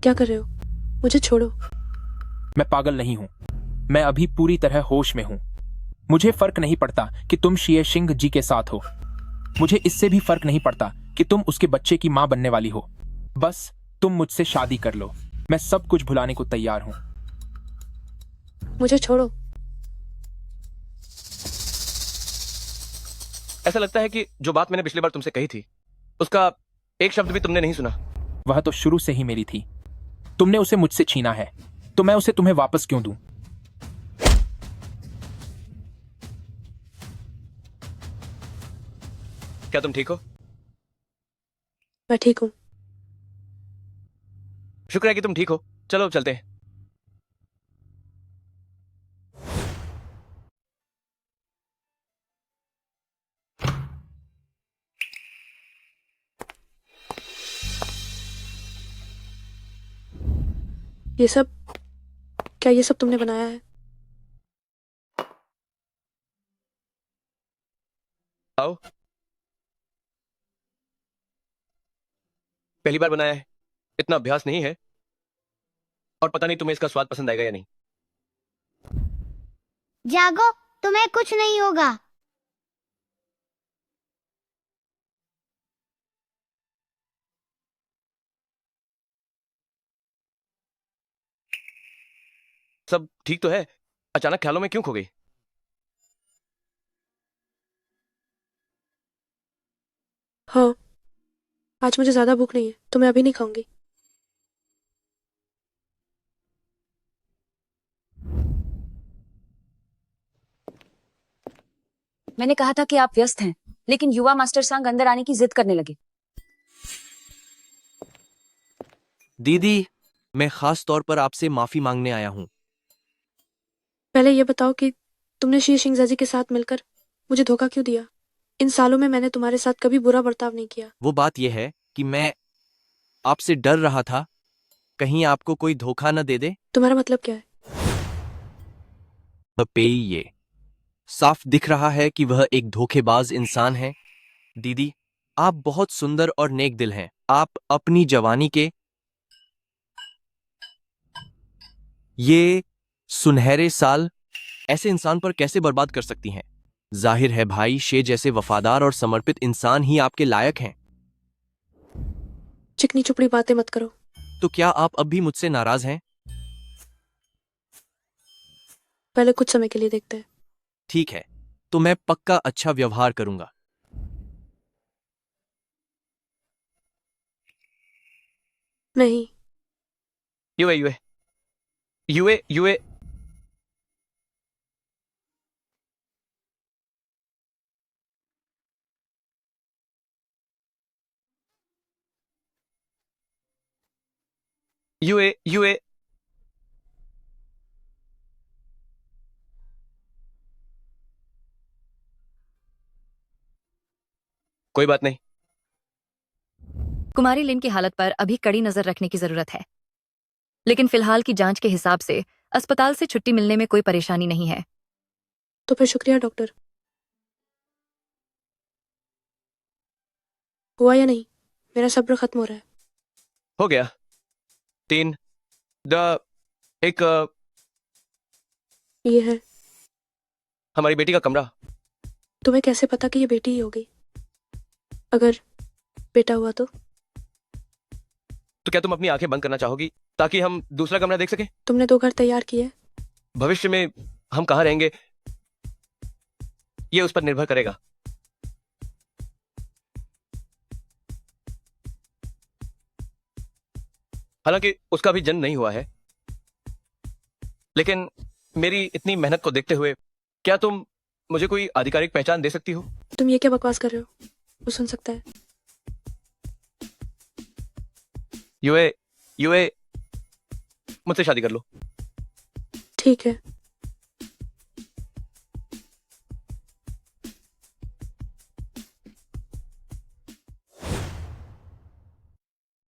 क्या कर रहे हो? मुझे छोड़ो। मैं पागल नहीं हूं। मैं अभी पूरी तरह होश में हूं। मुझे फर्क नहीं पड़ता कि तुम शिए शिंग जी के साथ हो। मुझे इससे भी फर्क नहीं पड़ता कि तुम उसके बच्चे की मां बनने वाली हो। बस तुम मुझसे शादी कर लो। मैं सब कुछ भुलाने को तैयार हूं। मुझे छोड़ो। ऐसा लगता है कि जो बात मैंने पिछली बार तुमसे कही थी उसका एक शब्द भी तुमने नहीं सुना। वह तो शुरू से ही मेरी थी। तुमने उसे मुझसे छीना है, तो मैं उसे तुम्हें वापस क्यों दूं? क्या तुम ठीक हो? मैं ठीक हूं। शुक्र है कि तुम ठीक हो। चलो चलते हैं। ये सब, क्या ये सब तुमने बनाया है? आओ। पहली बार बनाया है, इतना अभ्यास नहीं है, और पता नहीं तुम्हें इसका स्वाद पसंद आएगा या नहीं। जागो, तुम्हें कुछ नहीं होगा। सब ठीक तो है? अचानक ख्यालों में क्यों खो गई? हाँ, आज मुझे ज्यादा भूख नहीं है, तो मैं अभी नहीं खाऊंगी। मैंने कहा था कि आप व्यस्त हैं, लेकिन युवा मास्टर सांग अंदर आने की जिद करने लगे। दीदी, मैं खास तौर पर आपसे माफी मांगने आया हूँ। पहले ये बताओ कि तुमने शी शिंगजाजी के साथ मिलकर मुझे धोखा क्यों दिया? इन सालों में मैंने तुम्हारे साथ कभी बुरा बर्ताव नहीं किया। वो बात यह है कि मैं आपसे डर रहा था, कहीं आपको कोई धोखा न दे दे। तुम्हारा मतलब क्या है? ये साफ दिख रहा है कि वह एक धोखेबाज इंसान है। दीदी, आप बहुत सुंदर और नेक दिल हैं। आप अपनी जवानी के ये सुनहरे साल ऐसे इंसान पर कैसे बर्बाद कर सकती हैं? जाहिर है भाई, शे जैसे वफादार और समर्पित इंसान ही आपके लायक हैं। चिकनी चुपड़ी बातें मत करो। तो क्या आप अब भी मुझसे नाराज हैं? पहले कुछ समय के लिए देखते हैं। ठीक है, तो मैं पक्का अच्छा व्यवहार करूंगा। नहीं। यूए यूए यूए यूए यूए यूए कोई बात नहीं। कुमारी लिन की हालत पर अभी कड़ी नजर रखने की जरूरत है, लेकिन फिलहाल की जांच के हिसाब से अस्पताल से छुट्टी मिलने में कोई परेशानी नहीं है। तो फिर शुक्रिया डॉक्टर। हुआ या नहीं? मेरा सब्र खत्म हो रहा है। हो गया। 3 द एक ये है। हमारी बेटी का कमरा। तुम्हें कैसे पता कि ये बेटी ही होगी? अगर बेटा हुआ तो क्या तुम अपनी आंखें बंद करना चाहोगी ताकि हम दूसरा कमरा देख सकें? तुमने 2 घर तैयार किए। भविष्य में हम कहाँ रहेंगे ये उस पर निर्भर करेगा। हालांकि उसका भी जन्म नहीं हुआ है, लेकिन मेरी इतनी मेहनत को देखते हुए क्या तुम मुझे कोई आधिकारिक पहचान दे सकती हो? तुम ये क्या बकवास कर रहे हो? वो सुन सकता है। यूए मुझसे शादी कर लो। ठीक है।